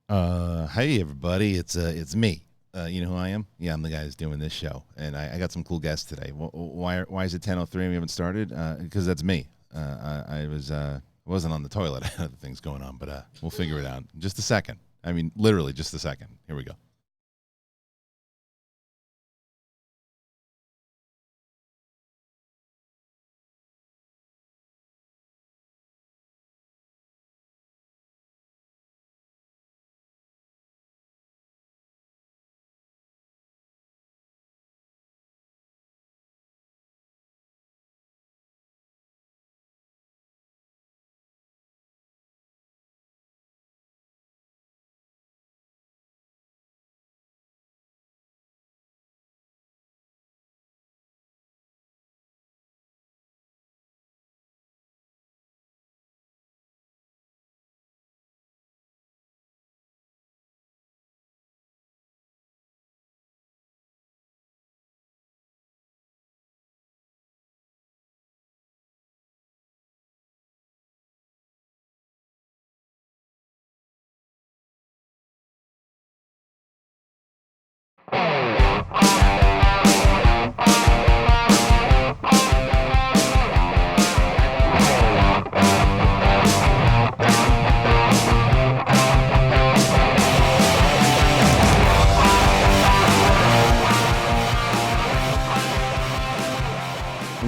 Hey everybody, it's me. You know who I am? Yeah, I'm the guy who's doing this show, and I got some cool guests today. Why is it 10:03 and we haven't started? Because that's me. I wasn't on the toilet. I had other things going on, but we'll figure it out in just a second. I mean, literally just a second. Here we go.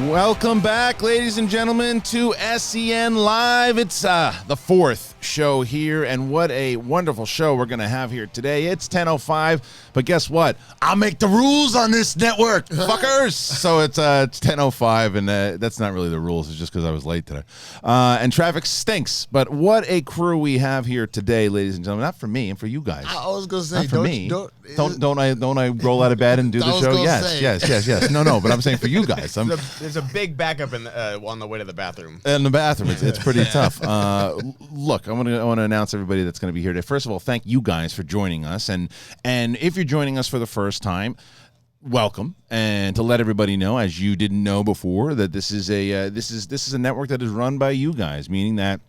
Welcome back, ladies and gentlemen, to SEN Live. It's the fourth show here, and what a wonderful show we're going to have here today. It's 10:05, but guess what? I'll make the rules on this network, fuckers! So it's 10:05, and that's not really the rules. It's just because I was late today. And traffic stinks, but what a crew we have here today, ladies and gentlemen. Not for me, and for you guys. I was going to say, not for me. Don't I roll out of bed and do the show? Yes. No, but I'm saying for you guys. There's a big backup on the way to the bathroom. In the bathroom, it's pretty tough. Look, I want to announce everybody that's going to be here today. First of all, thank you guys for joining us, and if you're joining us for the first time, welcome. And to let everybody know, as you didn't know before, that this is a network that is run by you guys, meaning that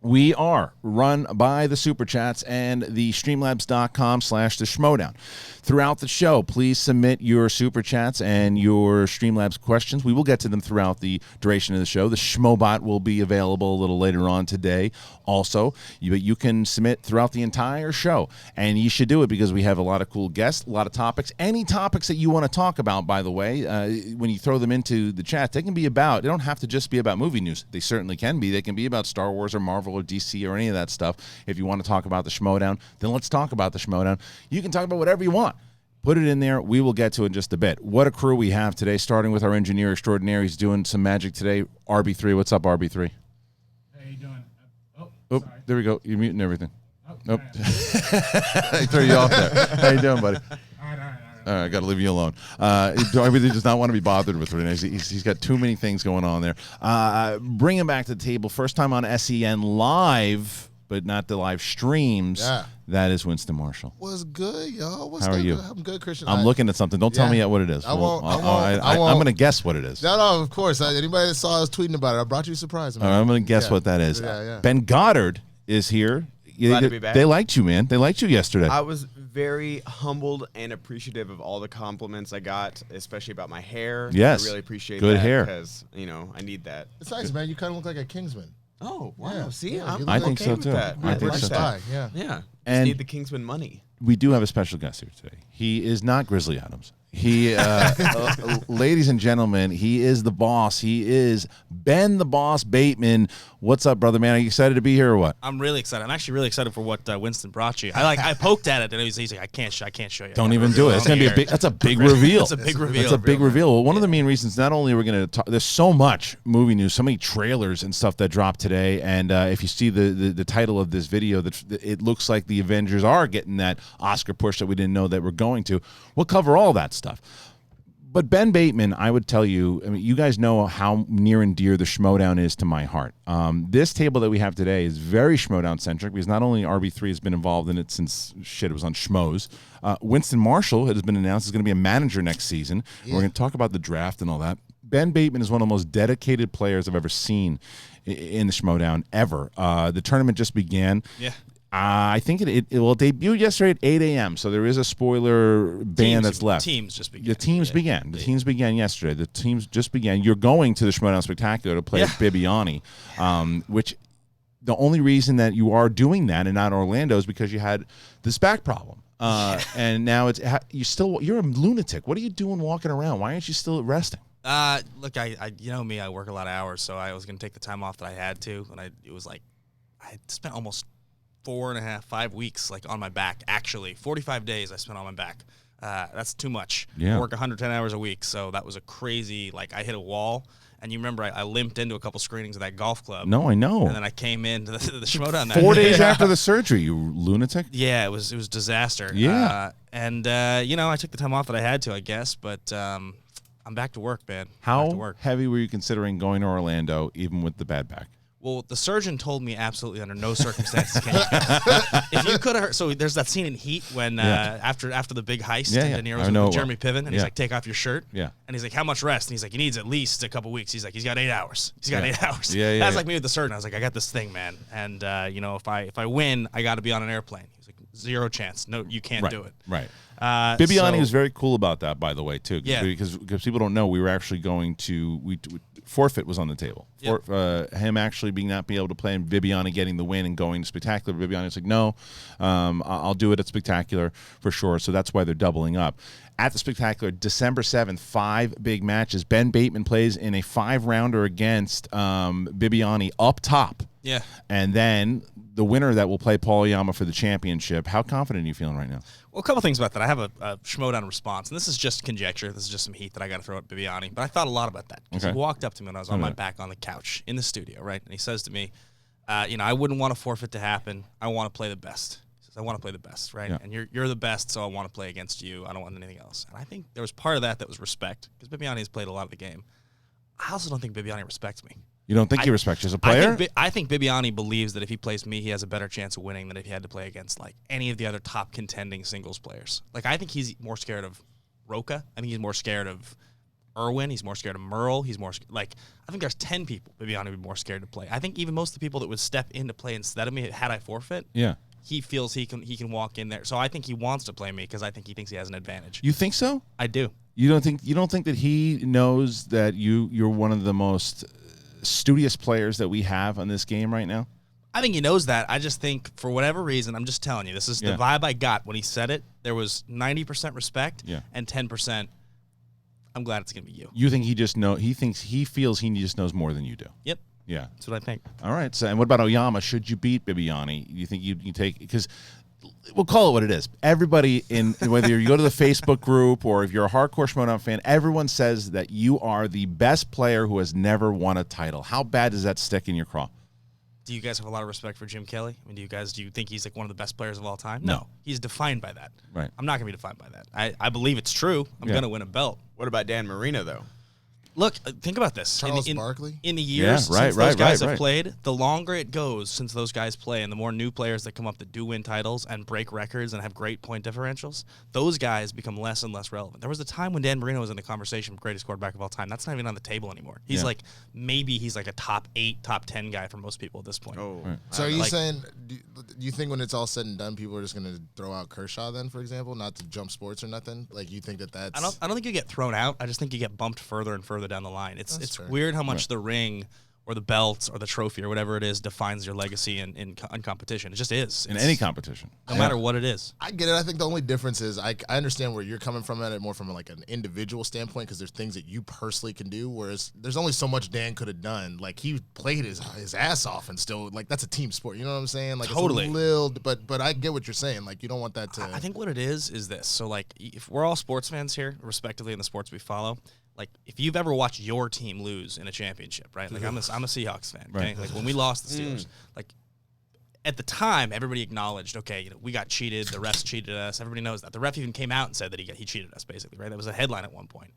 we are run by the Superchats and the Streamlabs.com/the SchmoeDown. Throughout the show, please submit your Superchats and your Streamlabs questions. We will get to them throughout the duration of the show. The SchmoeBot will be available a little later on today also. You can submit throughout the entire show, and you should do it because we have a lot of cool guests, a lot of topics. Any topics that you want to talk about, by the way, when you throw them into the chat, they don't have to just be about movie news. They certainly can be. They can be about Star Wars or Marvel or DC or any of that stuff. If you want to talk about the SchmoeDown, then let's talk about the SchmoeDown. You can talk about whatever you want. Put it in there. We will get to it in just a bit. What a crew we have today, starting with our engineer extraordinaire. He's doing some magic today. RB3, what's up, RB3? How you doing? Oh, sorry. There we go. You're muting everything. Nope. I threw you off there. How you doing, buddy? All right. All right, got to leave you alone. RB3 does not want to be bothered with it. He's got too many things going on there. Bring him back to the table. First time on SEN Live, but not the live streams. Yeah. That is Winston Marshall. What's good, y'all? How are you? I'm good, Kristian. I'm looking at something. Don't tell me yet what it is. I won't. I'm going to guess what it is. No, of course. Anybody that saw us tweeting about it, I brought you a surprise. All right, I'm going to guess what that is. Yeah. Ben Goddard is here. Glad to be back. They liked you, man. They liked you yesterday. I was very humbled and appreciative of all the compliments I got, especially about my hair. Yes. I really appreciate Good that hair. because, I need that. It's nice, man. You kind of look like a Kingsman. Oh, wow. Yeah. See, Yeah, I'm I think okay so, with too. that. I think like so, that. too. Yeah. Yeah. And- Just need the Kingsman money. We do have a special guest here today. He is not Grizzly Adams. He, ladies and gentlemen, he is the boss. He is Ben the Boss Bateman. What's up, brother, man? Are you excited to be here or what? I'm really excited. I'm actually really excited for what Winston brought you. I poked at it and he's like, I can't show you. Don't even do it. It's gonna be that's a big reveal. It's a big reveal. It's a big reveal. Well, one of the main reasons, not only are we going to talk, there's so much movie news, so many trailers and stuff that dropped today, and if you see the title of this video, it looks like the Avengers are getting that Oscar push that we didn't know that we're going to. We'll cover all that stuff. But Ben Bateman, I would tell you, you guys know how near and dear the SchmoeDown is to my heart. This table that we have today is very SchmoeDown-centric because not only RB3 has been involved in it since, it was on Schmoes. Winston Marshall has been announced is going to be a manager next season. Yeah. We're going to talk about the draft and all that. Ben Bateman is one of the most dedicated players I've ever seen in the SchmoeDown ever. The tournament just began. Yeah. I think it will debut yesterday at 8 a.m. So there is a spoiler band that's left. Teams just began. The teams began. The teams began yesterday. The teams just began. You're going to the SchmoeDown Spectacular to play Bibiani, which the only reason that you are doing that and not Orlando is because you had this back problem. And now you're a lunatic. What are you doing walking around? Why aren't you still resting? Look, I you know me, I work a lot of hours, so I was going to take the time off that I had to, and it was like I had spent almost 5 weeks like on my back. Actually, 45 days I spent on my back. That's too much. Yeah. I work 110 hours a week, so that was a crazy. Like I hit a wall, and you remember I limped into a couple screenings of that golf club. No, I know. And then I came into the SchmoeDown. 4 days after the surgery, you lunatic. Yeah, it was disaster. Yeah. I took the time off that I had to, I guess, but I'm back to work, man. Back to How work. heavy were you considering going to Orlando, even with the bad back? Well, the surgeon told me absolutely under no circumstances can you go. If you could have heard, so there's that scene in Heat when after the big heist, De Niro's with Jeremy Piven, and he's like, take off your shirt. Yeah. And he's like, how much rest? And he's like, he needs at least a couple weeks. He's like, he's got 8 hours. He's got 8 hours. Yeah. That's like me with the surgeon. I was like, I got this thing, man. And if I win, I got to be on an airplane. He's like, 0 chance. No, you can't do it. Right. Bibiani was very cool about that, by the way, too. Yeah. Because people don't know, we were actually going to forfeit was on the table. Yep. Him actually not being able to play and Bibiani getting the win and going to Spectacular. Bibiani was like, no, I'll do it at Spectacular for sure. So that's why they're doubling up. At the Spectacular, December 7th, 5 big matches. Ben Bateman plays in a 5-rounder against Bibiani up top. Yeah. And then the winner that will play Paul Oyama for the championship. How confident are you feeling right now? Well, a couple things about that. I have a SchmoeDown response, and this is just conjecture. This is just some heat that I got to throw at Bibiani. But I thought a lot about that. Because he walked up to me when I was on my back on the couch in the studio, right? And he says to me, I wouldn't want a forfeit to happen. I want to play the best. He says, I want to play the best, right? Yeah. And you're the best, so I want to play against you. I don't want anything else. And I think there was part of that was respect, because Bibiani has played a lot of the game. I also don't think Bibiani respects me. You don't think he respects you as a player? I think Bibiani believes that if he plays me, he has a better chance of winning than if he had to play against like any of the other top contending singles players. Like I think he's more scared of Roca. I think he's more scared of Irwin. He's more scared of Merle. He's more I think there's 10 people Bibiani would be more scared to play. I think even most of the people that would step in to play instead of me had I forfeit. Yeah. He feels he can walk in there. So I think he wants to play me because I think he thinks he has an advantage. You think so? I do. You don't think that he knows that you're one of the most studious players that we have on this game right now? I think he knows that. I just think for whatever reason, I'm just telling you, this is the vibe I got when he said it. There was 90% respect and 10%. I'm glad it's gonna be you. You think he feels he just knows more than you do? Yep. Yeah. That's what I think. All right. So, and what about Oyama? Should you beat Bibiani? You think you take, because we'll call it what it is. Everybody whether you go to the Facebook group or if you're a hardcore SchmoeDown fan, everyone says that you are the best player who has never won a title. How bad does that stick in your craw? Do you guys have a lot of respect for Jim Kelly? I mean, do you think he's like one of the best players of all time? No. He's defined by that. Right. I'm not gonna be defined by that. I believe it's true. I'm gonna win a belt. What about Dan Marino, though? Look, think about this. Charles Barkley? In the years since those guys have played, the longer it goes since those guys play and the more new players that come up that do win titles and break records and have great point differentials, those guys become less and less relevant. There was a time when Dan Marino was in the conversation for greatest quarterback of all time. That's not even on the table anymore. He's maybe he's like a top 8, top 10 guy for most people at this point. Oh. Right. So are you saying, do you think when it's all said and done, people are just going to throw out Kershaw then, for example, not to jump sports or nothing? Like you think that's... I don't think you get thrown out. I just think you get bumped further and further down the line. It's weird how much the ring or the belt or the trophy or whatever it is defines your legacy in competition. It just is. In any competition. No matter what it is. I get it. I think the only difference is I understand where you're coming from at it more from like an individual standpoint because there's things that you personally can do, whereas there's only so much Dan could have done. Like he played his ass off and still like that's a team sport. You know what I'm saying? Like totally. It's a little, but I get what you're saying. Like you don't want that to. I think what it is this. So like if we're all sports fans here, respectively in the sports we follow. Like, if you've ever watched your team lose in a championship, right? Like, I'm a Seahawks fan, okay? Right. Like, when we lost the Steelers, like, at the time, everybody acknowledged, okay, we got cheated, the refs cheated us, everybody knows that. The ref even came out and said that he cheated us, basically, right? That was a headline at one point.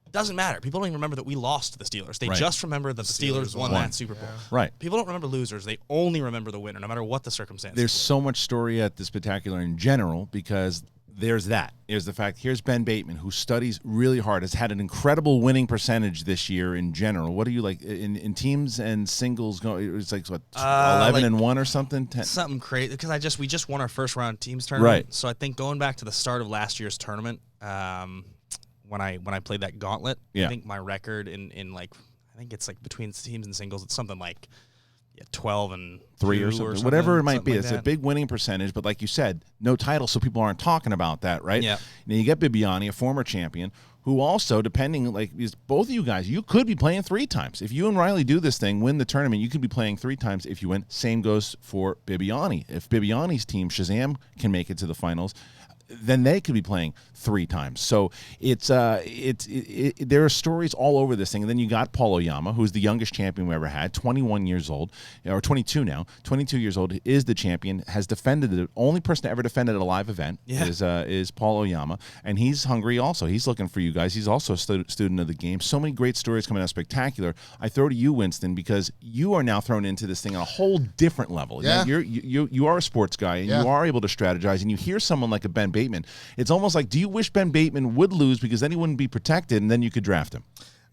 It doesn't matter. People don't even remember that we lost to the Steelers. They just remember that the Steelers won that Super Bowl. Yeah. Right. People don't remember losers. They only remember the winner, no matter what the circumstances. There's so much story at the Spectacular in general because there's that. There's the fact, here's Ben Batemen, who studies really hard, has had an incredible winning percentage this year in general. What do you like in teams and singles? It's like, what, 11-1 or something? 10? Something crazy, because we just won our first round teams tournament. Right. So I think going back to the start of last year's tournament, when I played that gauntlet, I think my record in like, I think it's like between teams and singles, it's something like 12-3 or something, whatever it might be. Like It's that. a big winning percentage, but like you said, no title, so people aren't talking about that, right? Yeah. Now you get Bibiani, a former champion, who also, depending, like both of you guys, you could be playing 3 times. If you and Riley do this thing, win the tournament, you could be playing 3 times if you win. Same goes for Bibiani. If Bibiani's team, Shazam, can make it to the finals, then they could be playing 3 times. So there are stories all over this thing. And then you got Paul Oyama, who's the youngest champion we ever had, 21 years old, or 22 now, 22 years old, is the champion, has defended it. Only person to ever defended a live event is Paul Oyama, and he's hungry also. He's looking for you guys. He's also a student of the game. So many great stories coming out, spectacular. I throw to you, Winston, because you are now thrown into this thing on a whole different level. Yeah. You are a sports guy, and you are able to strategize, and you hear someone like a Ben Bateman. It's almost like, do you wish Ben Bateman would lose because then he wouldn't be protected and then you could draft him?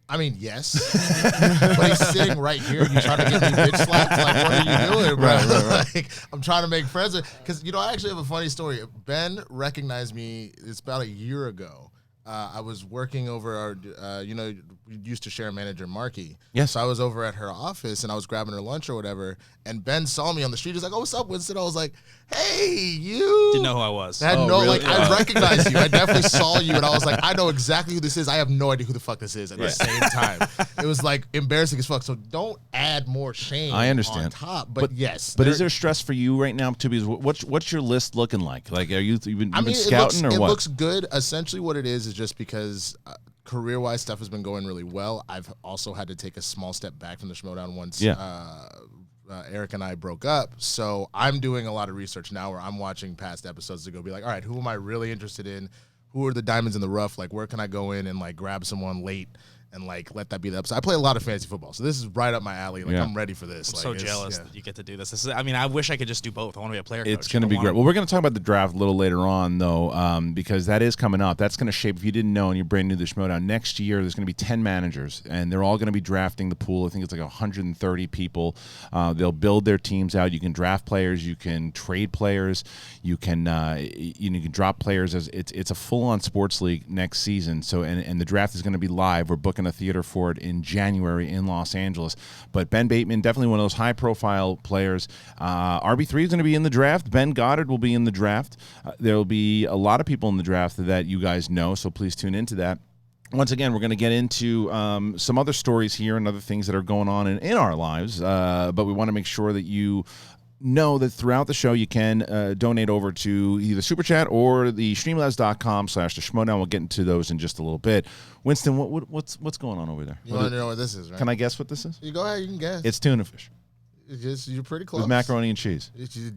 I mean, yes. But he's sitting right here. You trying to get me bitch slapped? Like, what are you doing, bro? Right. Like, I'm trying to make friends with, because, I actually have a funny story. Ben recognized me, it's about a year ago. I was working over our, we used to share a manager, Marky. Yes. So I was over at her office, and I was grabbing her lunch or whatever, and Ben saw me on the street. He's like, "Oh, what's up, Winston?" I was like, "Hey, you." Didn't know who I was. I had I recognized you. I definitely saw you, and I was like, I know exactly who this is. I have no idea who the fuck this is at the same time. It was like embarrassing as fuck. So don't add more shame. I understand. On top, but yes. But is there stress for you right now too? Because what's your list looking like? Like, you've been scouting or what? It looks good. Essentially, what it is just because career-wise stuff has been going really well. I've also had to take a small step back from the SchmoeDown once Eric and I broke up. So I'm doing a lot of research now where I'm watching past episodes to go be like, all right, who am I really interested in? Who are the diamonds in the rough? Like, where can I go in and like grab someone late and like let that be the episode? I play a lot of fantasy football, so this is right up my alley. Like, I'm ready for this. I'm like, so jealous that you get to do this. I wish I could just do both. I want to be a player coach. It's going to be great. Well, we're going to talk about the draft a little later on, though, because that is coming up. That's going to shape, if you didn't know and you're brand new to the SchmoeDown, next year there's going to be 10 managers, and they're all going to be drafting the pool. I think it's like 130 people. They'll build their teams out. You can draft players. You can trade players. You can you can drop players. It's a full-on sports league next season. So and the draft is going to be live. We're booking a theater for it in January in Los Angeles. But Ben Bateman, definitely one of those high-profile players. RB3 is going to be in the draft. Ben Goddard will be in the draft. There will be a lot of people in the draft that you guys know, so please tune into that. Once again, we're going to get into some other stories here and other things that are going on in our lives, but we want to make sure that you know that throughout the show you can donate over to either Superchat or the streamlabs.com/the SchmoeDown. We'll get into those in just a little bit. Winston, what's going on over there? You want to know what this is, right? Can I guess what this is? You go ahead, you can guess. It's tuna fish. You're pretty close. With macaroni and cheese.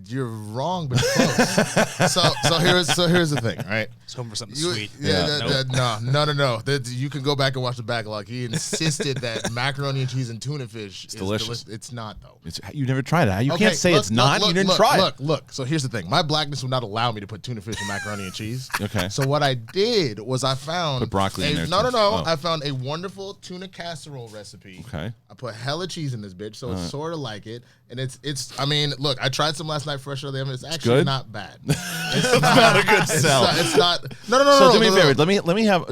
You're wrong, but close. so here's the thing, right? It's hoping for something sweet. No. You can go back and watch the backlog. He insisted that macaroni and cheese and tuna fish is delicious. It's not, though. You've never tried it. You can't say it's not. You didn't try it. Look. So here's the thing. My blackness would not allow me to put tuna fish and macaroni and cheese. Okay. So what I did was I found put broccoli in there. No. Oh. I found a wonderful tuna casserole recipe. Okay. I put hella cheese in this bitch, so it's sort of like it. And it's. I mean, look, I tried some last night fresh out of the oven. It's actually good? not bad. It's not a good sell. It's not. No. So do me a favor. Let me have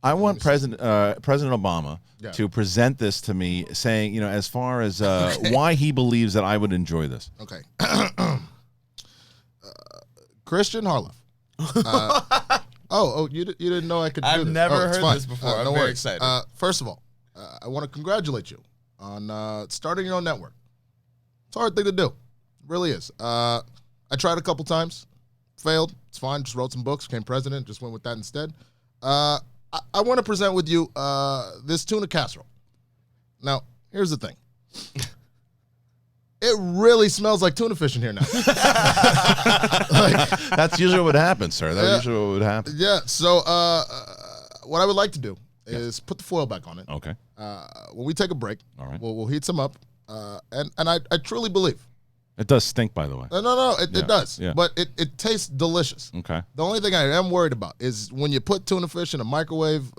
I want President Obama to present this to me, saying, as far as why he believes that I would enjoy this. Okay. Kristian Harloff. You didn't know I could do this. I've never heard fine. this before. I'm no very worries. excited. First of all, I want to congratulate you on starting your own network. It's a hard thing to do. It really is. I tried a couple times. Failed. It's fine. Just wrote some books. Became president. Just went with that instead. I want to present with you this tuna casserole. Now, here's the thing. It really smells like tuna fish in here now. That's usually what happens, sir. That's usually what would happen. Yeah. So what I would like to do is put the foil back on it. Okay. When we take a break, all right, we'll heat some up. And I truly believe It does stink, by the way. No, it does. Yeah. But it tastes delicious. Okay. The only thing I am worried about is when you put tuna fish in a microwave,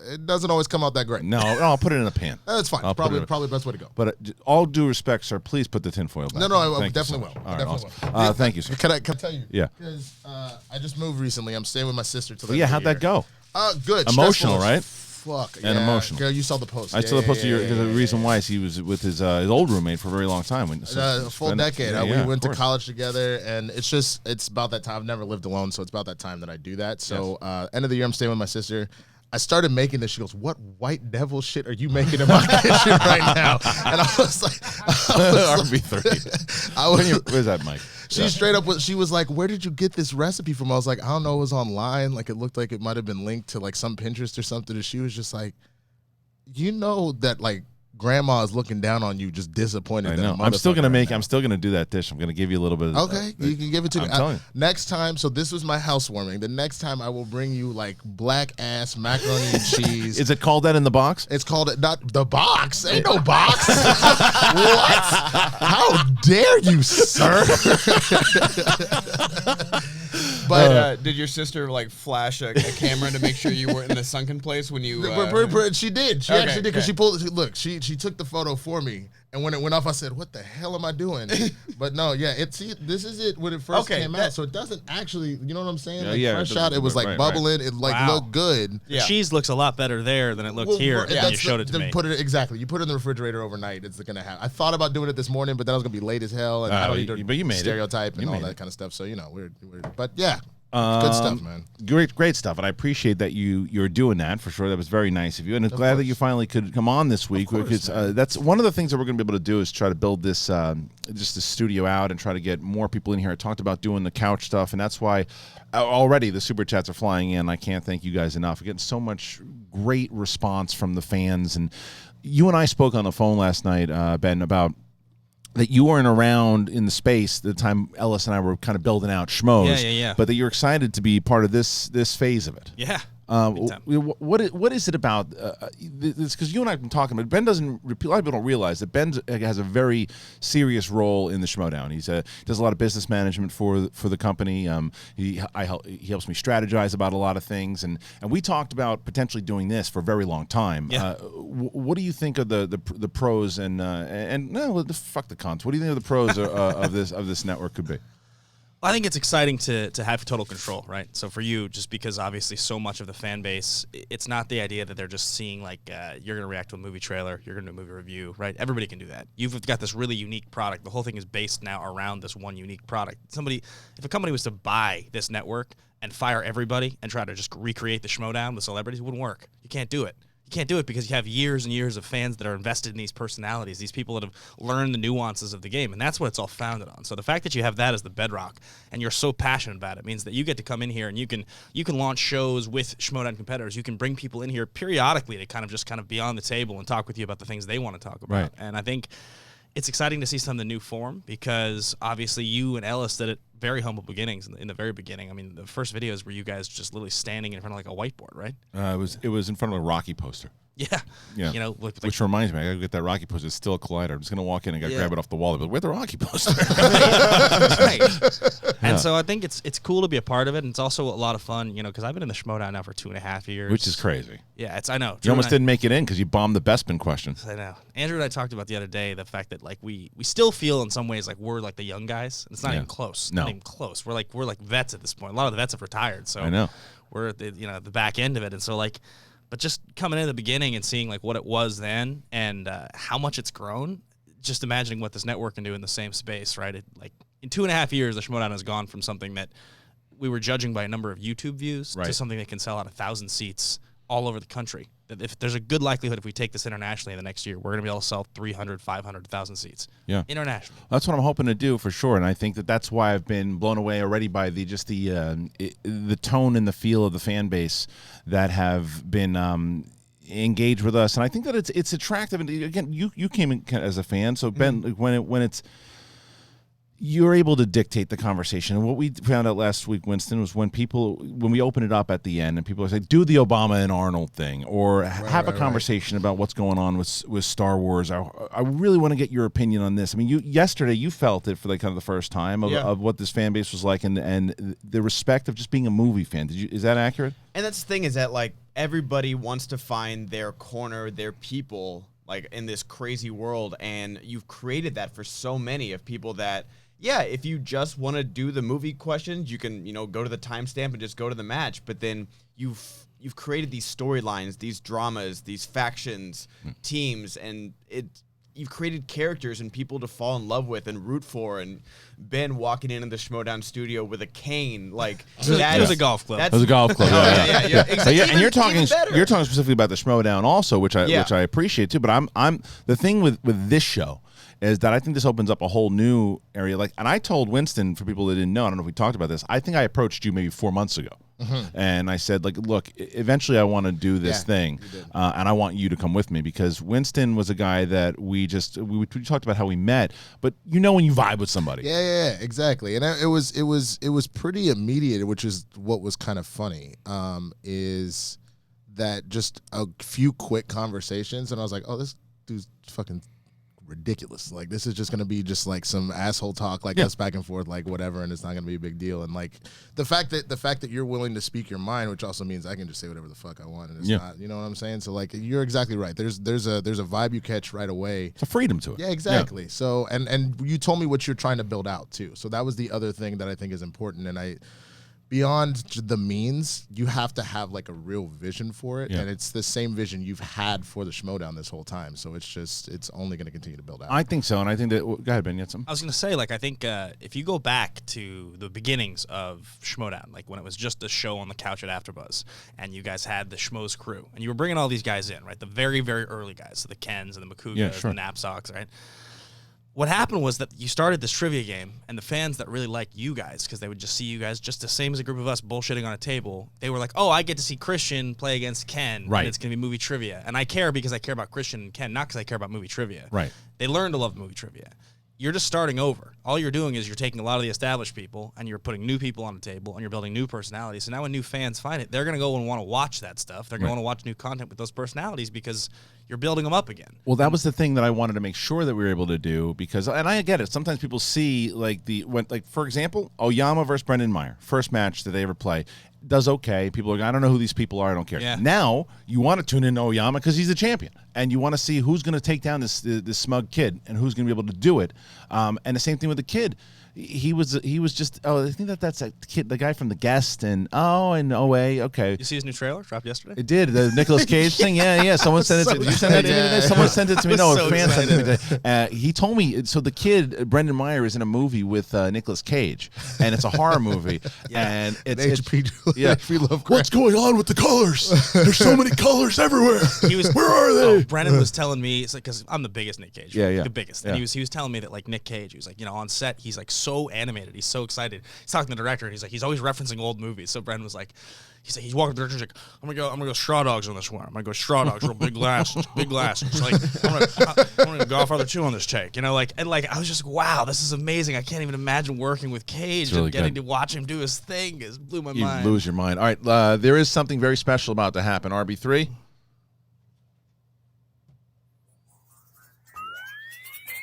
it doesn't always come out that great. No, I'll put it in a pan. That's fine. Probably the best way to go. But all due respect, sir, please put the tinfoil back. No, I Thank you definitely so much. will. All right, Definitely awesome. will. Thank you, sir. Can I tell you? Yeah. Because I just moved recently. I'm staying with my sister till But yeah, how'd that go? Good. Emotional, Stressful as right? Fuck. And emotional. Girl, you saw the post. I saw the post because the reason why is he was with his old roommate for a very long time. A full decade. Yeah, we went to college together, and it's about that time. I've never lived alone, so it's about that time that I do that. So end of the year, I'm staying with my sister. I started making this. She goes, "What white devil shit are you making in my kitchen right now?" And I was like, RB30. Where's that, Mike? She straight up she was like, "Where did you get this recipe from?" I was like, "I don't know. It was online. Like it looked like it might have been linked to like some Pinterest or something." And she was just like, "You know that like grandma is looking down on you, just disappointed." I know. I'm still gonna do that dish. I'm gonna give you a little bit. Okay, you can give it to me. I'm telling you. Next time, so this was my housewarming. The next time I will bring you like black ass macaroni and cheese. Is it called that in the box? It's called not the box. Ain't no box. What? How dare you, sir? But did your sister like flash a camera to make sure you were in the sunken place when you? She did. She actually did because she pulled. Look, she took the photo for me, and when it went off, I said, "What the hell am I doing?" But no, yeah, this is it when it first came out, so it doesn't actually. You know what I'm saying? Fresh shot, it was like bubbling. It like looked good. The cheese looks a lot better there than it looked here. Yeah, you showed it to me. Exactly. You put it in the refrigerator overnight. It's gonna happen. I thought about doing it this morning, but then I was gonna be late as hell, and I don't need to stereotype and all that kind of stuff. So we're but yeah. Good stuff, man. Great stuff, and I appreciate that you're doing that for sure. That was very nice of you, and I'm glad that you finally could come on this week because that's one of the things that we're going to be able to do is try to build this just the studio out and try to get more people in here. I talked about doing the couch stuff, and that's why already the super chats are flying in. I can't thank you guys enough. We're getting so much great response from the fans, and you and I spoke on the phone last night, Ben, about that you weren't around in the space the time Ellis and I were kind of building out Schmoes. Yeah. But that you're excited to be part of this phase of it. Yeah. What is it about this? Because you and I have been talking about. Ben doesn't. A lot of people don't realize that Ben has a very serious role in the SchmoeDown. He does a lot of business management for the company. He helps me strategize about a lot of things, and we talked about potentially doing this for a very long time. Yeah. What do you think of the pros and no, fuck the cons? What do you think of the pros of this network could be? I think it's exciting to have total control, right? So for you, just because obviously so much of the fan base, it's not the idea that they're just seeing like you're going to react to a movie trailer, you're going to do a movie review, right? Everybody can do that. You've got this really unique product. The whole thing is based now around this one unique product. If a company was to buy this network and fire everybody and try to just recreate the SchmoeDown with celebrities, it wouldn't work. You can't do it. You can't do it because you have years and years of fans that are invested in these personalities, these people that have learned the nuances of the game, and that's what it's all founded on. So the fact that you have that as the bedrock and you're so passionate about it means that you get to come in here and you can launch shows with SchmoeDown competitors. You can bring people in here periodically to kind of be on the table and talk with you about the things they want to talk about. Right. And I think it's exciting to see some of the new form because obviously you and Ellis did it very humble beginnings in the very beginning. I mean, the first videos were you guys just literally standing in front of like a whiteboard, right? It was in front of a Rocky poster. Yeah. Which reminds me, I gotta get that Rocky poster. It's still a collider. I'm just gonna walk in and grab it off the wall. But where's the Rocky poster? Right. And so I think it's cool to be a part of it, and it's also a lot of fun, because I've been in the SchmoeDown now for 2.5 years. Which is crazy. Yeah, I know. You almost didn't make it in because you bombed the Bestman question. I know. Andrew and I talked about the other day the fact that like we still feel in some ways like we're like the young guys. It's not even close. No. Not even close. We're like vets at this point. A lot of the vets have retired, so I know. We're at the back end of it, and so like. But just coming in the beginning and seeing like what it was then and how much it's grown, just imagining what this network can do in the same space, right? Like in 2.5 years, the SchmoeDown has gone from something that we were judging by a number of YouTube views to something that can sell out 1,000 seats all over the country. That if there's a good likelihood if we take this internationally in the next year, we're going to be able to sell 300, 500, 1,000 seats. Yeah, internationally. That's what I'm hoping to do for sure, and I think that's why I've been blown away already by the tone and the feel of the fan base that have been engaged with us, and I think that it's attractive. And again, you came in as a fan, so Ben, when it's you're able to dictate the conversation. And what we found out last week, Winston, was when we open it up at the end and people are saying, do the Obama and Arnold thing, or have a conversation about what's going on with Star Wars. I really want to get your opinion on this. I mean, yesterday you felt it for like kind of the first time of what this fan base was like and the respect of just being a movie fan. Is that accurate? And that's the thing, is that like everybody wants to find their corner, their people, like in this crazy world, and you've created that for so many of people that, yeah, if you just want to do the movie questions, you can, go to the timestamp and just go to the match. But then you've created these storylines, these dramas, these factions, teams, and you've created characters and people to fall in love with and root for. And Ben walking into the SchmoeDown studio with a cane, like it was a golf club. It was a golf club. Yeah. Exactly. And you're talking specifically about the SchmoeDown also, which I appreciate too. But I'm the thing with this show is that I think this opens up a whole new area. And I told Winston, for people that didn't know, I don't know if we talked about this, I think I approached you maybe 4 months ago. And I said, look, eventually I want to do this thing, and I want you to come with me, because Winston was a guy that we talked about how we met, but when you vibe with somebody. Yeah, exactly. And it was pretty immediate, which is what was kind of funny, is that just a few quick conversations, and I was like, oh, this dude's fucking ridiculous. Like, this is just gonna be just like some asshole talk, like us back and forth, like whatever, and it's not gonna be a big deal. And like the fact that you're willing to speak your mind, which also means I can just say whatever the fuck I want, and it's not, you know what I'm saying? So like, you're exactly right. There's a vibe you catch right away. It's a freedom to it. Yeah, exactly. Yeah. So and you told me what you're trying to build out too. So that was the other thing that I think is important. And beyond the means, you have to have like a real vision for it, and it's the same vision you've had for the SchmoeDown this whole time. So it's only going to continue to build out. I think so, and I think that. Go ahead, Ben. You had something? I was going to say, I think if you go back to the beginnings of SchmoeDown, like when it was just a show on the couch at AfterBuzz, and you guys had the Schmoes crew, and you were bringing all these guys in, right? The very, very early guys, so the Kens and the Makugas, the Knapsocks, right? What happened was that you started this trivia game, and the fans that really liked you guys, because they would just see you guys just the same as a group of us bullshitting on a table, they were like, oh, I get to see Kristian play against Ken, and it's going to be movie trivia. And I care because I care about Kristian and Ken, not because I care about movie trivia. Right. They learned to love movie trivia. You're just starting over. All you're doing is you're taking a lot of the established people, and you're putting new people on the table, and you're building new personalities. So now when new fans find it, they're going to go and want to watch that stuff. They're going to want to watch new content with those personalities because you're building them up again. Well, that was the thing that I wanted to make sure that we were able to do, because, and I get it, sometimes people see, for example, Oyama versus Brendan Meyer, first match that they ever play, does okay. People are like, I don't know who these people are. I don't care. Yeah. Now you want to tune in to Oyama because he's the champion, and you want to see who's going to take down this smug kid and who's going to be able to do it. And the same thing with the kid. He was just I think that's a kid, the guy from The Guest, and OA. Okay. You see his new trailer dropped yesterday? It did, the Nicolas Cage thing. Yeah. Someone sent it. Did you send it today? Someone sent it to me. No, a fan sent it to me today. He told me. So the kid Brendan Meyer is in a movie with Nicolas Cage, and it's a horror movie. And it's HP Lovecraft. What's going on with the colors? There's so many colors everywhere. Where are they? Brendan was telling me, it's like, because I'm the biggest Nick Cage. Yeah. The biggest. And he was telling me that like Nick Cage, he was like, on set, he's like so animated, he's so excited. He's talking to the director, and he's like, he's always referencing old movies. So Brendan was like, he's walking to the director, he's like, I'm gonna go straw dogs on this one. I'm gonna go straw dogs, real big glasses. It's like I'm gonna Godfather 2 on this take. And I was just like, wow, this is amazing. I can't even imagine working with Cage and getting to watch him do his thing. It blew my mind. You lose your mind. All right, there is something very special about to happen. RB3.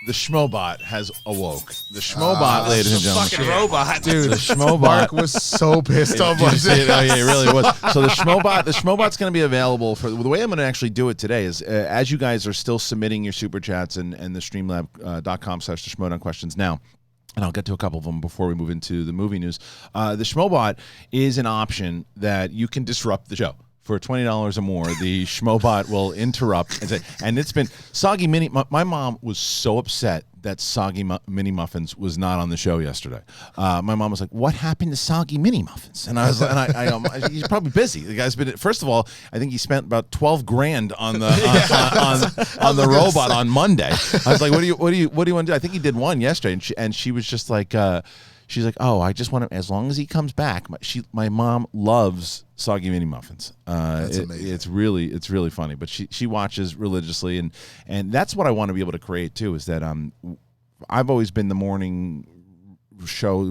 The SchmoeBot has awoke. The SchmoeBot, ladies and gentlemen. Fucking robot. Dude, the SchmoeBot. Mark was so pissed off. It really was. So the SchmoeBot's going to be available for, the way I'm going to actually do it today is, as you guys are still submitting your super chats and the streamlab.com/SchmoeDown questions now, and I'll get to a couple of them before we move into the movie news. The SchmoeBot is an option that you can disrupt the show. For $20 or more, the SchmoeBot will interrupt and say, and it's been Soggy Mini. My mom was so upset that Soggy Mini Muffins was not on the show yesterday. My mom was like, "What happened to Soggy Mini Muffins?" And I was like, he's probably busy. The guy's been. First of all, I think he spent about $12,000 on the on the robot on Monday. I was like, "What do you want to do?" I think he did one yesterday, and she was just like. She's like, oh, I just want to, as long as he comes back. My mom loves Soggy Mini Muffins. That's amazing. It's really funny. But she watches religiously, and that's what I want to be able to create too. Is that I've always been the morning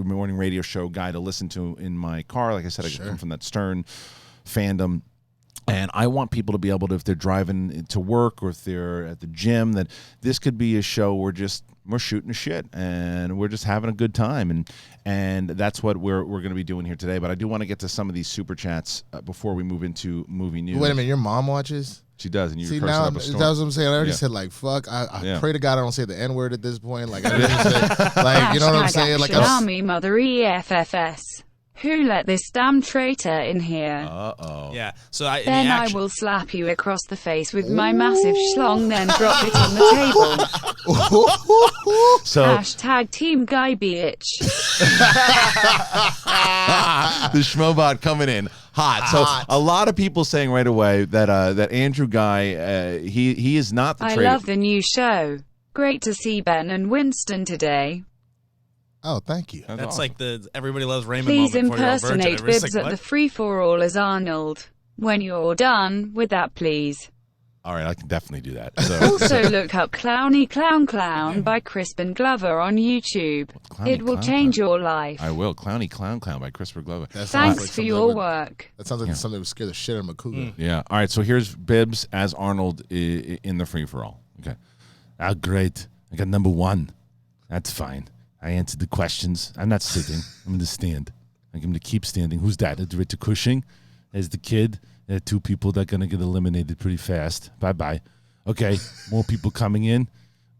morning radio show guy to listen to in my car. Like I said, I come from that Stern fandom. And I want people to be able to, if they're driving to work or if they're at the gym, that this could be a show where we're shooting the shit and we're just having a good time, and that's what we're going to be doing here today. But I do want to get to some of these super chats before we move into movie news. Wait a minute, your mom watches? She does, and See, now that's what I'm saying. I already said, like, fuck. I pray to God I don't say the N-word at this point. Like, I didn't say, like, you know what I'm saying? Like, Army Mother EFFS. Who let this damn traitor in here? Yeah. So then I will slap you across the face with my massive schlong, then drop it on the table. So hashtag Team Guy bitch. The Schmobot coming in hot. So a lot of people saying right away that Andrew Guy, he is not the traitor. I love the new show. Great to see Ben and Winston today. Oh, thank you. That's awesome. Like the everybody loves Raymond Please moment. Impersonate Bibbs at the free-for-all as Arnold. When you're done with that, please. All right, I can definitely do that. So. Also look up Clowny Clown Clown by Crispin Glover on YouTube. It will change your life. I will. Clowny Clown Clown by Crispin Glover. Thanks for your work. That sounds like something that would scare the shit out of my cougar. Yeah. All right, so here's Bibbs as Arnold in the free-for-all. Okay. Oh, great. I got number 1. That's fine. I answered the questions. I'm not sitting. I'm going to stand. I'm going to keep standing. Who's that? It's Richard Cushing. There's the kid. There are 2 people that are going to get eliminated pretty fast. Bye-bye. Okay, more people coming in.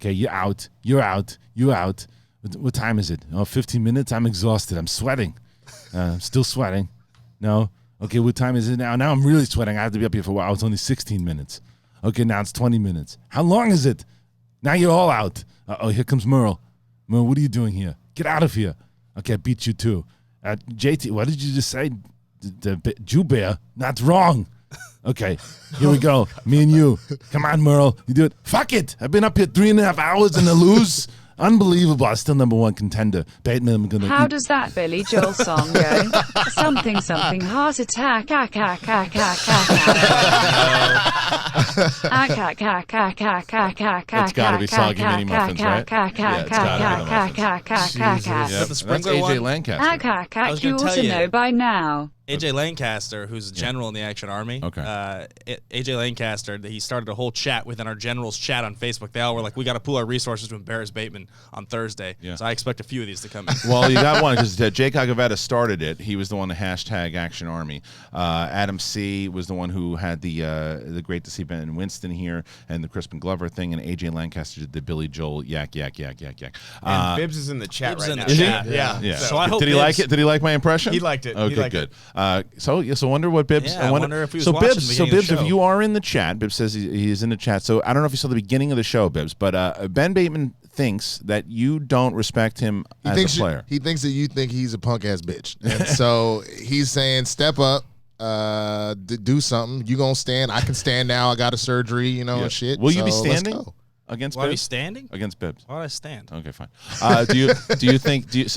Okay, you're out. You're out. You're out. What time is it? Oh, 15 minutes? I'm exhausted. I'm sweating. I'm still sweating. No? Okay, what time is it now? Now I'm really sweating. I have to be up here for a while. It's only 16 minutes. Okay, now it's 20 minutes. How long is it? Now you're all out. Uh-oh, here comes Merle. Merle, what are you doing here? Get out of here. Okay, I beat you too. JT, what did you just say? The Jew Bear? That's wrong. Okay, here we go. Me and you. Come on, Merle. You do it. Fuck it. I've been up here 3.5 hours and I lose. Unbelievable. I'm still number 1 contender. Bateman, I'm gonna. How does that Billy Joel song go? Something, heart attack, It's gotta be Soggy Mini Muffins, right? Yeah, it's gotta be the Muffins. Yep. The sprinkler that's AJ one. Lancaster. You ought to know by now. AJ Lancaster, who's a general in the Action Army. Okay. AJ Lancaster, he started a whole chat within our generals chat on Facebook. They all were like, we got to pool our resources to embarrass Bateman on Thursday. Yeah. So I expect a few of these to come in. Well, you got one because Jake Agavetta started it. He was the one to hashtag Action Army. Adam C. was the one who had the Great to See Ben and Winston here and the Crispin Glover thing, and AJ Lancaster did the Billy Joel yak. And Bibbs is in the chat Bibbs right in now. the chat. Yeah. So I hope did he like it? Did he like my impression? He liked it. Okay, good. So wonder what Bibbs. Yeah, I wonder if he was so watching Bibbs. the So beginning of Bibbs, the show. if you are in the chat, Bibbs says he is in the chat. So I don't know if you saw the beginning of the show, Bibbs, but Ben Bateman thinks that you don't respect him as a player. He thinks that you think he's a punk ass bitch, and so he's saying, "Step up, do something. You gonna stand? I can stand now. I got a surgery, and shit. Will you be So let's standing go. against Why are you Bibbs? standing? Against Bibbs. Why would I stand? Okay, fine. Do you think? Is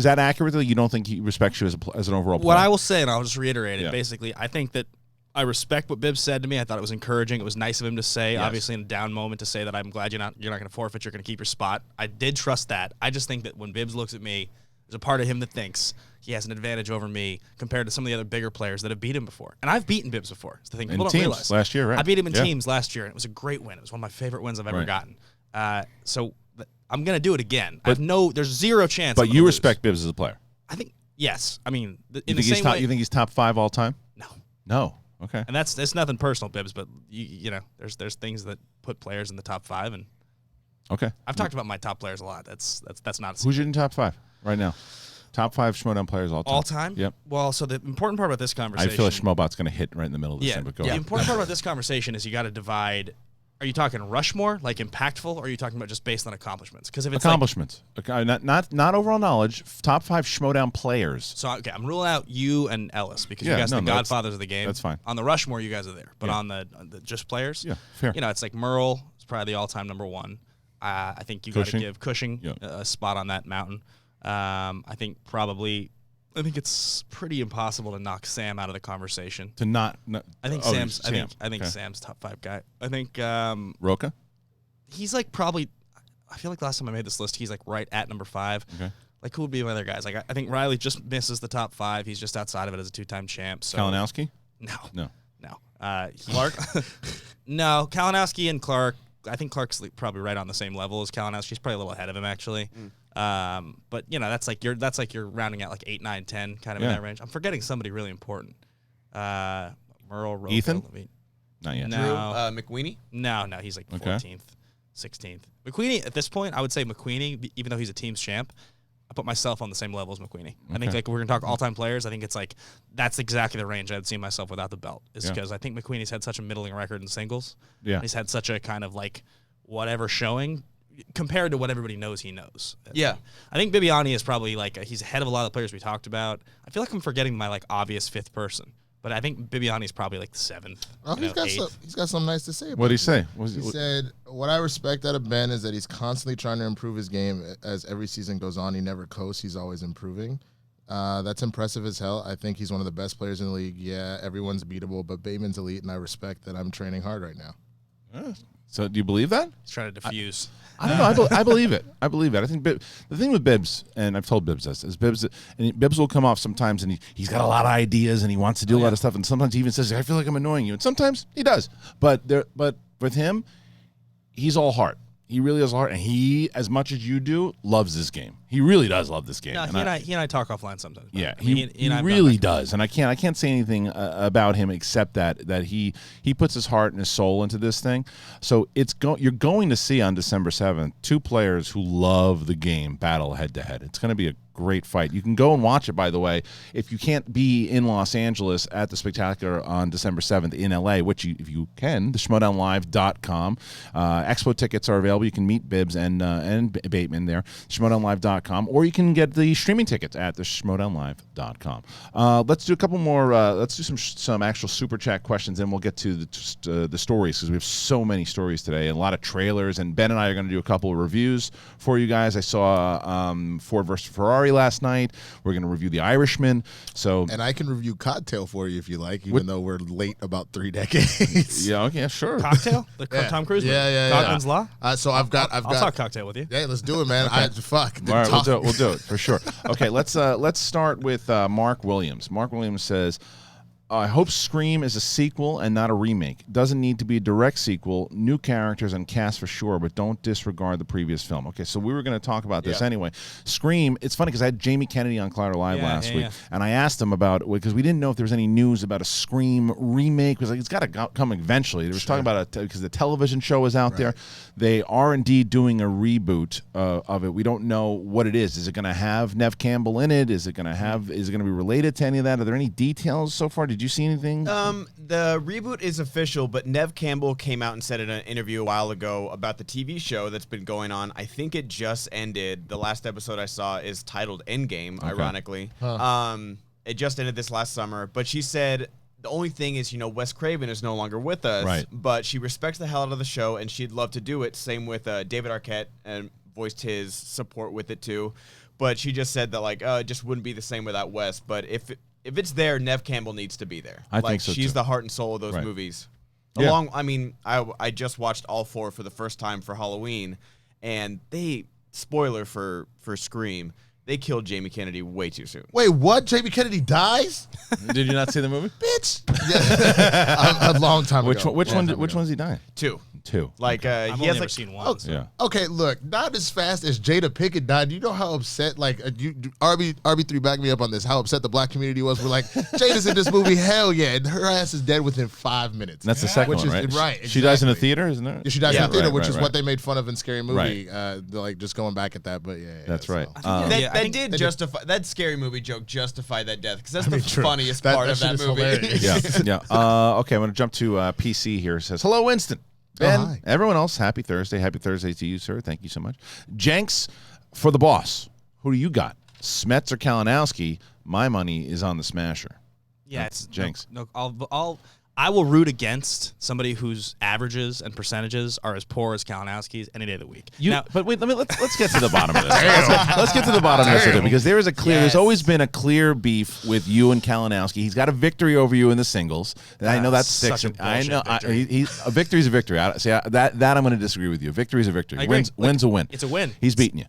that accurate? That you don't think he respects you as an overall player? What I will say, and I'll just reiterate it, Yeah. basically, I think that I respect what Bibbs said to me. I thought it was encouraging. It was nice of him to say, obviously in a down moment, to say that I'm glad you're not going to forfeit. You're going to keep your spot. I did trust that. I just think that when Bibbs looks at me, there's a part of him that thinks he has an advantage over me compared to some of the other bigger players that have beat him before. And I've beaten Bibbs before. It's the thing people don't teams realize. last year, right? I beat him in Yeah. teams last year, and it was a great win. It was one of my favorite wins I've ever Right. gotten. So I'm going to do it again. There's zero chance. But I'm you gonna respect Bibbs as a player. I think yes. I mean, You in the think same way. you think he's top 5 all time? No. No. Okay. And it's nothing personal, Bibbs, but you know, there's things that put players in the top 5, and Okay. I've talked about my top players a lot. That's not Who's your top 5 right now? Top 5 SchmoeDown players all time. all time. Yep. Well, so the important part about this I conversation, feel like Schmobot's going to hit right in the middle of this yeah, thing, but go the ahead. important part about this conversation is you got to divide. Are you talking Rushmore, like impactful, or are you talking about just based on accomplishments? Because if it's Accomplishments. Okay, not overall knowledge. Top 5 SchmoeDown players. so okay, I'm ruling out you and Ellis because Yeah, you guys are no, the that's- godfathers of the game. that's fine. On the Rushmore, you guys are there, but Yeah. on the just players, Yeah, fair. You know, it's like Merle is probably the all-time number 1. I think you got to Cushing. give Cushing Yeah. a spot on that mountain. I think it's pretty impossible to knock Sam out of the conversation. To not I think oh, Sam's. I think okay. Sam's top 5 guy. I think Roca? he's like probably. I feel like last time I made this list, he's like right at number 5. Okay. Like, who would be my other guys? Like, I think Riley just misses the top 5. He's just outside of it as a 2-time champ. So Kalinowski? No. Clark? No, Kalinowski and Clark. I think Clark's probably right on the same level as Kalinowski. He's probably a little ahead of him, actually. But that's like you're rounding out like 8, 9, 10, kind of in that range. I'm forgetting somebody really important. Merle, Ethan? Levine. Not yet. No. McWeenie? No, he's like 14th, 16th. McQueenie, at this point, I would say McQueenie, even though he's a team's champ, I put myself on the same level as McQueenie. I think like we're going to talk all-time players. I think it's like that's exactly the range I'd see myself without the belt. Is because I think McQueenie's had such a middling record in singles. Yeah. He's had such a kind of like whatever showing compared to what everybody knows he knows. Yeah. I think Bibiani is probably like he's ahead of a lot of the players we talked about. I feel like I'm forgetting my like obvious 5th person. But I think Bibiani's probably like the 7th. Oh, he's got something nice to say. What did he say? He said, "What I respect out of Ben is that he's constantly trying to improve his game. As every season goes on, he never coasts. He's always improving. That's impressive as hell. I think he's one of the best players in the league. Yeah, everyone's beatable, but Bateman's elite, and I respect that I'm training hard right now." So do you believe that? He's trying to diffuse. I don't know. I believe it. I believe it. I think the thing with Bibbs, and I've told Bibbs this, is Bibbs will come off sometimes, and he's got a lot of ideas, and he wants to do a lot of stuff, and sometimes he even says, "I feel like I'm annoying you," and sometimes he does. But with him, he's all heart. He really is all heart, and he, as much as you do, loves this game. He really does love this game. No, he and I talk offline sometimes. Yeah, he really does, and I can't say anything about him except that he puts his heart and his soul into this thing. So you're going to see on December 7th 2 players who love the game battle head to head. It's going to be a great fight. You can go and watch it, by the way, if you can't be in Los Angeles at the Spectacular on December 7th in LA, which if you can, the SchmoeDownLive.com. Expo tickets are available. You can meet Bibbs and Bateman there, SchmoeDownLive.com, or you can get the streaming tickets at the SchmoeDownLive.com. Let's do a couple more. Let's do some actual super chat questions, and we'll get to the stories, because we have so many stories today and a lot of trailers. And Ben and I are going to do a couple of reviews for you guys. I saw Ford versus Ferrari last night. We're going to review The Irishman. And I can review Cocktail for you if you like, even though we're late about 3 decades. Yeah, okay, sure. Cocktail? The Tom Cruise movie? Yeah. Cockman's Law? So I'll talk Cocktail with you. Yeah, let's do it, man. Okay. Fuck. All right, we'll do it for sure. Okay, let's start with Mark Williams. Mark Williams says, I hope Scream is a sequel and not a remake. Doesn't need to be a direct sequel. New characters and cast for sure, but don't disregard the previous film. Okay, so we were going to talk about this anyway. Scream, it's funny because I had Jamie Kennedy on Clouder Live last week, and I asked him about, because we didn't know if there was any news about a Scream remake. It was like, it's got to come eventually. There was talking about because the television show is out there. They are indeed doing a reboot of it. We don't know what it is. Is it going to have Nev Campbell in it? Is it going to be related to any of that? Are there any details so far? Did you see anything? The reboot is official, but Nev Campbell came out and said in an interview a while ago about the TV show that's been going on. I think it just ended. The last episode I saw is titled Endgame, ironically. It just ended this last summer, but she said the only thing is, Wes Craven is no longer with us, but she respects the hell out of the show, and she'd love to do it. Same with David Arquette, and voiced his support with it too. But she just said that it just wouldn't be the same without Wes. But if it's there, Nev Campbell needs to be there. I think so she's too. the heart and soul of those movies. Yeah. I just watched all 4 for the first time for Halloween, and spoiler for Scream, they killed Jamie Kennedy way too soon. Wait, what? Jamie Kennedy dies? Did you not see the movie? Bitch. A long time ago. Which one's he dying? 2. Like he I've has never seen one. Yeah. Okay, look, not as fast as Jada Pinkett died. You know how upset, RB3 backed me up on this, how upset the black community was. We're like, Jada's in this movie, hell yeah. And her ass is dead within 5 minutes. That's the second one, right? Right, exactly. She dies in a theater, isn't it? Yeah, she dies in a theater, which is what they made fun of in Scary Movie. Just going back at that, but That's right. That Scary Movie joke justified that death, because that's the funniest part of that movie. Okay, I'm going to jump to PC here. It says, hello, Winston. Ben, everyone else, happy Thursday. Happy Thursday to you, sir. Thank you so much. Jenks for the boss. Who do you got? Smets or Kalinowski? My money is on the Smasher. Yeah, it's Jenks. No, I will root against somebody whose averages and percentages are as poor as Kalinowski's any day of the week. But wait, let's get to the bottom of this. Let's get to the bottom of this because there's always been a clear beef with you and Kalinowski. He's got a victory over you in the singles. And I know that's such a bullshit victory. A victory is a victory. That I'm going to disagree with you. Victory is a victory. Win's a win. It's a win. He's beating you.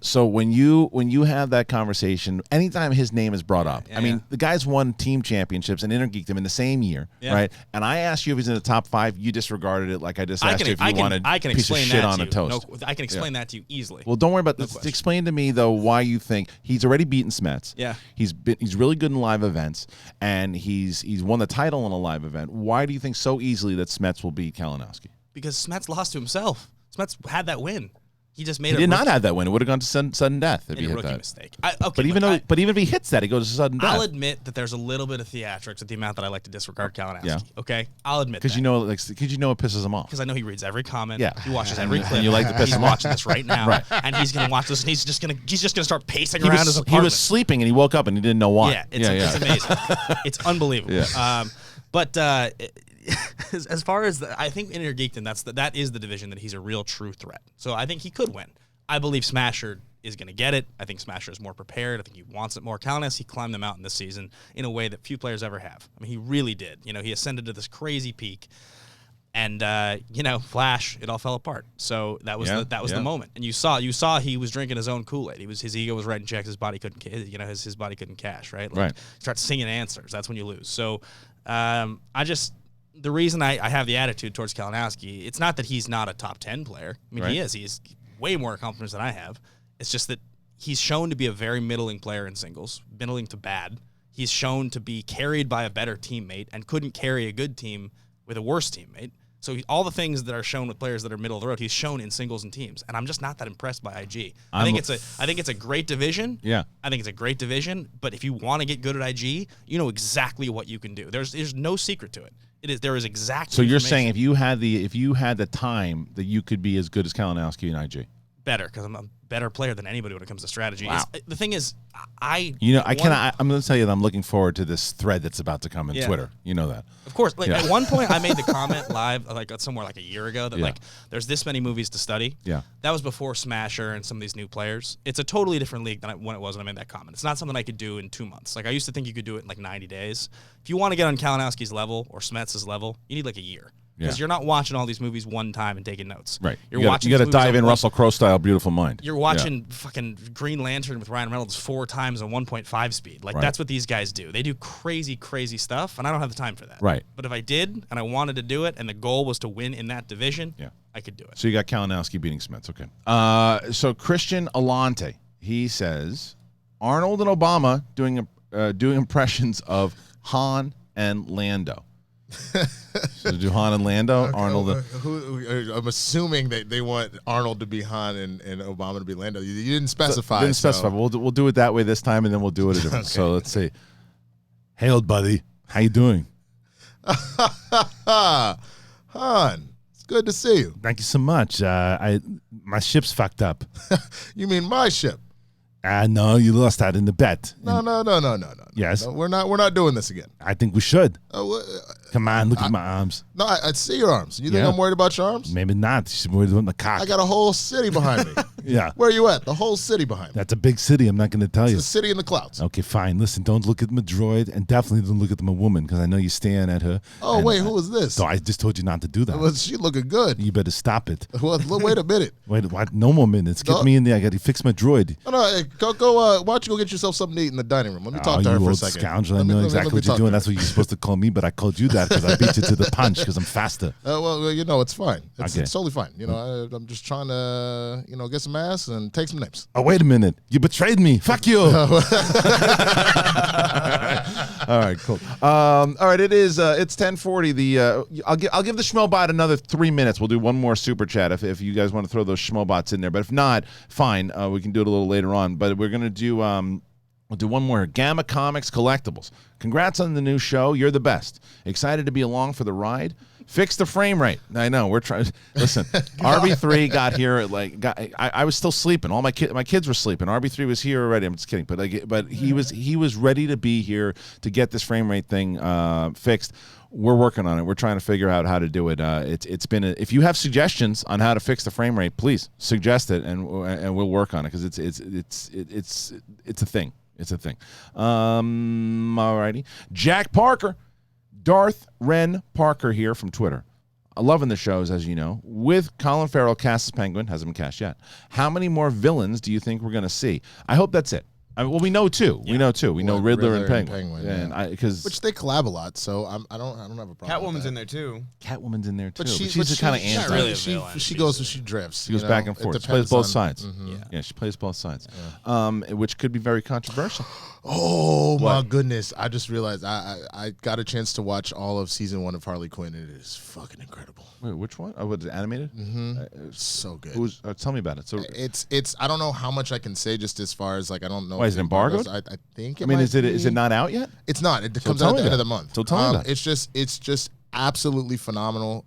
So when you have that conversation, anytime his name is brought up, I mean, the guy's won team championships and intergeeked him in the same year. Yeah. Right, and I asked you if he's in the top 5. You disregarded it like I just asked you if you wanted a piece of shit on a toast. No, I can explain that to you easily. Well, don't worry about this. Explain to me though why you think he's already beaten Smets. Yeah, he's really good in live events, and he's won the title in a live event. Why do you think so easily that Smets will beat Kalinowski? Because Smets lost to himself. Smets had that win. He just made. He did not have that win. It would have gone to sudden death if he hit that. Mistake. But even if he hits that, he goes to sudden death. I'll admit that there's a little bit of theatrics at the amount that I like to disregard Kalinowski. Yeah. Okay, I'll admit because you know it pisses him off. Because I know he reads every comment. Yeah. He watches every clip. And you like to piss him off. He's watching this right now. Right. And he's gonna watch this, and he's just gonna start pacing around his apartment. He was sleeping and he woke up and he didn't know why. Yeah, it's amazing. It's unbelievable. Yeah. As far as I think in Intergeekdom, that is the division that he's a real true threat. So I think he could win. I believe Smasher is going to get it. I think Smasher is more prepared. I think he wants it more. Kalinowski, he climbed the mountain this season in a way that few players ever have. I mean, he really did. He ascended to this crazy peak, and Flash, it all fell apart. So that was the moment. And you saw he was drinking his own Kool-Aid. His ego was writing checks. His body couldn't, his body couldn't cash. Right. Start singing answers. That's when you lose. So the reason I have the attitude towards Kalinowski, it's not that he's not a top 10 player. I mean, he is. He is way more accomplishments than I have. It's just that he's shown to be a very middling player in singles, middling to bad. He's shown to be carried by a better teammate and couldn't carry a good team with a worse teammate. So all the things that are shown with players that are middle of the road, he's shown in singles and teams. And I'm just not that impressed by IG. I think it's a great division. Yeah. I think it's a great division. But if you want to get good at IG, you know exactly what you can do. There's no secret to it. There is exactly. So you're saying if you had the time that you could be as good as Kalinowski in IG? Better, because I'm a better player than anybody when it comes to strategy. Wow. The thing is, I'm going to tell you that I'm looking forward to this thread that's about to come in Twitter. You know that. Of course. At one point, I made the comment live, somewhere like a year ago, that there's this many movies to study. Yeah. That was before Smasher and some of these new players. It's a totally different league than when it was when I made that comment. It's not something I could do in 2 months. I used to think you could do it in 90 days. If you want to get on Kalinowski's level or Smets' level, you need a year. Because you're not watching all these movies one time and taking notes. Right. You got to dive in Russell Crowe style, Beautiful Mind. You're watching fucking Green Lantern with Ryan Reynolds 4 times at 1.5 speed. That's what these guys do. They do crazy, crazy stuff, and I don't have the time for that. Right. But if I did, and I wanted to do it, and the goal was to win in that division, I could do it. So you got Kalinowski beating Smets. Okay. So Kristian Alante, he says, Arnold and Obama doing impressions of Han and Lando. So do Han and Lando, okay, Arnold. I'm assuming that they want Arnold to be Han and Obama to be Lando. You didn't specify. Didn't specify. We'll do it that way this time, and then we'll do it a different. Okay. So let's see. Hey, old buddy, how you doing? Han, it's good to see you. Thank you so much. My ship's fucked up. You mean my ship? No, you lost that in the bet. No. Yes, no, we're not doing this again. I think we should. Come on, look at my arms. No, I see your arms. You think I'm worried about your arms? Maybe not. You're worried about my cock. I got a whole city behind me. Yeah. Where are you at? The whole city behind me. That's a big city. I'm not going to tell you. It's a city in the clouds. Okay, fine. Listen, don't look at my droid, and definitely don't look at my woman, because I know you're staring at her. Oh, wait, who is this? So I just told you not to do that. Well, she looking good. You better stop it. Well, wait a minute. Wait, what? No more minutes. Get me in there. I got to fix my droid. No, hey, go. Why don't you go get yourself something to eat in the dining room? Let me talk to her for a second. Scoundrel. I know exactly what you're doing. That's what you're supposed to call me, but I called you that because I beat you to the punch because I'm faster. Well, it's fine. It's totally fine. I'm just trying to, get some ass and take some names. Oh, wait a minute. You betrayed me. Fuck you. All right, cool. All right, it's 10:40. I'll give the Schmobot another 3 minutes. We'll do one more super chat if you guys want to throw those Schmobots in there. But if not, fine. We can do it a little later on. But we're gonna do we'll do one more. Gamma Comics Collectibles. Congrats on the new show. You're the best. Excited to be along for the ride. Fix the frame rate. I know we're trying. Listen, RB3 got here. I was still sleeping. All my kids were sleeping. RB3 was here already. I'm just kidding, but he was ready to be here to get this frame rate thing fixed. we're working on it. We're trying to figure out how to do it. It's been if you have suggestions on how to fix the frame rate, please suggest it, and we'll work on it because it's a thing. It's a thing. Alrighty, Jack Parker, Darth Ren Parker here from Twitter. I'm loving the shows, as you know. With Colin Farrell cast as Penguin, hasn't been cast yet. How many more villains do you think we're going to see? I hope that's it. Well, we know two. Yeah. We know two. We know Riddler and Penguin. Which they collab a lot, so I don't have a problem. Catwoman's in there too. Catwoman's in there too. But she's the kind of anti. Really she goes, she drifts. She goes back and forth. She plays both sides. Mm-hmm. Yeah, she plays both sides, which could be very controversial. Oh my goodness! I just realized I got a chance to watch all of season 1 of Harley Quinn. It is fucking incredible. Wait, which one? Oh, was it animated? Mm-hmm. So good. Tell me about it. So it's I don't know how much I can say just as far as like I don't know. Why is it embargoed? I think. Is it not out yet? It's not. It comes out at the end of the month. So tell me about it. It's just absolutely phenomenal.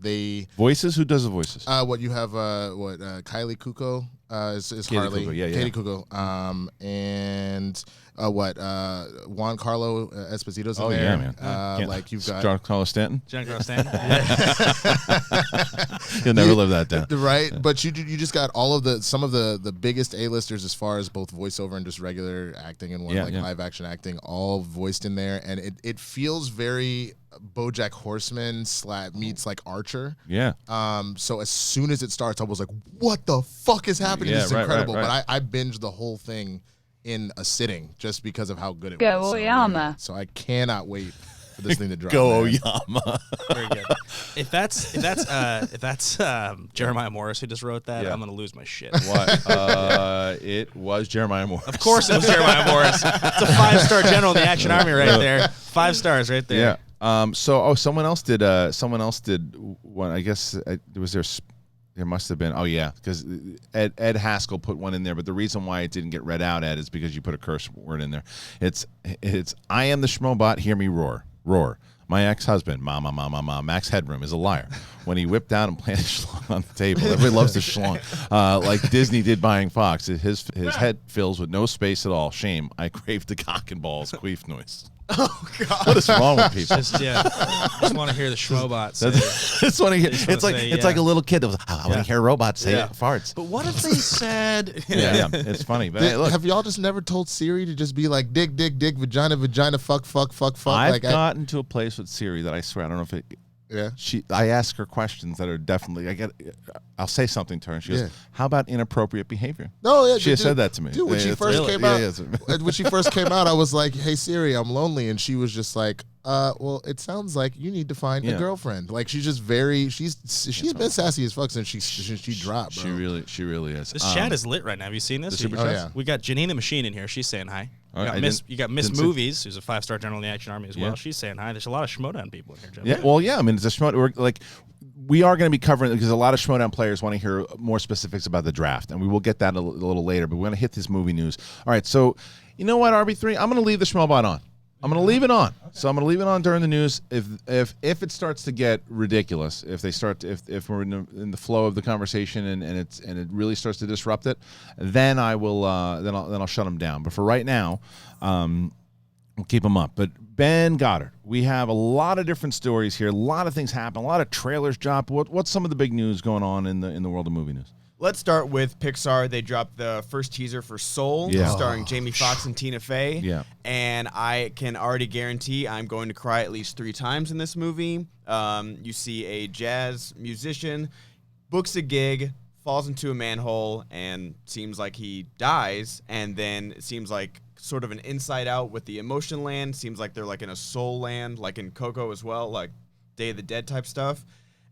They voices. Who does the voices? What you have? Kylie Kuko is Katie Harley. Kuko, yeah. Katie Kuko. And Juan Carlo Esposito's in there. Yeah, man. Like you've got John Carlos Stanton. John Carlos Stanton. You'll never live that down, right? But you just got all of some of the biggest A-listers as far as both voiceover and just regular acting and live action acting, all voiced in there, and it feels very BoJack Horseman meets like Archer. Yeah. So as soon as it starts, I was like, "What the fuck is happening? This is incredible!" Right. But I binged the whole thing in a sitting just because of how good it Go was. Oyama. So I cannot wait for this thing to drop. Go Oyama. Very good. If that's Jeremiah Morris who just wrote that, I'm gonna lose my shit. What? It was Jeremiah Morris. Of course, it was Jeremiah Morris. It's a 5-star general in the Action Army right there. 5 stars right there. Yeah. Someone else did one. I guess there must have been. Oh yeah, because Ed Haskell put one in there. But the reason why it didn't get read out, Ed, is because you put a curse word in there. It's I am the Schmobot. Hear me roar, roar. My ex-husband, Mama, Max Headroom, is a liar. When he whipped out and planted schlong on the table, everybody loves the schlong, like Disney did buying Fox. His head fills with no space at all. Shame. I crave the cock and balls queef noise. Oh God! What is wrong with people? Just want to hear the Schmobot say. It's like a little kid that was. I want to hear robots say farts. But what if they said? Yeah, it's funny. But hey, look, have y'all just never told Siri to just be like dick, vagina, fuck? I've gotten to a place with Siri that I swear I don't know if it. Yeah. I ask her questions that are definitely. I'll say something to her, and she goes, "How about inappropriate behavior?" No, yeah, she has said that to me. Dude, when she first came out, when she first came out, I was like, "Hey Siri, I'm lonely," and she was just like, well, it sounds like you need to find a girlfriend." Like she's just she's been sassy as fuck since she dropped. Bro. She really is. This chat is lit right now. Have you seen this? Yeah. We got Janine the Machine in here. She's saying hi. You got Miss Movies, who's a 5-star general in the Action Army as well. She's saying hi. There's a lot of SchmoeDown people in here, Jeff. Yeah, well, yeah. I mean, it's a SchmoeDown. We are going to be covering because a lot of SchmoeDown players want to hear more specifics about the draft, and we will get that a little later. But we're going to hit this movie news. All right, so you know what, RB3? I'm going to leave the SchmoeBot on. I'm going to leave it on. So I'm going to leave it on during the news. If it starts to get ridiculous, if we're in the flow of the conversation and it really starts to disrupt it, then I will then I'll shut them down. But for right now, we'll keep them up. But Ben Goddard, we have a lot of different stories here. A lot of things happen. A lot of trailers drop. What's some of the big news going on in the world of movie news? Let's start with Pixar. They dropped the first teaser for Soul, starring Jamie Foxx and Tina Fey. Yeah. And I can already guarantee I'm going to cry at least 3 times in this movie. You see a jazz musician, books a gig, falls into a manhole, and seems like he dies. And then it seems like sort of an Inside Out with the emotion land. Seems like they're like in a soul land, like in Coco as well, like Day of the Dead type stuff.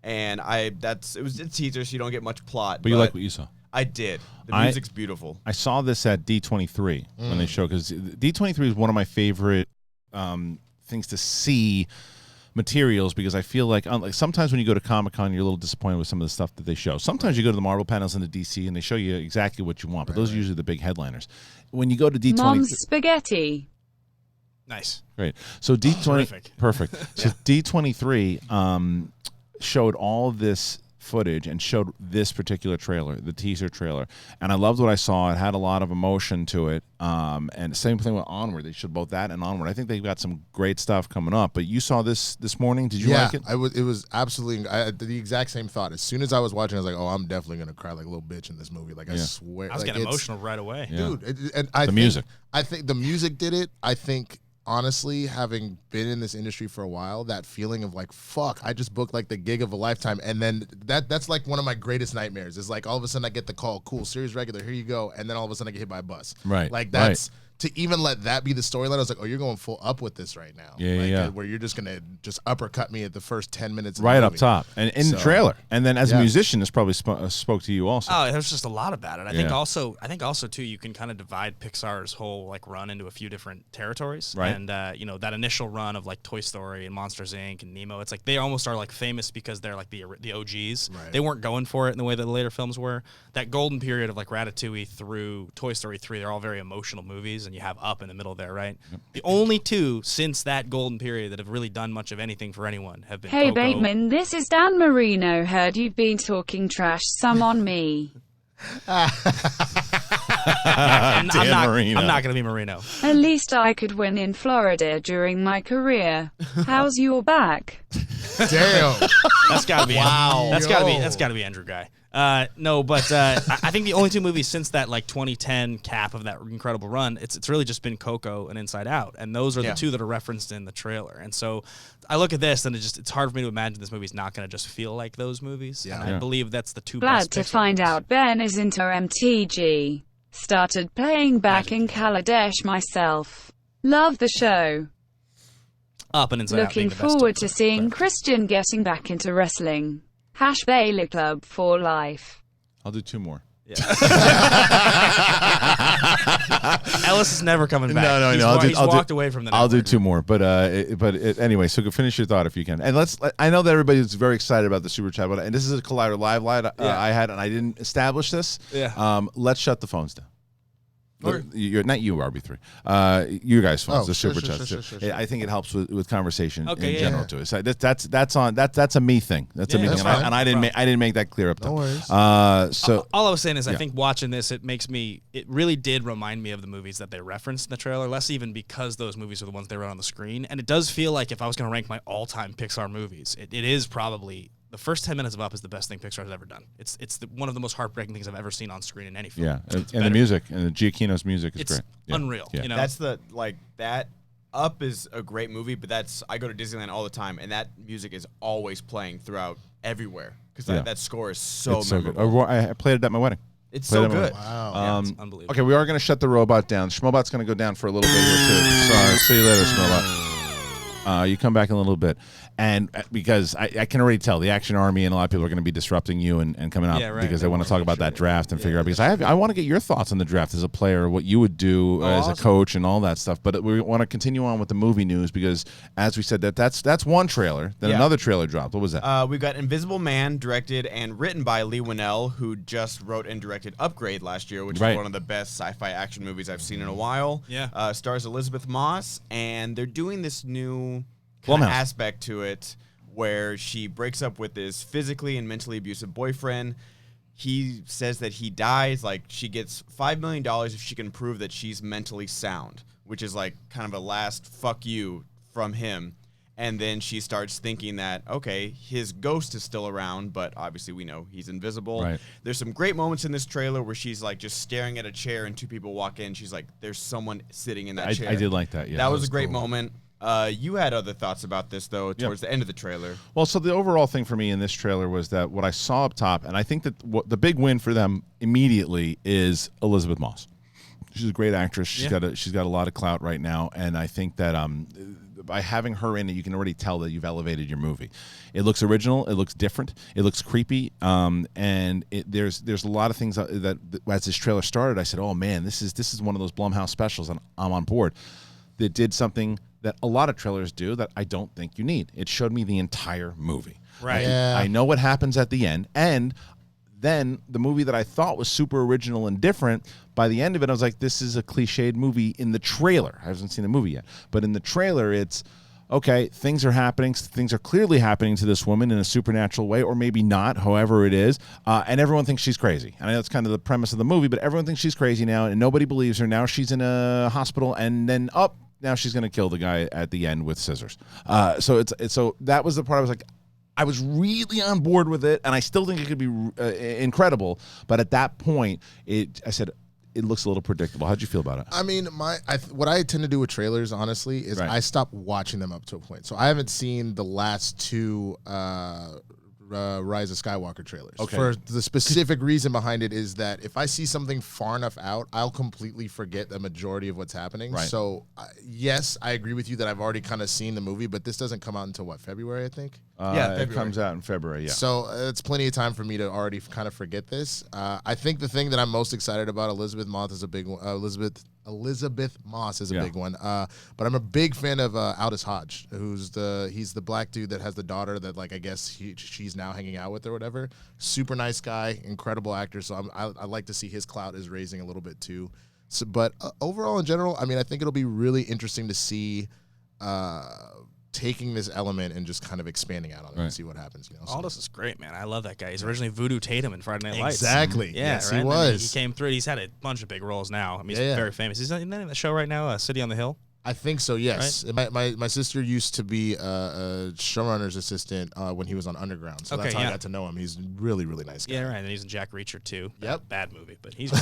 And it was a teaser, so you don't get much plot. But you like what you saw. I did. The music's beautiful. I saw this at D23 when they showed, because D23 is one of my favorite things to see materials, because I feel like sometimes when you go to Comic-Con, you're a little disappointed with some of the stuff that they show. Sometimes you go to the Marvel panels in the DC and they show you exactly what you want, but those are usually the big headliners. When you go to D23... Mom's spaghetti. Nice. Great. So D20... Perfect. So D23... showed all of this footage and showed this particular trailer, the teaser trailer, and I loved what I saw. It had a lot of emotion to it, and same thing with Onward. They showed both that and Onward. I think they've got some great stuff coming up. But you saw this morning. Did you like it? It was absolutely the exact same thought. As soon as I was watching, I was like, "Oh, I'm definitely gonna cry like a little bitch in this movie." Like I swear, I was like, getting emotional right away, dude. Music. I think the music did it. I think. Honestly, having been in this industry for a while, that feeling of like, fuck, I just booked like the gig of a lifetime. And then that's like one of my greatest nightmares is like all of a sudden I get the call, cool, series regular, here you go. And then all of a sudden I get hit by a bus. Right. Like that's to even let that be the storyline. I was like, oh, you're going full up with this right now. Yeah. Where you're just going to just uppercut me at the first 10 minutes. Of Right the up movie. top. And in the trailer. And then as a musician, this probably spoke to you also. Oh, there's just a lot about it. I think also too, you can kind of divide Pixar's whole like run into a few different territories. Right. And that initial run of like Toy Story and Monsters Inc. and Nemo, it's like they almost are like famous because they're like the OGs. Right. They weren't going for it in the way that the later films were. That golden period of like Ratatouille through Toy Story 3, they're all very emotional movies, and you have Up in the middle there, right? Yep. The only two since that golden period that have really done much of anything for anyone have been Hey Coco. Bateman, this is Dan Marino. Heard you've been talking trash some on me. I'm not going to be Marino. At least I could win in Florida during my career. How's your back? Damn. That's got to be wow. That's got to be Andrew Guy. No, but I think the only two movies since that like 2010 cap of that incredible run, it's really just been Coco and Inside Out, and those are the two that are referenced in the trailer. And so I look at this, and it's hard for me to imagine this movie's not going to just feel like those movies. Yeah. And I believe that's the two. Glad best to Pixar find movies. out Ben is into MTG. Started playing back in Kaladesh myself. Love the show. Up and Inside Out. Looking forward to seeing Kristian getting back into wrestling. Bailey Club for life. I'll do two more. Yeah. Ellis is never coming back. No. He's walked away from the network. I'll do two more, but anyway. So finish your thought if you can. And I know that everybody's very excited about the super chat, and this is a Collider Live I had, and I didn't establish this. Yeah. Let's shut the phones down. You're not you, RB3. You guys phones, the super chats. Sure. I think it helps with conversation in general too. So that's a me thing. That's a me thing, and I didn't make that clear up. No worries. So all I was saying is, I think watching this, it really did remind me of the movies that they referenced in the trailer. Less even because those movies are the ones they wrote on the screen, and it does feel like if I was going to rank my all-time Pixar movies, it is probably. The first 10 minutes of Up is the best thing Pixar has ever done. It's one of the most heartbreaking things I've ever seen on screen in any film. Yeah, and the music, and the Giacchino's music is great. Unreal. Yeah. That's that Up is a great movie, but I go to Disneyland all the time, and that music is always playing throughout everywhere because that score is so memorable. Good. I played it at my wedding. It's so good. Wow. It's unbelievable. Okay, we are going to shut the robot down. SchmoeBot's going to go down for a little bit here too. Sorry, see you later, SchmoeBot. You come back in a little bit. And because I can already tell the Action Army and a lot of people are going to be disrupting you and coming out because they want to talk about that draft and figure out, because I want to get your thoughts on the draft as a player, what you would do as a coach and all that stuff. But we want to continue on with the movie news because, as we said, that's one trailer. Then another trailer dropped. What was that? We've got Invisible Man, directed and written by Lee Winnell, who just wrote and directed Upgrade last year, which is one of the best sci-fi action movies I've seen in a while. Yeah. Stars Elisabeth Moss, and they're doing this new kind of aspect to it where she breaks up with this physically and mentally abusive boyfriend. He says that he dies. Like, she gets $5 million if she can prove that she's mentally sound, which is like kind of a last fuck you from him. And then she starts thinking that, okay, his ghost is still around, but obviously we know he's invisible. Right. There's some great moments in this trailer where she's like just staring at a chair and two people walk in. She's like, there's someone sitting in that chair. I did like that. Yeah, that was a great moment. You had other thoughts about this, though, towards the end of the trailer. Well, so the overall thing for me in this trailer was that what I saw up top, and I think that the big win for them immediately is Elisabeth Moss. She's a great actress. She's got a lot of clout right now, and I think that by having her in it, you can already tell that you've elevated your movie. It looks original. It looks different. It looks creepy. And there's a lot of things that as this trailer started, I said, "Oh man, this is one of those Blumhouse specials," and I'm on board. That did something that a lot of trailers do that I don't think you need. It showed me the entire movie. Right. Yeah. I know what happens at the end, and then the movie that I thought was super original and different, by the end of it, I was like, this is a cliched movie in the trailer. I haven't seen the movie yet. But in the trailer, it's, okay, things are happening. Things are clearly happening to this woman in a supernatural way, or maybe not, however it is. And everyone thinks she's crazy. And I know that's kind of the premise of the movie, but everyone thinks she's crazy now, and nobody believes her. Now she's in a hospital, and then now she's going to kill the guy at the end with scissors. So that was the part I was like, I was really on board with it, and I still think it could be incredible. But at that point, I said, it looks a little predictable. How'd you feel about it? I mean, what I tend to do with trailers, honestly, is I stop watching them up to a point. So I haven't seen the last two Rise of Skywalker trailers. Okay. For the specific reason behind it is that if I see something far enough out, I'll completely forget the majority of what's happening. Right. So, yes, I agree with you that I've already kind of seen the movie, but this doesn't come out until, what, February, I think? February. It comes out in February, yeah. So it's plenty of time for me to already kind of forget this. I think the thing that I'm most excited about, Elisabeth Moss is a big one. Elisabeth Moss is a big one. But I'm a big fan of Aldous Hodge, he's the black dude that has the daughter that, like, I guess she's now hanging out with or whatever. Super nice guy, incredible actor. So I like to see his clout is raising a little bit too. So, but overall, in general, I mean, I think it'll be really interesting to see taking this element and just kind of expanding out on it and see what happens. You know, Aldous is great, man. I love that guy. He's originally Voodoo Tatum in Friday Night Lights. Exactly. Yeah, yes, right? he was. He came through. He's had a bunch of big roles now. I mean, he's very famous. He's in the show right now, City on the Hill. I think so, yes. Right? My sister used to be a showrunner's assistant when he was on Underground, so that's how I got to know him. He's really, really nice guy. Yeah, right. And he's in Jack Reacher, too. Yep. Bad movie, but he's the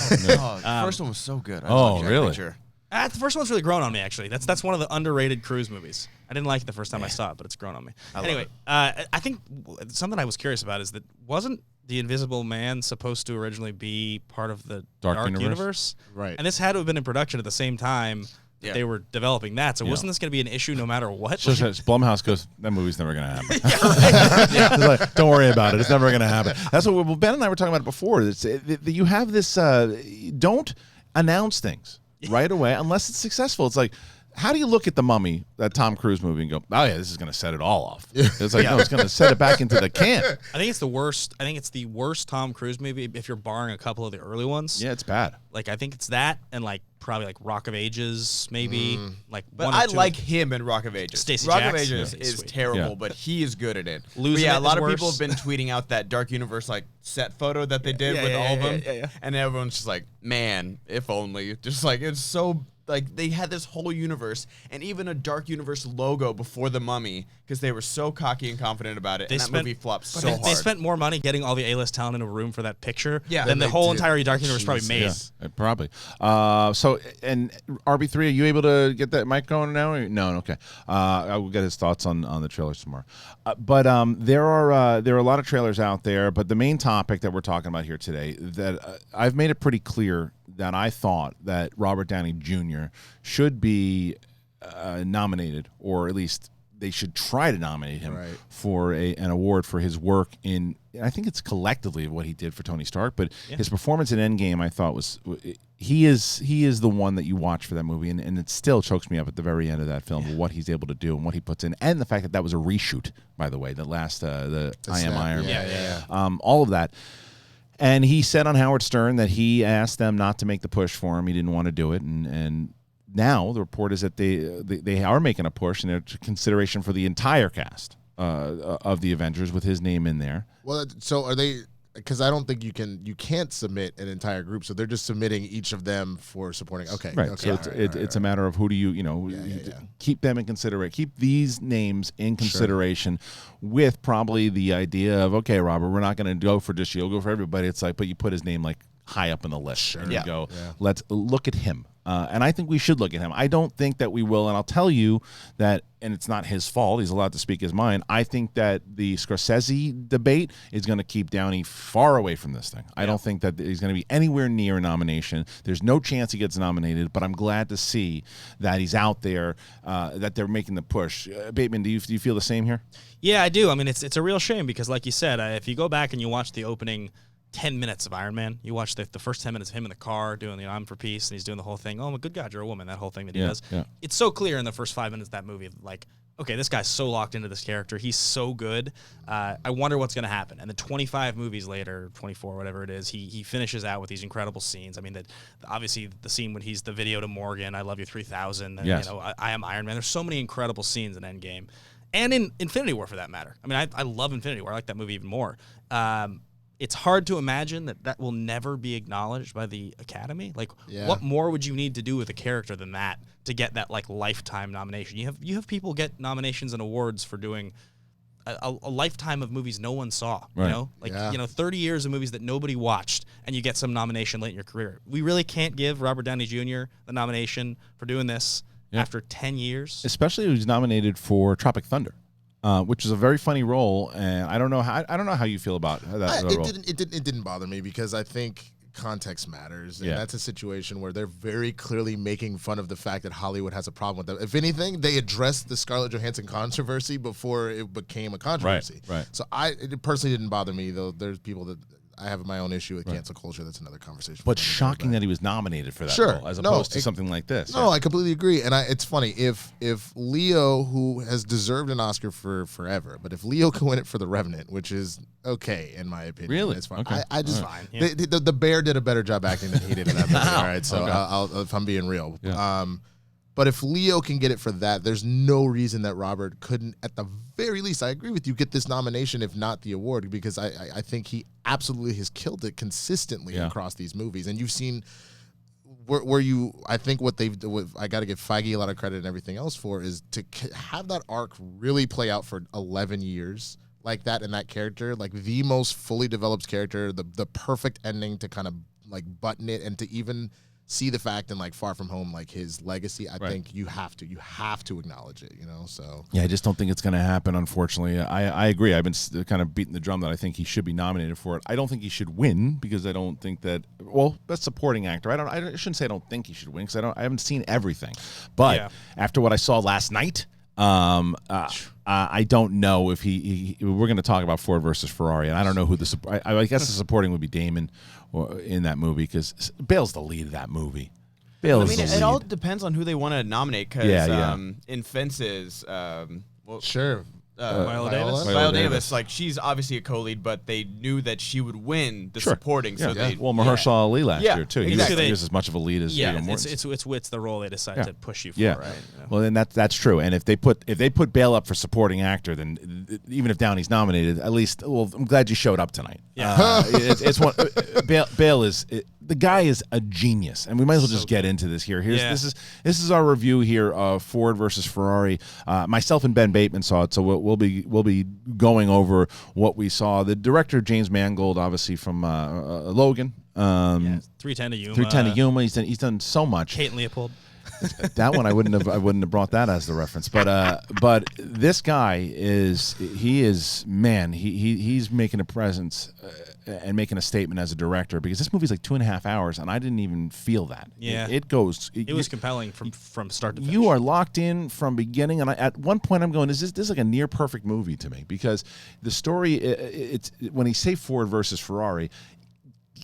first one was so good. I love Jack really? Reacher. the first one's really grown on me, actually. That's one of the underrated cruise movies. I didn't like it the first time I saw it, but it's grown on me. Anyway, I think something I was curious about is that wasn't the Invisible Man supposed to originally be part of the Dark Universe? Right. And this had to have been in production at the same time that they were developing that. So wasn't this going to be an issue no matter what? So Blumhouse goes, that movie's never going to happen. It's like, don't worry about it. It's never going to happen. That's what Ben and I were talking about it before. You have this, don't announce things right away unless it's successful. It's like, how do you look at The Mummy, that Tom Cruise movie, and go, oh, yeah, this is going to set it all off? It's like, no, it's going to set it back into the can. I think it's the worst. I think it's the worst Tom Cruise movie if you're barring a couple of the early ones. Yeah, it's bad. Like, I think it's that and, like, probably, like, Rock of Ages, maybe. Like, but I like him in Rock of Ages. Stacey Rock Jackson. of Ages is Sweet. terrible, but he is good at it. Losing a It lot is of people worse. have been tweeting out that Dark Universe, like, set photo that they did with all of them. Yeah. And everyone's just like, man, if only. Just like, it's so... Like, they had this whole universe and even a Dark Universe logo before The Mummy because they were so cocky and confident about it. And that movie flopped so hard. They spent more money getting all the A-list talent in a room for that picture than than the whole did. entire Dark Universe probably made. Yeah, probably. So, and RB3, are you able to get that mic going now? No, okay. I will get his thoughts on the trailers tomorrow. But there are a lot of trailers out there, but the main topic that we're talking about here today, that I've made it pretty clear that I thought that Robert Downey Jr. should be nominated, or at least they should try to nominate him for an award for his work in, I think it's collectively what he did for Tony Stark, but his performance in Endgame I thought was, he is the one that you watch for that movie, and it still chokes me up at the very end of that film, what he's able to do and what he puts in, and the fact that was a reshoot, by the way, the last, the I Am Iron Man. All of that. And he said on Howard Stern that he asked them not to make the push for him. He didn't want to do it. And now the report is that they are making a push, and there's consideration for the entire cast of the Avengers with his name in there. Well, so are they? Because I don't think you can't submit an entire group, so they're just submitting each of them for supporting. Okay, right. Okay, So it's a matter of who do you keep them in consideration, keep these names in consideration, with probably the idea of, okay, Robert, we're not going to go for just you'll go for everybody. It's like, but you put his name like high up on the list, and you go, let's look at him. And I think we should look at him. I don't think that we will, and I'll tell you that, and it's not his fault. He's allowed to speak his mind. I think that the Scorsese debate is going to keep Downey far away from this thing. I don't think that he's going to be anywhere near a nomination. There's no chance he gets nominated, but I'm glad to see that he's out there, that they're making the push. Bateman, do you feel the same here? Yeah, I do. I mean, it's a real shame because, like you said, if you go back and you watch the opening 10 minutes of Iron Man, you watch the first 10 minutes of him in the car doing the I'm for peace, and he's doing the whole thing. Oh, my good God, you're a woman. That whole thing that he does. Yeah. It's so clear in the first 5 minutes of that movie, like, okay, this guy's so locked into this character. He's so good. I wonder what's going to happen. And then 25 movies later, 24, whatever it is, he finishes out with these incredible scenes. I mean, obviously the scene when he's the video to Morgan, I love you 3000, and Yes. you know, I am Iron Man. There's so many incredible scenes in Endgame. And in Infinity War, for that matter. I mean, I love Infinity War. I like that movie even more. It's hard to imagine that will never be acknowledged by the Academy. Like, what more would you need to do with a character than that to get that like lifetime nomination? You have people get nominations and awards for doing a lifetime of movies no one saw. Right. You know, like 30 years of movies that nobody watched, and you get some nomination late in your career. We really can't give Robert Downey Jr. the nomination for doing this after 10 years. Especially he was nominated for Tropic Thunder. Which is a very funny role, and I don't know how you feel about that role. It didn't bother me because I think context matters, and that's a situation where they're very clearly making fun of the fact that Hollywood has a problem with that. If anything, they addressed the Scarlett Johansson controversy before it became a controversy. Right. So it personally didn't bother me, though. There's people that I have my own issue with cancel culture. That's another conversation. But shocking that he was nominated for that role, as opposed to something like this. No, I completely agree. And it's funny, if Leo, who has deserved an Oscar for forever, but if Leo can win it for The Revenant, which is okay in my opinion, really, it's fine. Okay. I just fine. the bear did a better job acting than he did in that movie. All right, so I'll, if I'm being real. But if Leo can get it for that, there's no reason that Robert couldn't, at the very least, I agree with you, get this nomination, if not the award, because I think he absolutely has killed it consistently across these movies. And you've seen I think what I got to give Feige a lot of credit and everything else for is to have that arc really play out for 11 years like that, and that character, like the most fully developed character, the perfect ending to kind of like button it, and to even see the fact in like Far From Home, like his legacy. I think you have to acknowledge it, you know. So I just don't think it's going to happen, unfortunately. I agree. I've been kind of beating the drum that I think he should be nominated for it. I don't think he should win, because I don't think that, well, best supporting actor. I shouldn't say I don't think he should win, because I haven't seen everything. But after what I saw last night, I don't know if we're going to talk about Ford versus Ferrari, and I don't know who I guess the supporting would be Damon in that movie, because Bale's the lead of that movie. It all depends on who they want to nominate, because in Fences, sure. Viola Davis, like, she's obviously a co-lead, but they knew that she would win the supporting. So Mahershala Ali last year too. Exactly. He was as much of a lead as it's the role they decided to push you for. Yeah. Right? Well, then that's true. And if they put Bale up for supporting actor, then even if Downey's nominated, at least, well, I'm glad you showed up tonight. Yeah. It's one. Bale is. The guy is a genius, and we might as well just get into this here. This is our review here of Ford versus Ferrari. Myself and Ben Bateman saw it, so we'll be going over what we saw. The director, James Mangold, obviously from Logan, 310 to Yuma. 310 to Yuma. He's done so much. Kate and Leopold. That one I wouldn't have brought that as the reference, but this guy he's making a presence and making a statement as a director, because this movie's like 2.5 hours and I didn't even feel that. It was compelling from start to finish. You are locked in from beginning, and at one point I'm going, this is like a near perfect movie to me, because the story, it's when he say Ford versus Ferrari,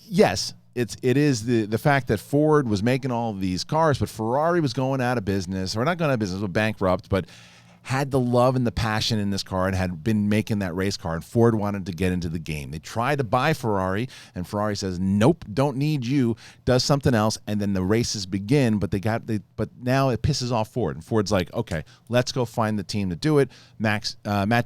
yes. It is the fact that Ford was making all of these cars, but Ferrari was going out of business, or not going out of business, but bankrupt, but had the love and the passion in this car and had been making that race car, and Ford wanted to get into the game. They tried to buy Ferrari, and Ferrari says, nope, don't need you, does something else, and then the races begin, but now it pisses off Ford, and Ford's like, okay, let's go find the team to do it. Matt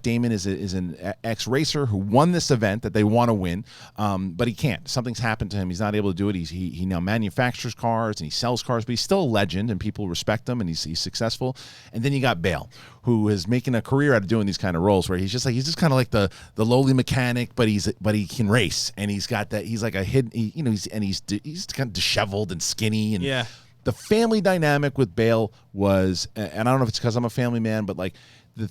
Damon is an ex-racer who won this event that they want to win, but he can't. Something's happened to him. He's not able to do it. He now manufactures cars, and he sells cars, but he's still a legend, and people respect him, and he's successful. And then you got Bale, who is making a career out of doing these kind of roles, where he's just kind of like the lowly mechanic, but he can race, and he's got that. He's like a hidden, he's kind of disheveled and skinny, and the family dynamic with Bale was, and I don't know if it's because I'm a family man, but like the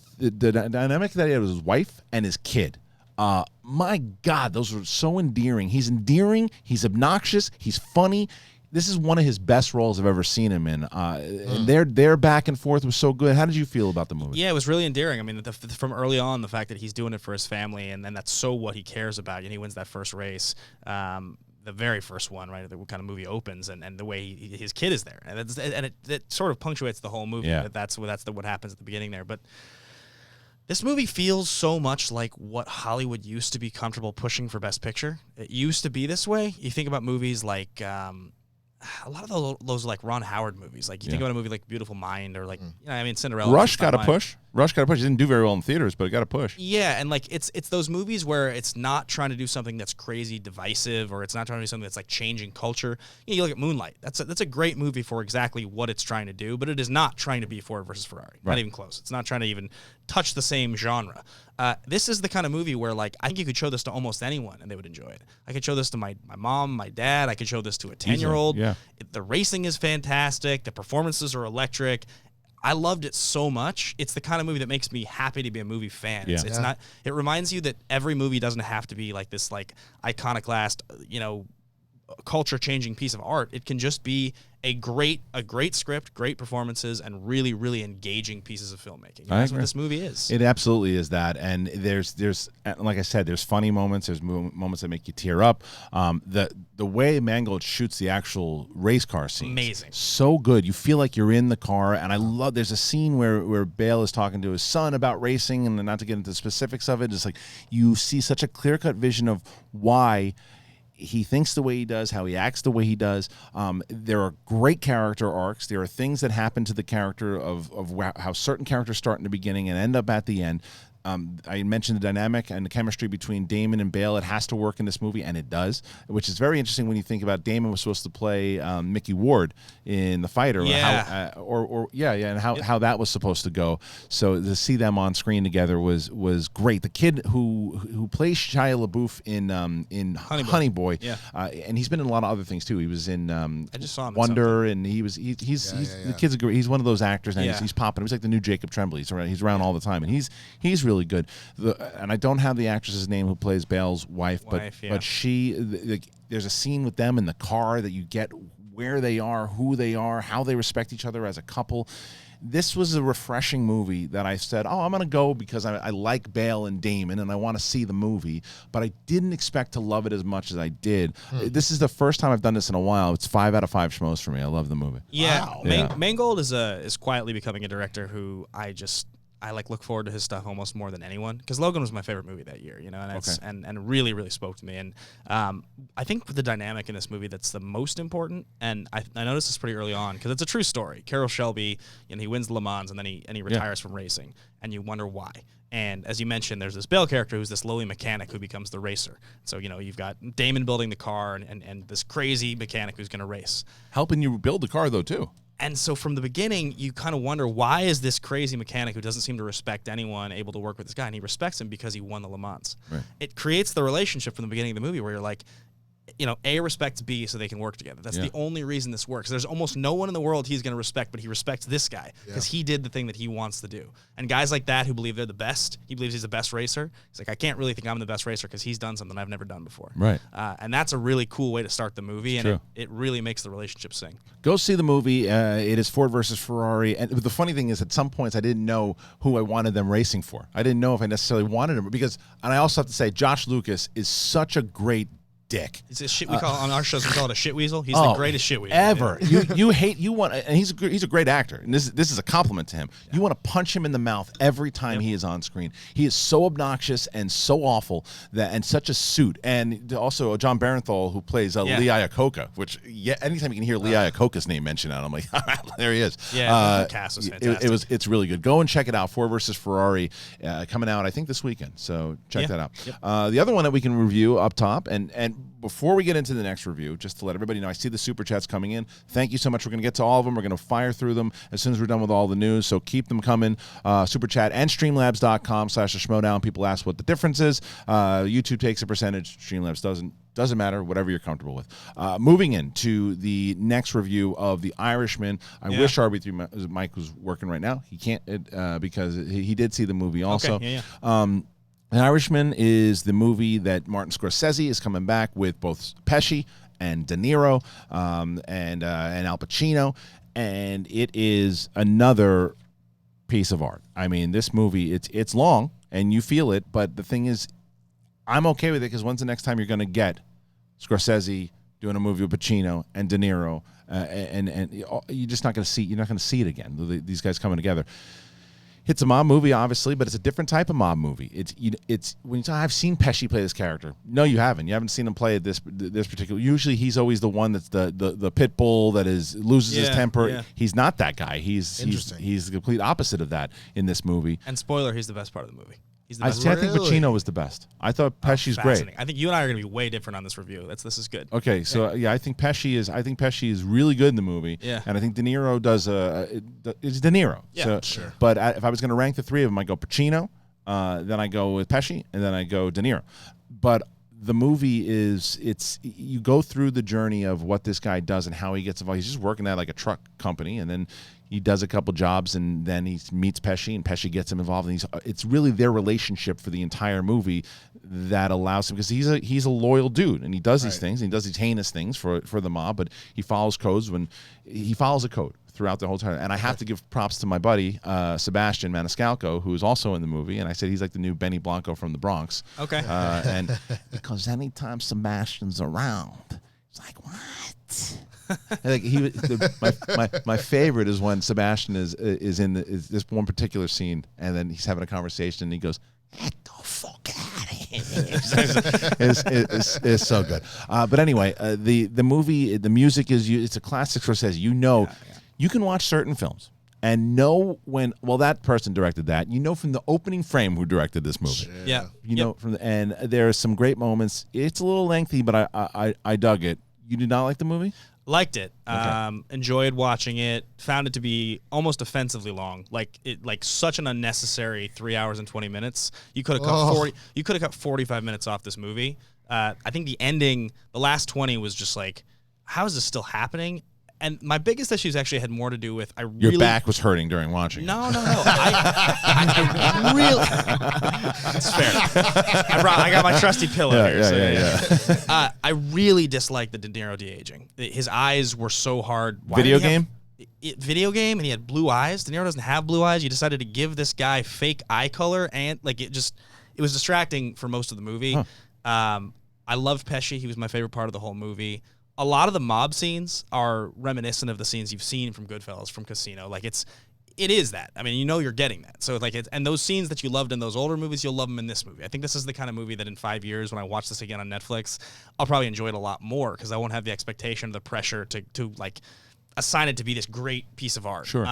dynamic that he had was his wife and his kid. My God, those were so endearing. He's endearing. He's obnoxious. He's funny. This is one of his best roles I've ever seen him in. And their back and forth was so good. How did you feel about the movie? Yeah, it was really endearing. I mean, from early on, the fact that he's doing it for his family, and then that's so what he cares about. And he wins that first race, the very first one, right? The kind of movie opens, and the way his kid is there, and it sort of punctuates the whole movie. Yeah. That's what happens at the beginning there. But This movie feels so much like what Hollywood used to be comfortable pushing for Best Picture. It used to be this way. You think about movies like a lot of those like Ron Howard movies. Like you think about a movie like Beautiful Mind or like Cinderella. Rush got a push. Rush got a push. It didn't do very well in theaters, but it got a push. Yeah, and like it's those movies where it's not trying to do something that's crazy divisive, or it's not trying to do something that's like changing culture. You look at Moonlight. That's a great movie for exactly what it's trying to do, but it is not trying to be Ford versus Ferrari. Not even close. It's not trying to even touch the same genre. This is the kind of movie where like I think you could show this to almost anyone and they would enjoy it. I could show this to my mom, my dad. I could show this to a 10-year-old. Yeah. The racing is fantastic. The performances are electric. I loved it so much. It's the kind of movie that makes me happy to be a movie fan. It's not. It reminds you that every movie doesn't have to be like this, like iconoclast, culture changing piece of art. It can just be a great script, great performances, and really, really engaging pieces of filmmaking. And that's what this movie is. It absolutely is that. And there's like I said, there's funny moments. There's moments that make you tear up. The way Mangold shoots the actual race car scene, amazing, so good. You feel like you're in the car. And I love. There's a scene where Bale is talking to his son about racing, and not to get into the specifics of it, it's like you see such a clear-cut vision of why he thinks the way he does, how he acts the way he does. There are great character arcs. There are things that happen to the character of how certain characters start in the beginning and end up at the end. I mentioned the dynamic and the chemistry between Damon and Bale. It has to work in this movie, and it does, which is very interesting when you think about Damon was supposed to play Mickey Ward in The Fighter, and how that was supposed to go. So to see them on screen together was great. The kid who plays Shia LaBeouf in Honey Boy, and he's been in a lot of other things too. He was in I just saw him Wonder, and the kid's he's one of those actors, and he's popping. He's like the new Jacob Tremblay. He's around all the time, and he's really good. And I don't have the actress's name who plays Bale's wife, but she. There's a scene with them in the car that you get where they are, who they are, how they respect each other as a couple. This was a refreshing movie that I said, I'm going to go because I like Bale and Damon and I want to see the movie, but I didn't expect to love it as much as I did. This is the first time I've done this in a while. It's 5 out of 5 schmoes for me. I love the movie. Yeah, wow. Mangold is quietly becoming a director who I look forward to his stuff almost more than anyone, because Logan was my favorite movie that year, and really, really spoke to me. And I think the dynamic in this movie that's the most important, and I noticed this pretty early on because it's a true story. Carroll Shelby, he wins Le Mans and then he retires from racing, and you wonder why. And as you mentioned, there's this Bale character who's this lowly mechanic who becomes the racer. So, you've got Damon building the car and this crazy mechanic who's going to race. Helping you build the car, though, too. And so from the beginning, you kind of wonder, why is this crazy mechanic who doesn't seem to respect anyone able to work with this guy? And he respects him because he won the Le Mans. Right. It creates the relationship from the beginning of the movie where you're like, A respects B so they can work together. That's the only reason this works. There's almost no one in the world he's going to respect, but he respects this guy because he did the thing that he wants to do. And guys like that who believe they're the best, he believes he's the best racer. He's like, I can't really think I'm the best racer because he's done something I've never done before. Right. And that's a really cool way to start the movie, and it really makes the relationship sing. Go see the movie. It is Ford versus Ferrari. And the funny thing is, at some points, I didn't know who I wanted them racing for. I didn't know if I necessarily wanted them and I also have to say, Josh Lucas is such a great dick. It's a shit we call on our shows. We call it a shit weasel. He's the greatest shit weasel ever. And he's a great actor, and this is a compliment to him. You want to punch him in the mouth every time he is on screen. He is so obnoxious and so awful and such a suit. And also John Barenthal, who plays Lee Iacocca, which anytime you can hear Lee Iacocca's name mentioned out, I'm like, there he is. The cast was fantastic. It's really good. Go and check it out. Ford versus Ferrari, coming out I think this weekend. So check that out. Yep. The other one that we can review up top, and before we get into the next review, just to let everybody know, I see the Super Chats coming in. Thank you so much. We're going to get to all of them. We're going to fire through them as soon as we're done with all the news, so keep them coming. Super Chat and Streamlabs.com/SchmoeDown. People ask what the difference is. YouTube takes a percentage. Streamlabs doesn't matter, whatever you're comfortable with. Moving into the next review of The Irishman. I wish RB3 Mike was working right now. He can't because he did see the movie also. Okay. The Irishman is the movie that Martin Scorsese is coming back with both Pesci and De Niro and Al Pacino, and it is another piece of art. I mean, this movie, it's long and you feel it, but the thing is, I'm okay with it because when's the next time you're going to get Scorsese doing a movie with Pacino and De Niro, and you're just not going to see it again. These guys coming together. It's a mob movie, obviously, but it's a different type of mob movie. It's when you say, I've seen Pesci play this character. No, you haven't. You haven't seen him play this particular. Usually, he's always the one that's the pit bull that loses his temper. Yeah. He's not that guy. He's the complete opposite of that in this movie. And spoiler, he's the best part of the movie. He's the I best. think Pacino was the best. I thought Pesci's great. I think you and I are going to be way different on this review. This is good. Okay, so I think Pesci is really good in the movie. Yeah. And I think De Niro it's De Niro. Yeah, so, sure. But if I was going to rank the three of them, I go Pacino, then I go with Pesci, and then I go De Niro. But the movie you go through the journey of what this guy does and how he gets involved. He's just working at like a truck company, and then he does a couple jobs, and then he meets Pesci, and Pesci gets him involved. And it's really their relationship for the entire movie that allows him, because he's a loyal dude, and he does these things, and he does these heinous things for the mob, but he follows codes when he follows a code throughout the whole time. And I have to give props to my buddy Sebastian Maniscalco, who is also in the movie, and I said he's like the new Benny Blanco from the Bronx. Okay. And because anytime Sebastian's around, it's like, what? Like my favorite is when Sebastian is in this one particular scene, and then he's having a conversation, and he goes, "Get the fuck out of here!" It's so good. But anyway, the movie, the music it's a classic Scorsese. You can watch certain films and know when that person directed that. You know from the opening frame who directed this movie. Yeah. You know and there are some great moments. It's a little lengthy, but I dug it. You did not like the movie? Liked it. Okay. Enjoyed watching it. Found it to be almost offensively long. Like such an unnecessary 3 hours and 20 minutes. You could have cut 45 minutes off this movie. I think the ending, the last 20 was just like, how is this still happening? And my biggest issues actually had more to do with your back was hurting during watching. No. I really. It's fair. I got my trusty pillow here. I really dislike the De Niro de-aging. His eyes were so hard. Video game, and he had blue eyes. De Niro doesn't have blue eyes. You decided to give this guy fake eye color, and it was distracting for most of the movie. Huh. I loved Pesci. He was my favorite part of the whole movie. A lot of the mob scenes are reminiscent of the scenes you've seen from Goodfellas, from Casino. It is that. I mean, you're getting that. So and those scenes that you loved in those older movies, you'll love them in this movie. I think this is the kind of movie that in 5 years, when I watch this again on Netflix, I'll probably enjoy it a lot more, because I won't have the expectation or the pressure to assign it to be this great piece of art. Sure.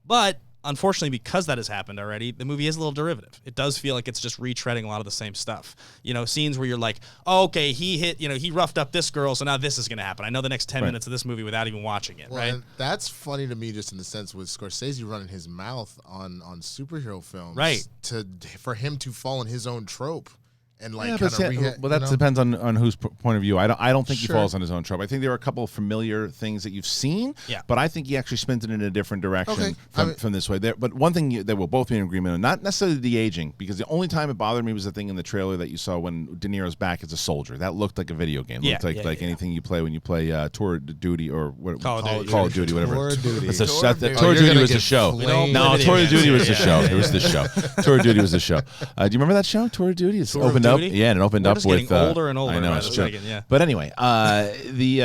But unfortunately, because that has happened already, the movie is a little derivative. It does feel like it's just retreading a lot of the same stuff. Scenes where you're like, oh, okay, he roughed up this girl, so now this is going to happen. I know the next 10 minutes of this movie without even watching it, right? And that's funny to me, just in the sense with Scorsese running his mouth on superhero films, right? For him to fall in his own trope. And that depends on whose point of view. I don't think he falls on his own trope. I think there are a couple of familiar things that you've seen, but I think he actually spins it in a different direction from this way. But one thing that we'll both be in agreement on, not necessarily the aging, because the only time it bothered me was the thing in the trailer that you saw when De Niro's back as a soldier. That looked like a video game. It looked like anything you play when you play Tour of Duty or Call of Duty, whatever. Tour of Duty. Tour of Duty was the show. No, Tour of Duty was the show. It was the show. Tour of Duty was the show. Do you remember that show, Tour of Duty? It's opened up. Yeah, and it opened up with older and older. I know, it's true. But anyway, the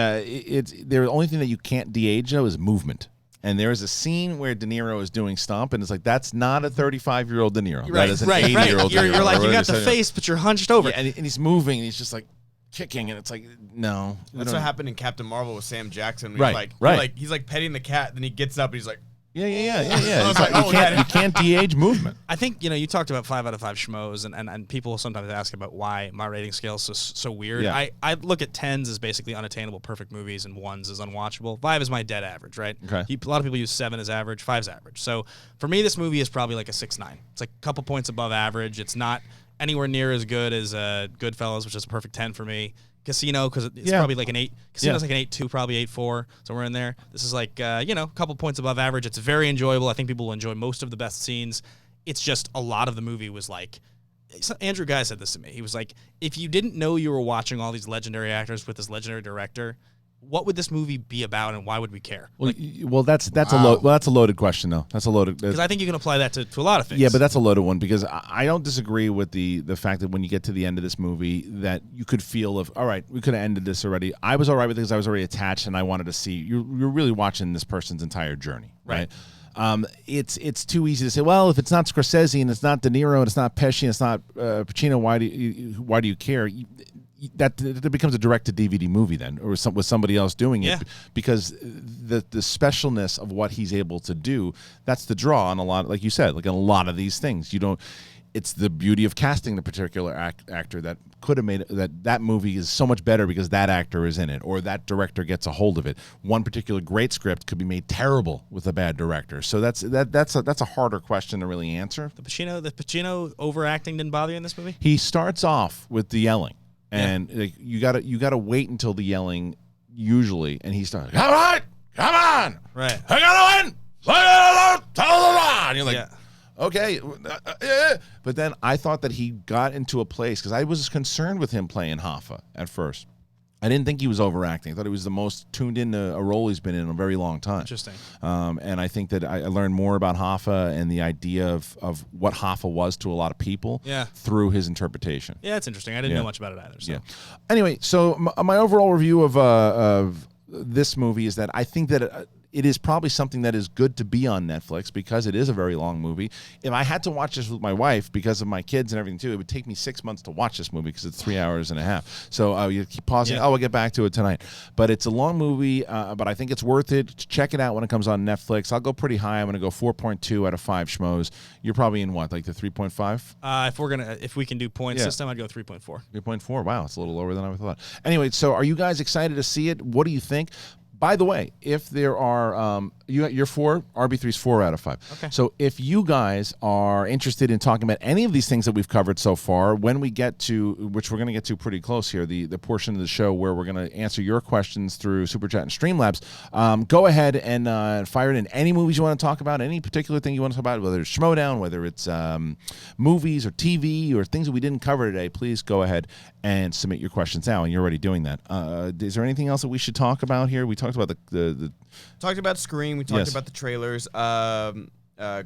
only thing that you can't de-age though is movement. And there is a scene where De Niro is doing stomp, and it's like, that's not a 35-year-old De Niro. Right, that is an 80-year-old De Niro. You're like, you got the face, but you're hunched over. Yeah, and he's moving, and he's just like kicking, and it's like, no. That's what happened in Captain Marvel with Sam Jackson. Right. He's like petting the cat, then he gets up, and he's like, Yeah. It's like, you can't de-age movement. I think, you talked about 5 out of 5 schmoes, and people sometimes ask about why my rating scale is so weird. Yeah. I look at 10s as basically unattainable perfect movies, and 1s as unwatchable. 5 is my dead average, right? Okay. A lot of people use 7 as average, 5's average. So for me, this movie is probably like a 6-9. It's like a couple points above average. It's not anywhere near as good as Goodfellas, which is a perfect 10 for me. Casino, because it's probably like an 8. Casino's like an 8.2, probably 8.4, somewhere in there. This is like, a couple points above average. It's very enjoyable. I think people will enjoy most of the best scenes. It's just a lot of the movie was like, Andrew Guy said this to me. He was like, if you didn't know you were watching all these legendary actors with this legendary director, what would this movie be about, and why would we care? Well, that's a loaded question, though. That's a loaded, because I think you can apply that to a lot of things. Yeah, but that's a loaded one, because I don't disagree with the fact that when you get to the end of this movie that you could feel all right, we could have ended this already. I was all right with it because I was already attached, and I wanted to see you're really watching this person's entire journey, right? It's too easy to say, well, if it's not Scorsese and it's not De Niro and it's not Pesci and it's not Pacino, why do you care? That becomes a direct-to-DVD movie then, or with somebody else doing it, because the specialness of what he's able to do, that's the draw on a lot, like you said, like a lot of these things. It's the beauty of casting the particular actor that could have made that movie is so much better because that actor is in it, or that director gets a hold of it. One particular great script could be made terrible with a bad director. So that's a harder question to really answer. The Pacino overacting didn't bother you in this movie? He starts off with the yelling. And like, you gotta wait until the yelling usually, and he starts, come on, right? I gotta win. And you're like, okay, but then I thought that he got into a place because I was concerned with him playing Hoffa at first. I didn't think he was overacting. I thought he was the most tuned in to a role he's been in a very long time. Interesting. And I think that I learned more about Hoffa and the idea of what Hoffa was to a lot of people through his interpretation. Yeah, it's interesting. I didn't know much about it either. So. Yeah. Anyway, so my overall review of this movie is that I think that it is probably something that is good to be on Netflix because it is a very long movie. If I had to watch this with my wife because of my kids and everything too, it would take me 6 months to watch this movie because it's 3 hours and a half. So you keep pausing. Yeah. Oh, we'll get back to it tonight. But it's a long movie, but I think it's worth it. Check it out when it comes on Netflix. I'll go pretty high. I'm going to go 4.2 out of 5 schmoes. You're probably in what, like the 3.5? If we can do point system, I'd go 3.4. 3.4. Wow, it's a little lower than I thought. Anyway, so are you guys excited to see it? What do you think? By the way, if there are, you're 4, RB3's 4 out of 5. Okay. So if you guys are interested in talking about any of these things that we've covered so far, when we get to, which we're going to get to pretty close here, the portion of the show where we're going to answer your questions through Superchat and Streamlabs, go ahead and fire it in any movies you want to talk about, any particular thing you want to talk about, whether it's SchmoeDown, whether it's movies or TV or things that we didn't cover today, please go ahead and submit your questions now, and you're already doing that. Is there anything else that we should talk about here? We talked about the talked about Scream. We talked about the trailers.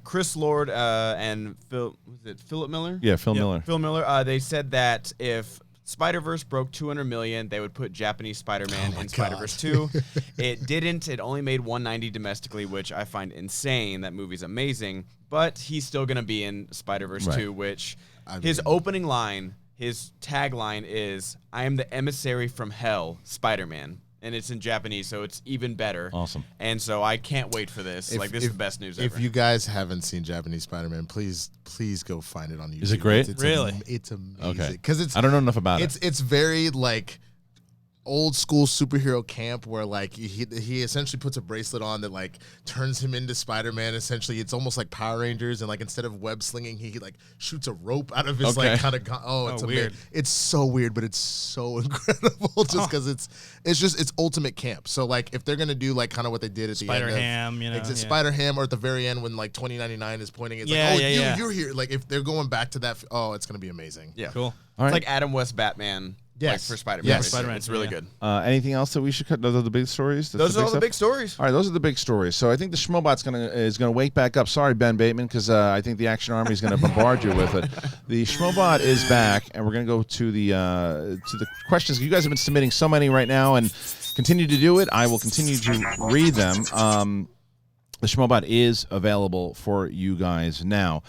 Chris Lord and Philip Miller. Yeah, Phil Miller. Phil Miller. They said that if Spider-Verse broke 200 million, they would put Japanese Spider-Man in Spider-Verse 2. It didn't. It only made 190 domestically, which I find insane. That movie's amazing, but he's still gonna be in Spider-Verse 2, which his opening line. His tagline is, "I am the emissary from hell, Spider-Man." And it's in Japanese, so it's even better. Awesome. And so I can't wait for this. This is the best news ever. If you guys haven't seen Japanese Spider-Man, please go find it on YouTube. Is it great? Really? It's amazing. Okay. Because I don't know enough about it. It's very like old school superhero camp where like he essentially puts a bracelet on that like turns him into Spider-Man. Essentially, it's almost like Power Rangers, and like instead of web slinging, he like shoots a rope out of his like kind of it's weird. It's so weird, but it's so incredible just because it's ultimate camp. So like if they're gonna do like kind of what they did at the end of Spider-Ham, Spider-Ham, or at the very end when like 2099 is pointing, it's you're here. Like if they're going back to that, it's gonna be amazing. Yeah, cool. It's like Adam West Batman. Like for Spider-Man. Yes. Spider-Man. It's really good. Anything else that we should cut? Those are the big stories? Those are all the big stories. All right, those are the big stories. So I think the Schmobot's is gonna wake back up. Sorry, Ben Bateman, because I think the Action Army is going to bombard you with it. The Schmobot is back, and we're going to go to the questions. You guys have been submitting so many right now, and continue to do it. I will continue to read them. The Schmobot is available for you guys now.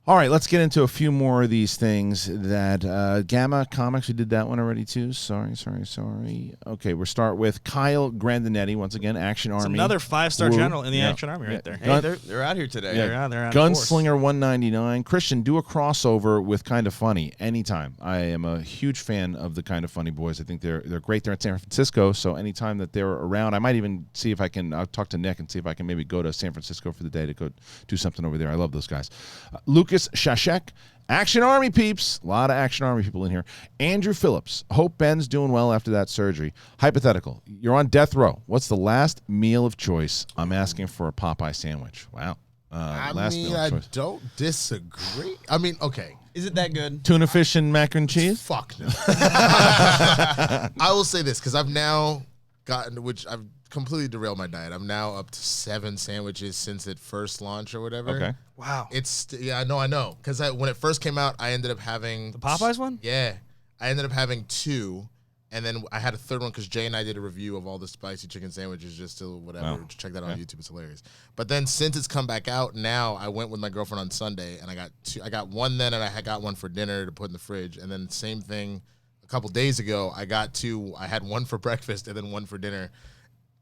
All right, let's get into a few more of these things that Gamma Comics, we did that one already too. Sorry. Okay, we'll start with Kyle Grandinetti, once again, Action Army. Another 5-star general in the Action Army right there. Hey, they're out here today. Yeah. They're out Gunslinger 199. Kristian, do a crossover with Kind of Funny anytime. I am a huge fan of the Kind of Funny boys. I think they're great. They're in San Francisco, so anytime that they're around, I might even see if I can, I'll talk to Nick and see if I can maybe go to San Francisco for the day to go do something over there. I love those guys. Lucas Shashek, Action Army peeps. A lot of Action Army people in here. Andrew Phillips. Hope Ben's doing well after that surgery. Hypothetical. You're on death row. What's the last meal of choice? I'm asking for a Popeye sandwich. Wow. I don't disagree. I mean, okay. Is it that good? Tuna fish and mac and cheese? Fuck no. I will say this, because I've now gotten, which I've completely derailed my diet. I'm now up to 7 sandwiches since it first launched or whatever. Okay. Wow. I know. Because when it first came out, I ended up having the Popeyes one? Yeah. I ended up having 2. And then I had a third one because Jay and I did a review of all the spicy chicken sandwiches just to whatever. Wow. Check that out on YouTube. It's hilarious. But then since it's come back out now, I went with my girlfriend on Sunday and I got two. I got one then and I got one for dinner to put in the fridge. And then same thing a couple days ago, I got two. I had one for breakfast and then one for dinner.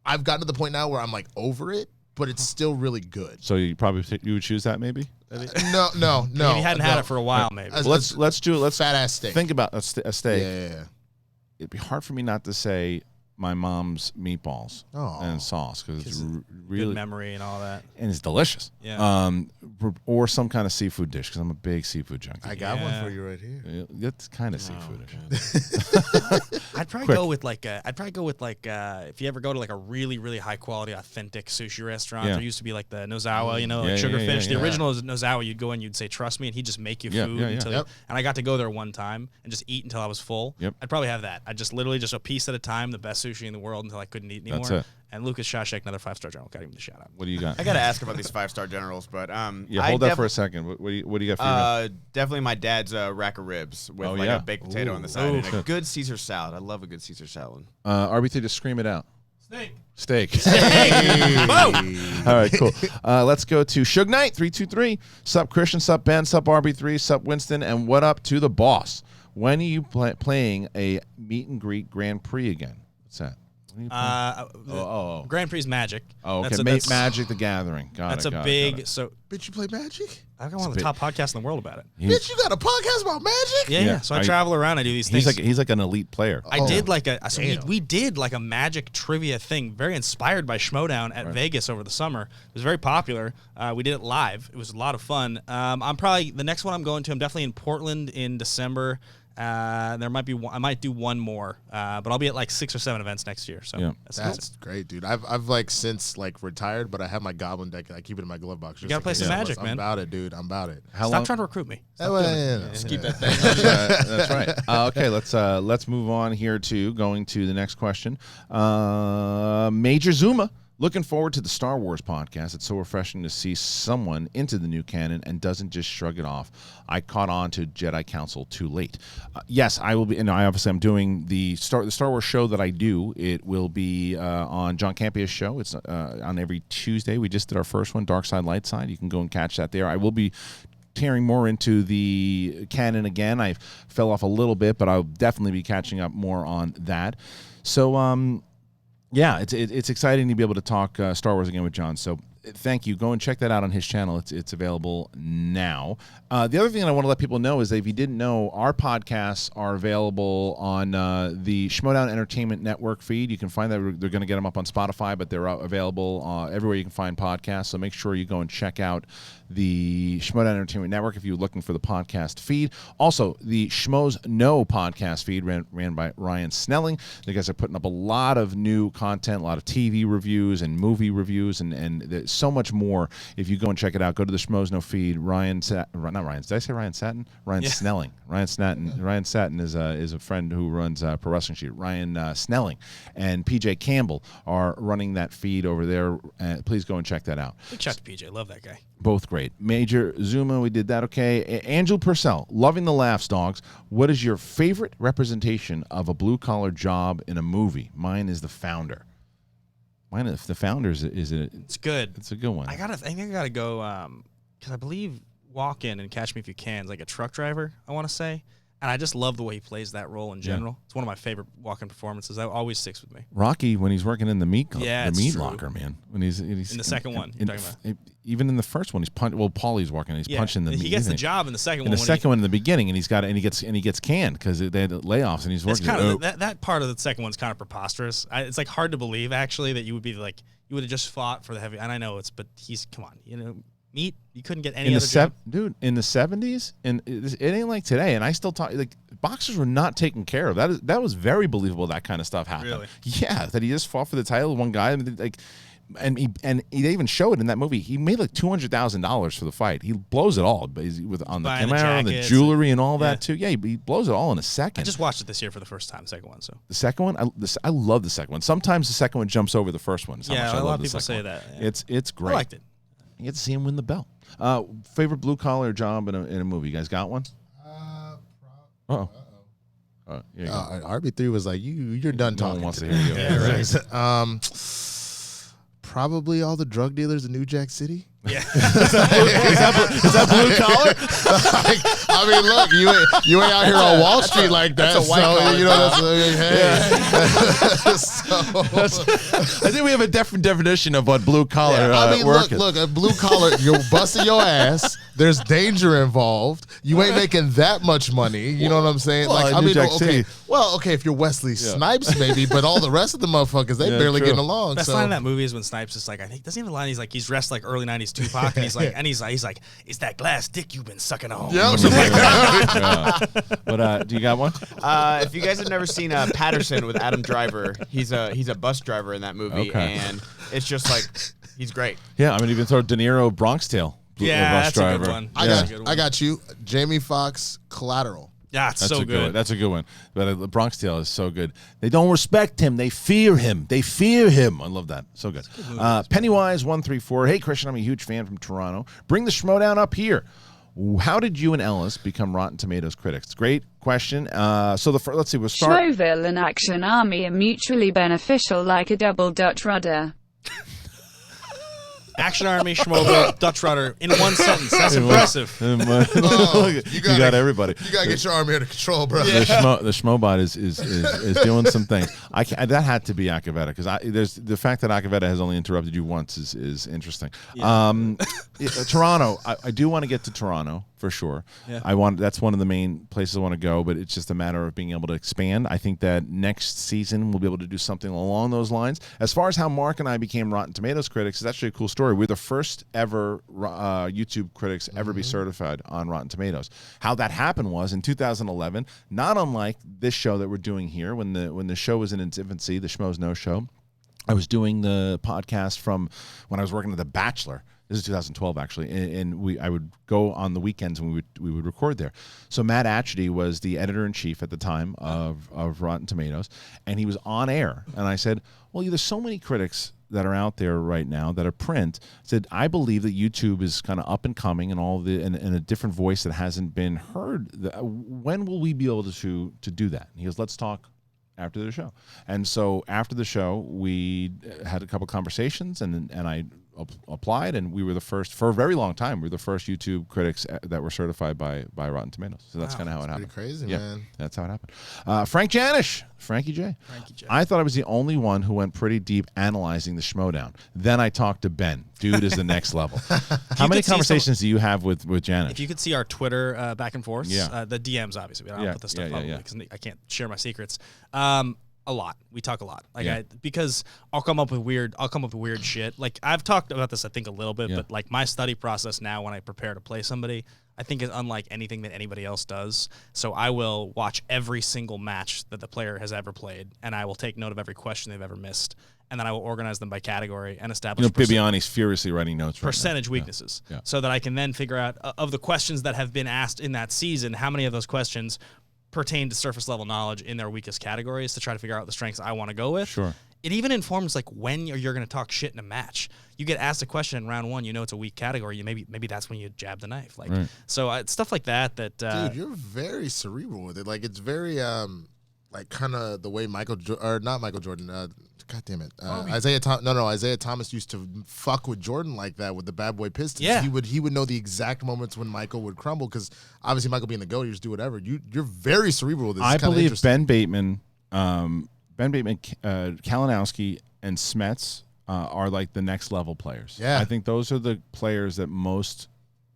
I've gotten to the point now where I'm like over it, but it's still really good. So you would choose that maybe? No. If you hadn't had it for a while, maybe. Let's fat ass steak. think about a steak. Yeah. It'd be hard for me not to say my mom's meatballs and sauce because it's really good memory and all that, and it's delicious. Yeah. Or some kind of seafood dish because I'm a big seafood junkie. I got one for you right here. It's kind of seafoodish. I'd probably go with like if you ever go to like a really really high quality authentic sushi restaurant, there used to be like the Nozawa, like Sugarfish. The original Nozawa, you'd go in, you'd say trust me, and he'd just make you food until. And I got to go there one time and just eat until I was full. Yep. I'd probably have that. I'd just literally just a piece at a time, the best sushi in the world until I couldn't eat anymore. That's it. And Lucas Shashek, another 5-star general, got him the shout out. What do you got? I got to ask about these 5-star generals, but hold that for a second. What do you got for you? Definitely my dad's rack of ribs with a baked potato on the side and a good Caesar salad. I love a good Caesar salad. RB3, just scream it out. Steak. Whoa! All right, cool. Let's go to Suge Knight 323. Sup Kristian, sup Ben, sup RB3, sup Winston, and what up to the boss? When are you playing a meet and greet Grand Prix again? What's that? Grand Prix Magic. Oh, okay. Magic the Gathering. Got it. Bitch, you play Magic? I've got one of the top podcasts in the world about it. Bitch, you got a podcast about Magic? Yeah. So I travel around. I do these things. He's like an elite player. I did like we did like a Magic trivia thing, very inspired by SchmoeDown at Vegas over the summer. It was very popular. We did it live. It was a lot of fun. I'm probably the next one I'm going to. I'm definitely in Portland in December. There might be I might do one more, but I'll be at like 6 or 7 events next year. So that's great, dude. I've like since like retired, but I have my Goblin deck. I keep it in my glove box. You gotta play some Magic, man. I'm about it, dude. I'm about it. Stop trying to recruit me. Just keep that thing. That's right. Okay, let's move on here to going to the next question. Major Zuma. Looking forward to the Star Wars podcast. It's so refreshing to see someone into the new canon and doesn't just shrug it off. I caught on to Jedi Council too late. Yes, I will be. And I'm doing the Star Wars show that I do. It will be on John Campia's show. It's on every Tuesday. We just did our first one, Dark Side, Light Side. You can go and catch that there. I will be tearing more into the canon again. I fell off a little bit, but I'll definitely be catching up more on that. So, yeah, it's exciting to be able to talk Star Wars again with John. So thank you. Go and check that out on his channel. It's available now. The other thing I want to let people know is that if you didn't know, our podcasts are available on the SchmoeDown Entertainment Network feed. You can find that they're going to get them up on Spotify, but they're available everywhere you can find podcasts. So make sure you go and check out the SchmoeDown Entertainment Network if you're looking for the podcast feed. Also, the Schmoes Know podcast feed ran by Ryan Snelling. The guys are putting up a lot of new content, a lot of TV reviews and movie reviews, and there's so much more. If you go and check it out, go to the Schmoes Know feed. Not Ryan. Did I say Ryan Satin? Ryan Snelling. Ryan Satin is a friend who runs Pro Wrestling Sheet. Ryan Snelling and PJ Campbell are running that feed over there. Please go and check that out. Big shout to PJ. Love that guy. Both great. Major Zuma, we did that. Okay. Angel Purcell, loving the laughs, dogs. What is your favorite representation of a blue-collar job in a movie? Mine is The Founder. Mine is The Founder It's good. It's a good one. I think I gotta go because I believe Walk In and Catch Me If You Can is like a truck driver, I want to say. And I just love the way he plays that role in general. It's one of my favorite walk-in performances. That always sticks with me. Rocky, when he's working in the meat true. locker, man. When he's in the second one, you're talking about. Even in the first one, he's punching. Well, Paulie's working. He's punching the meat. He gets the job in the second one. In the second one, in the beginning, and he gets canned because they had layoffs, and he's working. It's kind of that part of the second one's kind of preposterous. It's like hard to believe actually that you would be like you would have just fought for the heavy. And I know but he's come on, meat. You couldn't get any other job. Dude, in the 70s, and it ain't like today. And I still talk like boxers were not taken care of. That was very believable. That kind of stuff happened. Really? Yeah, that he just fought for the title. One guy, like, and he even showed it in that movie. He made like $200,000 for the fight. He blows it all, but on the camera, on the jewelry, and all that too. Yeah, he blows it all in a second. I just watched it this year for the first time. Second one, so the second one, I love the second one. Sometimes the second one jumps over the first one. Yeah, a lot of people say that. Yeah. It's great. I liked it. You get to see him win the belt. Favorite blue collar job in a movie? You guys got one? RB3 was like, you're done No one talking. wants to hear you. Yeah, right. Probably all the drug dealers in New Jack City. Yeah. Is that blue collar? I mean, look, you ain't out here on Wall Street like that. That's a white collar I think we have a different definition of what blue collar work is. look, a blue collar, you're busting your ass. There's danger involved. You ain't making that much money. You know what I'm saying? Well, like, in I New mean, Jack okay, City. okay, if you're Wesley Snipes, maybe, but all the rest of the motherfuckers, they barely true. getting along. Best so. line in that movie is when Snipes is like, I think doesn't even line. He's dressed like early '90s Tupac, and he's like, it's that glass dick you've been sucking on. Yep. Or something like that. Yeah. But do you got one? If you guys have never seen Patterson with Adam Driver, he's a bus driver in that movie, and it's just like he's great. Yeah, I mean, even throw De Niro Bronx Tale. Yeah, bus that's a good driver. one. I got you. Jamie Foxx, Collateral. Yeah, it's That's so a good one. good. That's a good one. But the Bronx Tale is so good. They don't respect him. They fear him. They fear him. I love that. So good. Pennywise134. Hey, Kristian, I'm a huge fan from Toronto. Bring the SchmoeDown up here. How did you and Ellis become Rotten Tomatoes critics? Great question. Let's see. We'll start. Schmoville and Action Army are mutually beneficial like a double Dutch rudder. Action Army, Schmoedown, Dutch Rudder in one sentence. That's impressive. You got everybody. You gotta get your army under control, bro. The Schmobot is doing some things. That had to be Acavetta because there's the fact that Acavetta has only interrupted you once is interesting. Yeah. Toronto, I do want to get to Toronto for sure. Yeah. That's one of the main places I want to go, but it's just a matter of being able to expand. I think that next season we'll be able to do something along those lines. As far as how Mark and I became Rotten Tomatoes critics, it's actually a cool story. We're the first ever YouTube critics ever be certified on Rotten Tomatoes. How that happened was in 2011, not unlike this show that we're doing here, when the show was in its infancy, the Schmoes Know Show. I was doing the podcast from when I was working at The Bachelor. This is 2012, actually, and I would go on the weekends and we would record there. So Matt Atchity was the editor-in-chief at the time of Rotten Tomatoes, and he was on air. And I said, well, there's so many critics that are out there right now that are print. I said, I believe that YouTube is kind of up and coming and and a different voice that hasn't been heard. When will we be able to do that? And he goes, let's talk after the show. And so after the show, we had a couple conversations, and I applied, and we were the first for a very long time. We were the first YouTube critics that were certified by Rotten Tomatoes. So that's kind of how it happened. Pretty crazy, yeah, man. That's how it happened. Frank Janish, Frankie J. I thought I was the only one who went pretty deep analyzing the SchmoeDown. Then I talked to Ben. Dude is the next level. How many conversations do you have with Janish? If you could see our Twitter back and forth, the DMs obviously. I don't put this stuff public because I can't share my secrets. A lot. We talk a lot. Because I'll come up with weird shit. Like I've talked about this I think a little bit, but like my study process now when I prepare to play somebody, I think is unlike anything that anybody else does. So I will watch every single match that the player has ever played, and I will take note of every question they've ever missed, and then I will organize them by category and establish Bibiani's furiously writing notes percentage weaknesses so that I can then figure out of the questions that have been asked in that season, how many of those questions pertain to surface level knowledge in their weakest categories to try to figure out the strengths I want to go with. Sure. It even informs like when you're going to talk shit in a match. You get asked a question in round one, it's a weak category. Maybe that's when you jab the knife. Like so, stuff like that. Dude, you're very cerebral with it. Like it's very like kind of the way not Michael Jordan. God damn it, Isaiah Thomas used to fuck with Jordan like that with the Bad Boy Pistons. Yeah. He would know the exact moments when Michael would crumble because obviously Michael being the GOAT, you just do whatever. You're very cerebral with this. I believe Ben Bateman, Kalinowski, and Smets are like the next level players. Yeah. I think those are the players that most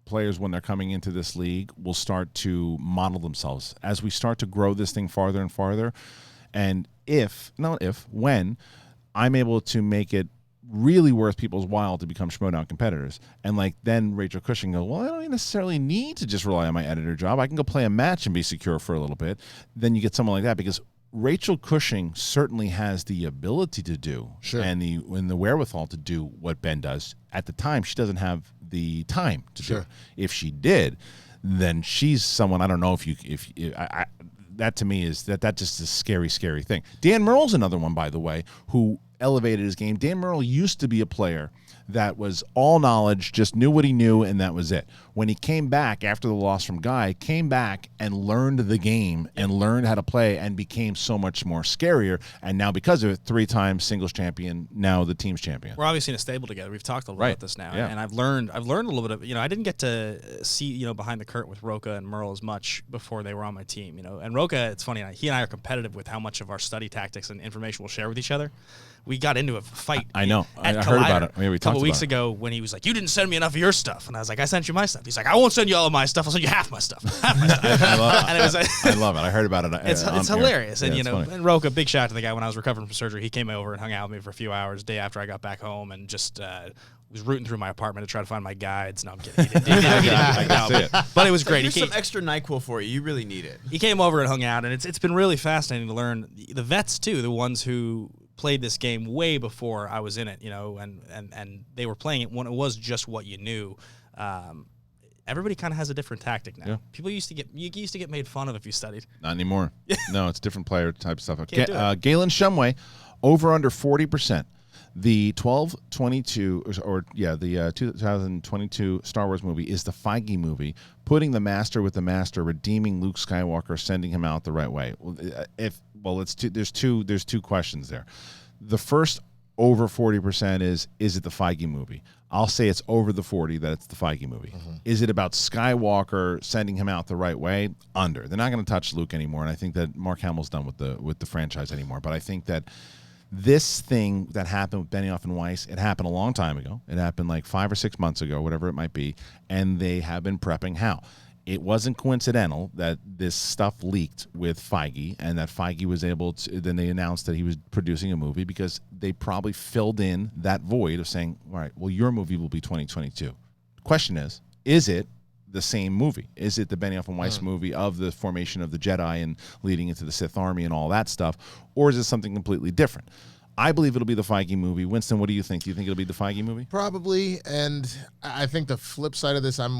players, when they're coming into this league, will start to model themselves as we start to grow this thing farther and farther. And when I'm able to make it really worth people's while to become SchmoeDown competitors, and like then Rachel Cushing go, well, I don't necessarily need to just rely on my editor job. I can go play a match and be secure for a little bit. Then you get someone like that because Rachel Cushing certainly has the ability to do and the wherewithal to do what Ben does. At the time, she doesn't have the time to do it. If she did, then she's someone. I don't know if that to me is that just a scary thing. Dan Murrell's another one, by the way, who elevated his game. Dan Murrell used to be a player that was all knowledge, just knew what he knew, and that was it. When he came back after the loss from Guy, came back and learned the game and learned how to play and became so much more scarier. And now because of it, 3-time singles champion, now the team's champion. We're obviously in a stable together. We've talked a little about this now, and I've learned a little bit of, I didn't get to see, behind the curtain with Roca and Merle as much before they were on my team, And Roca, it's funny, he and I are competitive with how much of our study tactics and information we'll share with each other. We got into a fight. I know. I at heard about Collider it. Yeah, we a couple talked weeks about ago when he was like, "You didn't send me enough of your stuff," and I was like, "I sent you my stuff." He's like, "I won't send you all of my stuff. I'll send you half my stuff." Half my stuff. I love it. I heard about it. It's hilarious, yeah, and and Roca, big shout out to the guy. When I was recovering from surgery, he came over and hung out with me for a few hours day after I got back home, and just was rooting through my apartment to try to find my guides. No, I'm kidding. But it was great. Here's some extra NyQuil for you. You really need it. He came over and hung out, and it's been really fascinating to learn the vets too, the ones who played this game way before I was in it, and they were playing it when it was just what you knew. Everybody kind of has a different tactic now. Yeah. People used to get made fun of if you studied. Not anymore. No, it's different player type stuff. Galen Shumway, over under 40%. The 2022 Star Wars movie is the Feige movie, putting the Master with the Master, redeeming Luke Skywalker, sending him out the right way. There's two questions there. The first, over 40%, is it the Feige movie? I'll say it's over the 40 that it's the Feige movie. Mm-hmm. Is it about Skywalker sending him out the right way? Under. They're not going to touch Luke anymore, and I think that Mark Hamill's done with the franchise anymore. But I think that this thing that happened with Benioff and Weiss, it happened a long time ago. It happened like 5 or 6 months ago, whatever it might be, and they have been prepping how. It wasn't coincidental that this stuff leaked with Feige and that Feige was able to, then they announced that he was producing a movie because they probably filled in that void of saying, all right, well, your movie will be 2022. The question is it the same movie? Is it the Benioff and Weiss movie of the formation of the Jedi and leading into the Sith Army and all that stuff? Or is it something completely different? I believe it'll be the Feige movie. Winston, what do you think? Do you think it'll be the Feige movie? Probably. And I think the flip side of this, I'm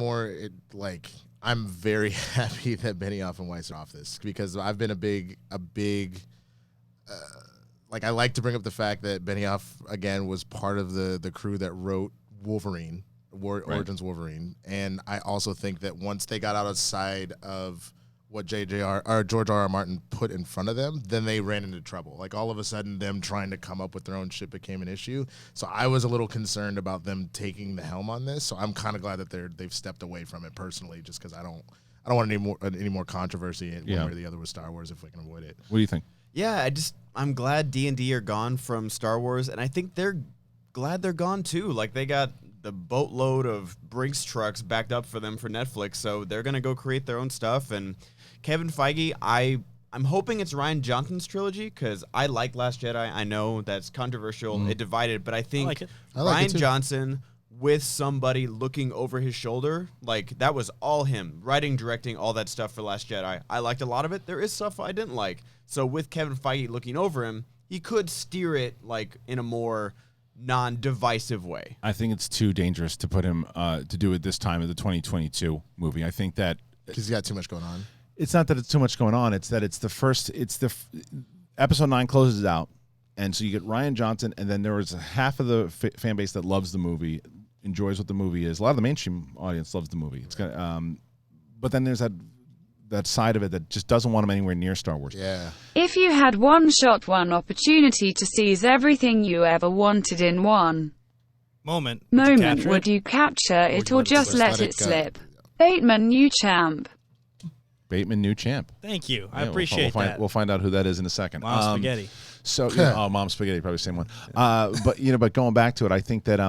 very happy that Benioff and Weiss are off this because I've been a big I like to bring up the fact that Benioff, again, was part of the crew that wrote Wolverine, Origins Wolverine. And I also think that once they got outside of what George R.R. Martin put in front of them, then they ran into trouble. Like all of a sudden, them trying to come up with their own shit became an issue. So I was a little concerned about them taking the helm on this. So I'm kind of glad that they've stepped away from it personally, just because I don't want any more controversy one way or the other with Star Wars if we can avoid it. What do you think? Yeah, I'm glad D&D are gone from Star Wars, and I think they're glad they're gone too. Like they got the boatload of Brinks trucks backed up for them for Netflix, so they're gonna go create their own stuff. And Kevin Feige, I'm hoping it's Rian Johnson's trilogy because I like Last Jedi. I know that's controversial. It divided, but I think Rian Johnson with somebody looking over his shoulder, like that was all him. Writing, directing, all that stuff for Last Jedi. I liked a lot of it. There is stuff I didn't like. So with Kevin Feige looking over him, he could steer it like in a more non-divisive way. I think it's too dangerous to put him to do it this time of the 2022 movie. I think that because he's got too much going on. It's not that it's too much going on. It's that episode 9 closes out, and so you get Rian Johnson, and then there was half of the fan base that loves the movie, enjoys what the movie is. A lot of the mainstream audience loves the movie. It's gonna, but then there's that side of it that just doesn't want him anywhere near Star Wars. Yeah. If you had one shot, one opportunity to seize everything you ever wanted in one moment, would you capture it or just let it slip? Bateman, new champ. Bateman, new champ. Thank you. I appreciate that. We'll find out who that is in a second. Mom Spaghetti. So, Mom Spaghetti, probably the same one. But going back to it, I think that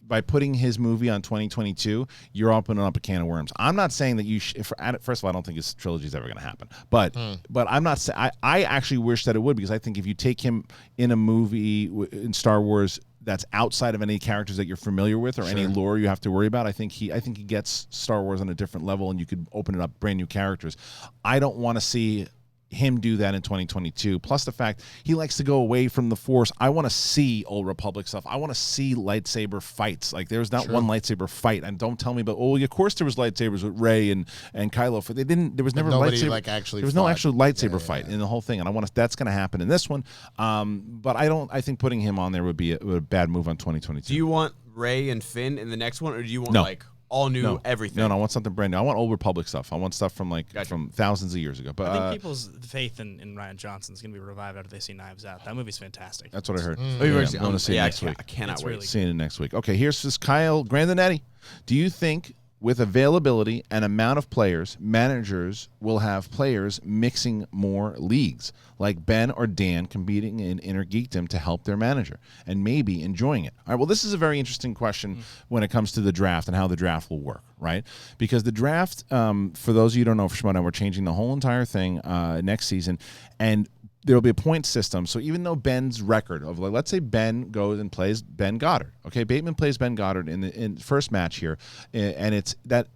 by putting his movie on 2022, you're opening up a can of worms. I'm not saying that you should. First of all, I don't think his trilogy is ever going to happen. But I'm not. I actually wish that it would, because I think if you take him in a movie in Star Wars that's outside of any characters that you're familiar with or any lore you have to worry about, I think he gets Star Wars on a different level, and you could open it up brand new characters. I don't want to see him do that in 2022. Plus the fact he likes to go away from the Force. I want to see Old Republic stuff. I want to see lightsaber fights. Like there's not one lightsaber fight, and don't tell me about of course there was lightsabers with Rey and Kylo. There was never lightsaber. There was no actual lightsaber fight in the whole thing, and that's going to happen in this one. But I think putting him on there would be a bad move on 2022. Do you want Ray and Finn in the next one, or do you want No. like all new everything? No, I want something brand new. I want Old Republic stuff. I want stuff from from thousands of years ago. But I think people's faith in Rian Johnson is going to be revived after they see Knives Out. That movie's fantastic. that's what I heard. I'm going to see it next week. I cannot wait. really Seeing it next week. Okay, here's this Kyle Grandinetti. Do you think with availability and amount of players, managers will have players mixing more leagues, like Ben or Dan competing in Inner Geekdom to help their manager and maybe enjoying it? All right, well, this is a very interesting question when it comes to the draft and how the draft will work, right? Because the draft, for those of you who don't know, for SchmoeDown, we're changing the whole entire thing next season, and there will be a point system. So even though Ben's record of, like, let's say Ben goes and plays Ben Goddard. Okay, Bateman plays Ben Goddard in the first match here, and it's that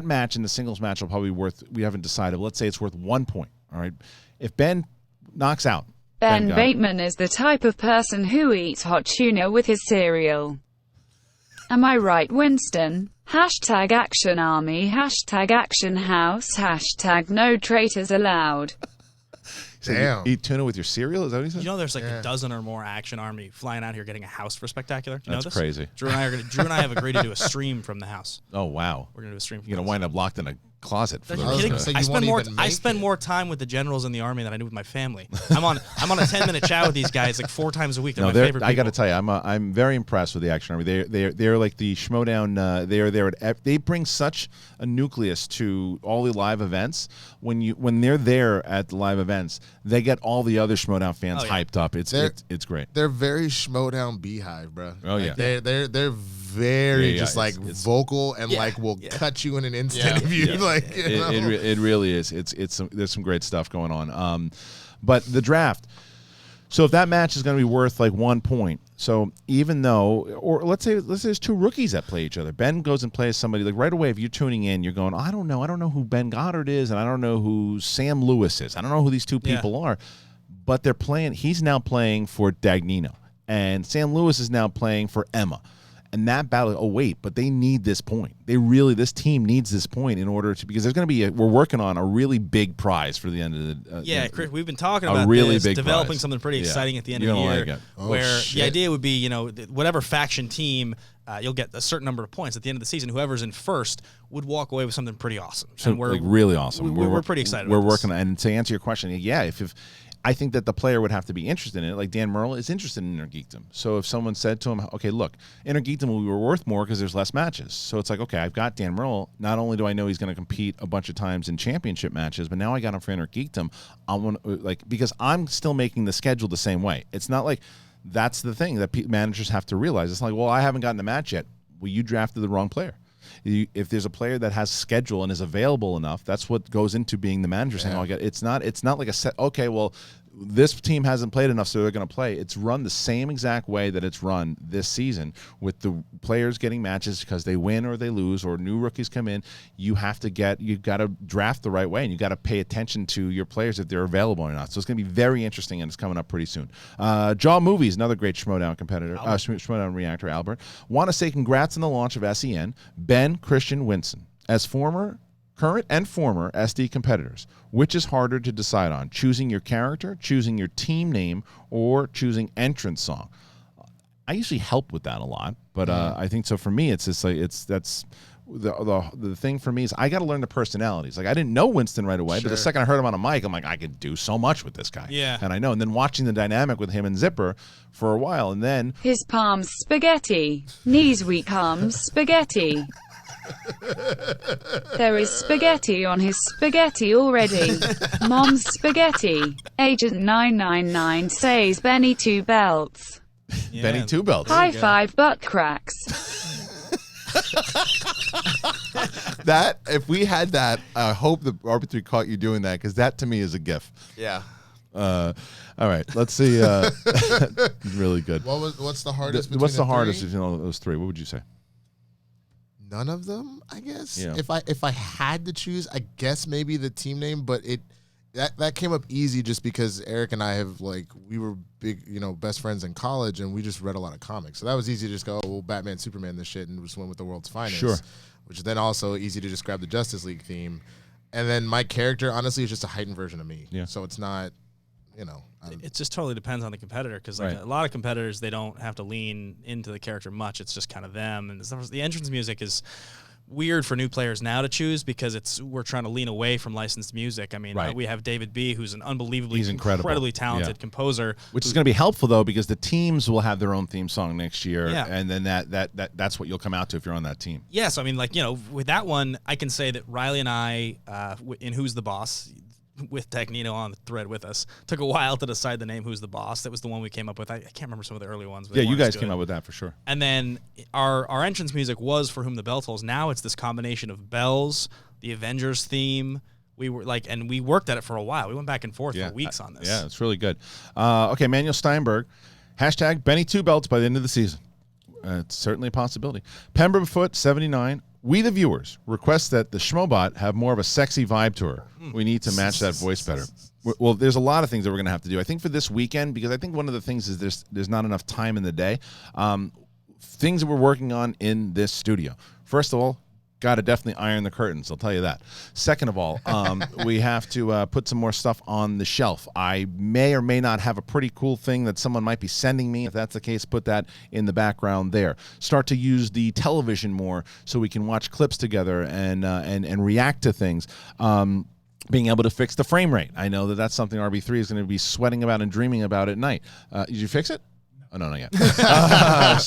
match in the singles match will probably be worth, we haven't decided, but let's say it's worth 1 point. All right, if Ben knocks out Ben Goddard, Bateman is the type of person who eats hot tuna with his cereal. Am I right, Winston? Hashtag Action Army, hashtag Action House, hashtag No Traitors Allowed. so you Damn. eat tuna with your cereal? Is that what he said? You know, there's like a dozen or more Action Army flying out here getting a house for Spectacular. You know That's this? crazy. Drew and I have agreed to do a stream from the house. Oh wow, We're gonna do a stream. From you're gonna the house. wind up locked in a closet for Are the you rest kidding? of say it. you won't even I make spend it. more time with the generals in the army than I do with my family. I'm on a 10-minute chat with these guys like 4 times a week. They're No, my favorite people. I got to tell you, I'm very impressed with the Action Army. They're like the SchmoeDown. They're there they bring such a nucleus to all the live events. When they're there at the live events, they get all the other SchmoeDown fans hyped up. It's great. They're very SchmoeDown beehive, bro. Oh, yeah. They're very just like it's vocal and like will cut you in an instant if you like. You know? It really is. There's some great stuff going on. But the draft. So if that match is going to be worth like 1 point, so even though, or let's say there's 2 rookies that play each other. Ben goes and plays somebody, like right away, if you're tuning in, you're going, I don't know who Ben Goddard is, and I don't know who Sam Lewis is. I don't know who these 2 people are, but they're playing. He's now playing for Dagnino, and Sam Lewis is now playing for Emma. And that battle, oh wait, but they need this point. This team needs this point in order to, because there's going to be, we're working on a really big prize for the end of the. Chris, we've been talking about really this, big developing prize. something pretty exciting at the end You're of the gonna year, like it. where shit. the idea would be, whatever faction team, you'll get a certain number of points at the end of the season. Whoever's in first would walk away with something pretty awesome. So, And we're like really awesome. We're pretty excited. We're about working this. on, and to answer your question, if I think that the player would have to be interested in it. Like Dan Merle is interested in Inner Geekdom. So if someone said to him, okay, look, Inner Geekdom will be worth more because there's less matches. So it's like, okay, I've got Dan Merle. Not only do I know he's going to compete a bunch of times in championship matches, but now I got him for Inner Geekdom. I want because I'm still making the schedule the same way. It's not like that's the thing that managers have to realize. It's like, well, I haven't gotten a match yet. Well, you drafted the wrong player. If there's a player that has schedule and is available enough, that's what goes into being the manager. Saying, "Oh, it's not like a set. Okay, well, this team hasn't played enough, so they're going to play." It's run the same exact way that it's run this season, with the players getting matches because they win or they lose, or new rookies come in. You've got to draft the right way, and you got to pay attention to your players if they're available or not. So it's going to be very interesting, and it's coming up pretty soon. Jaw Movies, another great SchmoeDown competitor, SchmoeDown reactor. Albert, want to say congrats on the launch of SEN. Ben, Kristian, Winston, as current and former SD competitors, which is harder to decide on? Choosing your character, choosing your team name, or choosing entrance song? I usually help with that a lot, but I think so. For me, it's just like that's the thing for me is I got to learn the personalities. Like I didn't know Winston right away, but the second I heard him on a mic, I'm like, I could do so much with this guy. Yeah, and I know. And then watching the dynamic with him and Zipper for a while, and then his palms spaghetti, knees weak arms spaghetti. There is spaghetti on his spaghetti already. Mom's spaghetti. Agent 999 says Benny 2 belts. Yeah. Benny 2 belts. High five butt cracks. That if we had that, I hope the RP3 caught you doing that, because that to me is a gif. Yeah. All right, let's see. Really good. What's the hardest? What's the between hardest three? between those 3? What would you say? None of them, I guess. Yeah. If I had to choose, I guess maybe the team name, but that came up easy just because Eric and I we were big, best friends in college, and we just read a lot of comics. So that was easy to just go, oh, well, Batman, Superman, this shit, and just went with the world's finest. Sure. Which is then also easy to just grab the Justice League theme. And then my character, honestly, is just a heightened version of me. Yeah. So it's not you know. It just totally depends on the competitor because like a lot of competitors, they don't have to lean into the character much. It's just kind of them. And the entrance music is weird for new players now to choose because we're trying to lean away from licensed music. I mean, we have David B., who's an incredibly talented composer. Which is going to be helpful, though, because the teams will have their own theme song next year, and then that's what you'll come out to if you're on that team. Yeah, so I mean, like, you know, with that one, I can say that Riley and I, in Who's the Boss, with Dagnino on the thread with us, took a while to decide the name Who's the Boss. That was the one we came up with. I can't remember some of the early ones. But you guys came up with that for sure. And then our entrance music was For Whom the Bell Tolls. Now it's this combination of bells, the Avengers theme. We were like, and we worked at it for a while. We went back and forth for weeks on this. Yeah, it's really good. Okay, Manuel Steinberg, hashtag Benny Two Belts by the end of the season. It's certainly a possibility. Pemberfoot 79. We, the viewers, request that the Schmobot have more of a sexy vibe to her. We need to match that voice better. Well, there's a lot of things that we're going to have to do. I think for this weekend, because I think one of the things is there's not enough time in the day. Things that we're working on in this studio. First of all, got to definitely iron the curtains. I'll tell you that. Second of all, we have to put some more stuff on the shelf. I may or may not have a pretty cool thing that someone might be sending me. If that's the case, put that in the background there. Start to use the television more so we can watch clips together and react to things. Being able to fix the frame rate. I know that's something RB3 is going to be sweating about and dreaming about at night. Did you fix it? Oh, no, not yet.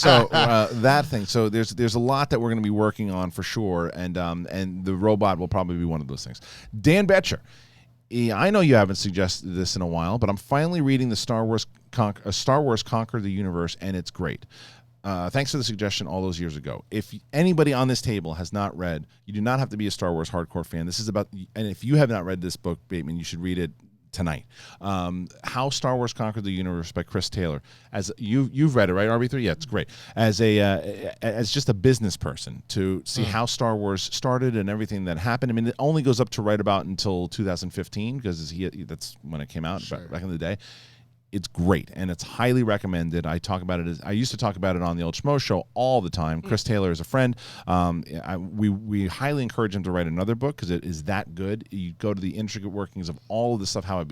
That thing. So there's a lot that we're going to be working on for sure, and the robot will probably be one of those things. Dan Betcher, I know you haven't suggested this in a while, but I'm finally reading the Star Wars Conquer the Universe, and it's great. Thanks for the suggestion all those years ago. If anybody on this table has not read, you do not have to be a Star Wars hardcore fan. This is about, and if you have not read this book, Bateman, you should read it tonight. How Star Wars Conquered the Universe by Chris Taylor. As you've read it, right, RB3? Yeah, it's great. As just a business person to see how Star Wars started and everything that happened. I mean, it only goes up to right about until 2015 because that's when it came out back in the day. It's great, and it's highly recommended. I used to talk about it on the old Schmo Show all the time. Chris Taylor is a friend. We highly encourage him to write another book because it is that good. You go to the intricate workings of all of the stuff, how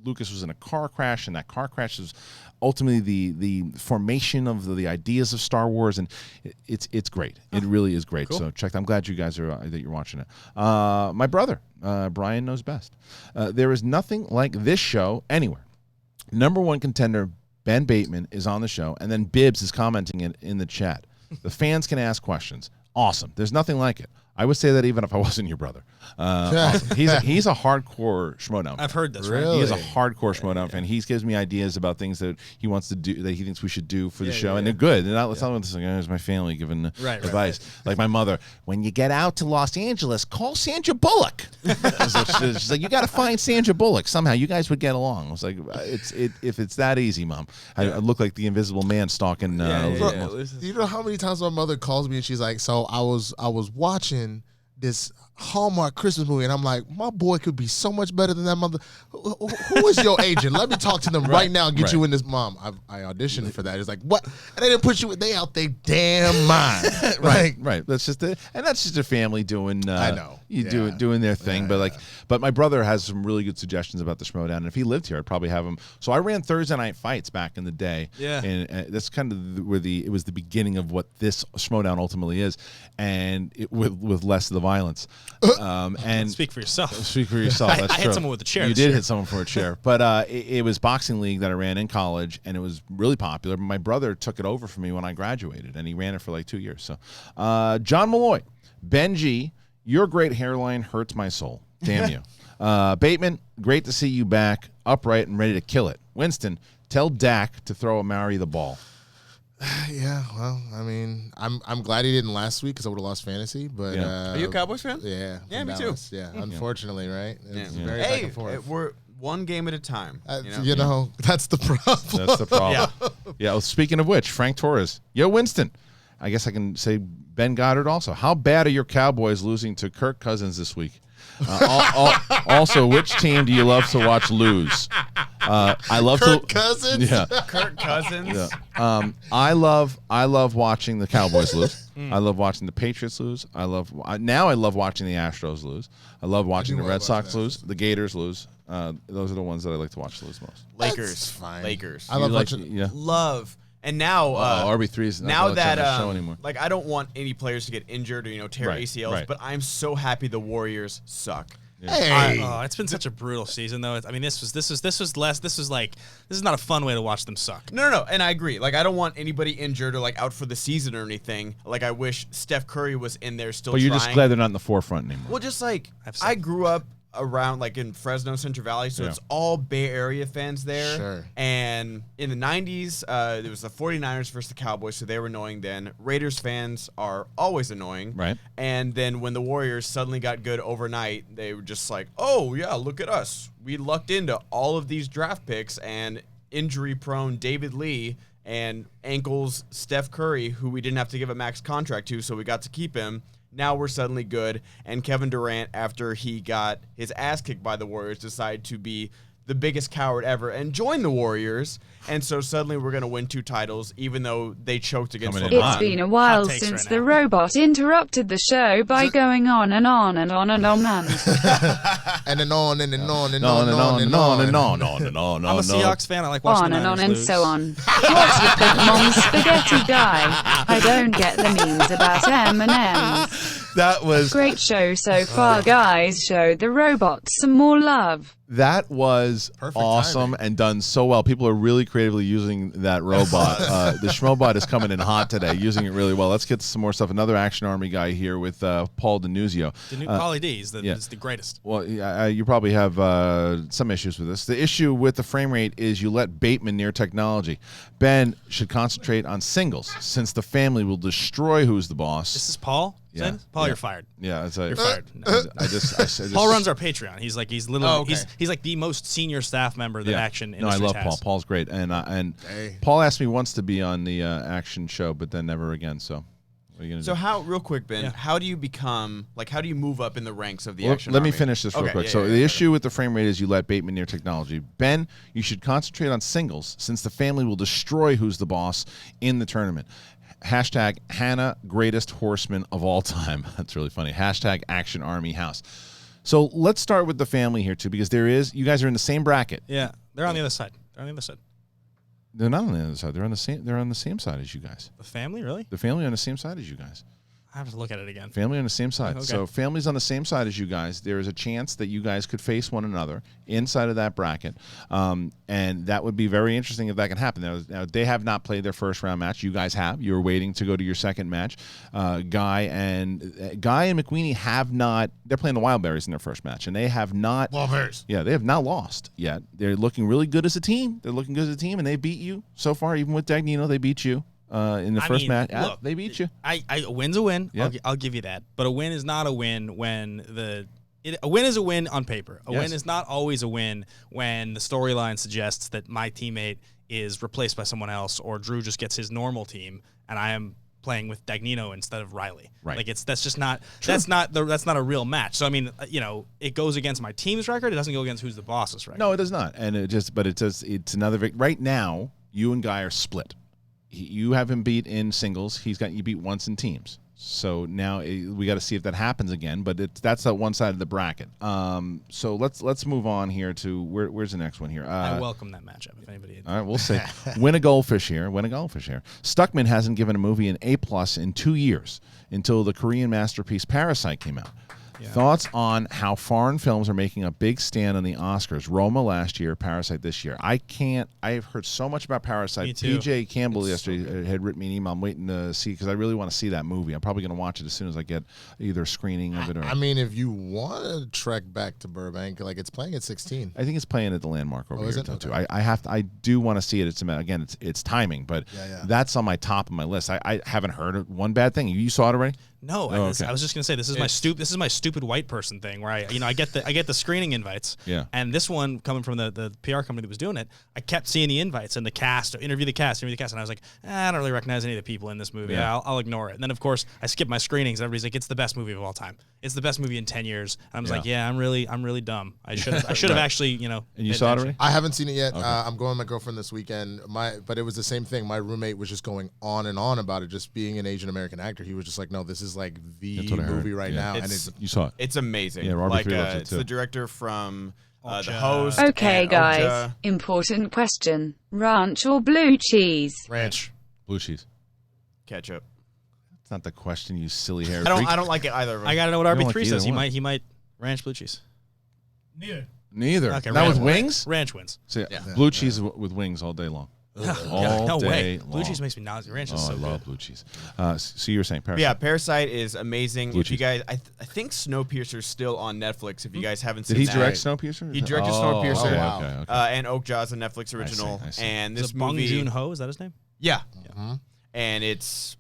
Lucas was in a car crash, and that car crash is ultimately the formation of the ideas of Star Wars, and it's great. It really is great. Cool. So check. I'm glad you guys that you're watching it. My brother, Brian knows best. There is nothing like this show anywhere. Number one contender, Ben Bateman, is on the show, and then Bibbs is commenting it in the chat. The fans can ask questions. Awesome. There's nothing like it. I would say that even if I wasn't your brother. Awesome. He's a hardcore SchmoeDown fan. I've heard this. Really? Right? He is a hardcore SchmoeDown fan. He gives me ideas about things that he wants to do, that he thinks we should do for the show, and they're good. They're not like, there's my family giving advice. Like my mother, when you get out to Los Angeles, call Sandra Bullock. She's like, you got to find Sandra Bullock somehow. You guys would get along. I was like, if it's that easy, Mom. I look like the Invisible Man stalking. You know how many times my mother calls me and she's like, so I was watching this Hallmark Christmas movie, and I'm like, my boy could be so much better than that mother. Who is your agent? Let me talk to them right now and get you in this. Mom, I auditioned for that. It's like, what? And they didn't put you. They out their damn mind. Right. That's just a family doing. I know. Doing their thing, but my brother has some really good suggestions about the SchmoeDown, and if he lived here, I'd probably have him. So I ran Thursday night fights back in the day. Yeah, and that's kind of where it was the beginning of what this SchmoeDown ultimately is, and with less of the violence. And speak for yourself. Speak for yourself. That's I hit someone with a chair. You did hit someone for a chair, but it was boxing league that I ran in college, and it was really popular. But my brother took it over for me when I graduated, and he ran it for like 2 years. So, John Malloy, Benji, your great hairline hurts my soul. Damn you, Bateman. Great to see you back, upright and ready to kill it. Winston, tell Dak to throw a Mary the ball. Yeah, well, I mean, I'm glad he didn't last week because I would have lost fantasy. But are you a Cowboys fan? Yeah, me Dallas. too. Yeah, unfortunately, right? It's very hey, back and forth. we're one game at a time. You know, that's the problem. That's the problem. Yeah. Well, speaking of which, Frank Torres, yo, Winston. I guess I can say Ben Goddard also. How bad are your Cowboys losing to Kirk Cousins this week? Also, which team do you love to watch lose? I love Kirk Cousins. Yeah, Kirk Cousins. Yeah. I love watching the Cowboys lose. I love watching the Patriots lose. I love watching the Astros lose. I love watching the Red Sox lose, the Gators lose. Those are the ones that I like to watch the most. Lakers. Fine. Lakers. I love watching. Yeah. Love. And now, RB3 is now that on the show anymore. like I don't want any players to get injured or tear ACLs, but I'm so happy the Warriors suck. Hey, it's been such a brutal season, though. I mean, this was less. This is not a fun way to watch them suck. No, and I agree. Like, I don't want anybody injured or like out for the season or anything. Like, I wish Steph Curry was in there still. But you're trying. just glad they're not in the forefront anymore. Well, just like I grew up around like in Fresno, Central Valley, so it's all Bay Area fans there. Sure. And in the 90s, there was the 49ers versus the Cowboys, so they were annoying then. Raiders fans are always annoying. Right. And then when the Warriors suddenly got good overnight, they were just like, oh, yeah, look at us. We lucked into all of these draft picks and injury-prone David Lee and ankles Steph Curry, who we didn't have to give a max contract to, so we got to keep him. Now we're suddenly good, and Kevin Durant, after he got his ass kicked by the Warriors, decided to be the biggest coward ever and join the Warriors, and so suddenly we're going to win 2 titles, even though they choked against LeBron. It's been a while since the robot interrupted the show by going on and on and on and on and and then on and then on and on on and on and on and on. I'm a Seahawks fan. I like watching on and on and lose. so on. What's with the mom's spaghetti guy? I don't get the memes about M&M's. That was Great show so far, guys. Show the robots some more love. That was Perfect awesome timing. and done so well. People are really creatively using that robot. The SchmoeBot is coming in hot today, using it really well. Let's get to some more stuff. Another Action Army guy here with Paul Denuzio. The new Pauly D is the greatest. Well, you probably have some issues with this. The issue with the frame rate is you let Bateman near technology. Ben should concentrate on singles, since the family will destroy who's the boss. This is Paul. Yeah. Paul, Yeah. you're fired. Yeah, You're fired. I just Paul runs our Patreon. He's literally Oh, okay. he's like the most senior staff member that Action No, I Industries love has. Paul. Paul's great, and Hey. Paul asked me once to be on the Action show, but then never again. So, what are you gonna So do? how, real quick, Ben, how do you become, like, how do you move up in the ranks of the Well, Action let me Army? finish this real Okay, quick. yeah, So yeah, the yeah, issue with the frame rate is you let Bateman near technology. Ben, you should concentrate on singles, since the family will destroy who's the boss in the tournament. Hashtag Hannah, greatest horseman of all time. That's really funny. Hashtag Action Army House. So let's start with the family here, too, because you guys are in the same bracket. Yeah, they're on the other side. They're on the other side. They're not on the other side. They're on the same side as you guys. The family, really? The family on the same side as you guys. I have to look at it again. Family on the same side. Okay. So families on the same side as you guys. There is a chance that you guys could face one another inside of that bracket, and that would be very interesting if that can happen. Now they have not played their first round match. You guys have. You're waiting to go to your second match. Guy and McQueenie have not. They're playing the Wildberries in their first match, and they have not. Wildberries. Yeah, they have not lost yet. They're looking really good as a team. And they beat you so far. Even with Dagnino, they beat you. In the first match, look, they beat you. A win's a win. Yeah. I'll give you that. But a win is not a win when a win is a win on paper. A win is not always a win when the storyline suggests that my teammate is replaced by someone else, or Drew just gets his normal team and I am playing with Dagnino instead of Riley. Right. Like that's not a real match. So I mean, it goes against my team's record. It doesn't go against who's the boss's record. No, it does not. And it's another right now. You and Guy are split. You have him beat in singles. He's got you beat once in teams. So now we got to see if that happens again. But that's that one side of the bracket. So let's move on here to where's the next one here. I welcome that matchup. If anybody, all right, we'll see. Win a goldfish here. Stuckman hasn't given a movie an A+ in 2 years until the Korean masterpiece Parasite came out. Yeah. Thoughts on how foreign films are making a big stand on the Oscars? Roma last year, Parasite this year. I've heard so much about Parasite. Me too. PJ Campbell It's yesterday had written me an email. I'm waiting to see because I really want to see that movie. I'm probably going to watch it as soon as I get either a screening of it or. I mean, if you want to trek back to Burbank, like it's playing at 16. I think it's playing at the Landmark over is here it? too. Okay. I do want to see it. It's timing, but that's on my top of my list. I haven't heard one bad thing. You saw it already? No, Oh, okay. I was just gonna say this is my stupid white person thing where I get the screening invites. Yeah. And this one coming from the PR company that was doing it, I kept seeing the invites and the cast, interview the cast, and I was like, I don't really recognize any of the people in this movie. Yeah. I'll ignore it. And then of course I skip my screenings. Everybody's like, it's the best movie of all time. it's the best movie in 10 years. And I was like, yeah, I'm really dumb. I should have actually, you know. And you saw it already? I haven't seen it yet. Okay. I'm going with my girlfriend this weekend. But it was the same thing. My roommate was just going on and on about it. Just being an Asian American actor, he was just like, no, this is like the movie right now. And you saw it. It's amazing. Yeah, Robert loves it it's too. the director from The Host. Okay, and guys. Okja. Important question: ranch or blue cheese? Ranch. Blue cheese. Ketchup. That's not the question, you silly hair. I don't like it either. I gotta know what don't RB3 like says. either He might ranch blue cheese. Neither. Okay, that was ranch wings? Ranch wins. So, blue cheese with wings all day long. All no day way. long. Blue cheese makes me nauseous. Ranch is so I love good. blue cheese. So you were saying Parasite. Yeah, Parasite is amazing. Blue If you cheese. guys, I think Snowpiercer's still on Netflix. If you guys haven't Did seen he that. direct Snowpiercer? He directed Snowpiercer. Okay, wow. okay. And Okja is a Netflix original. I see. And Is this it Bong movie, Joon-ho? Is that his name? yeah. And it's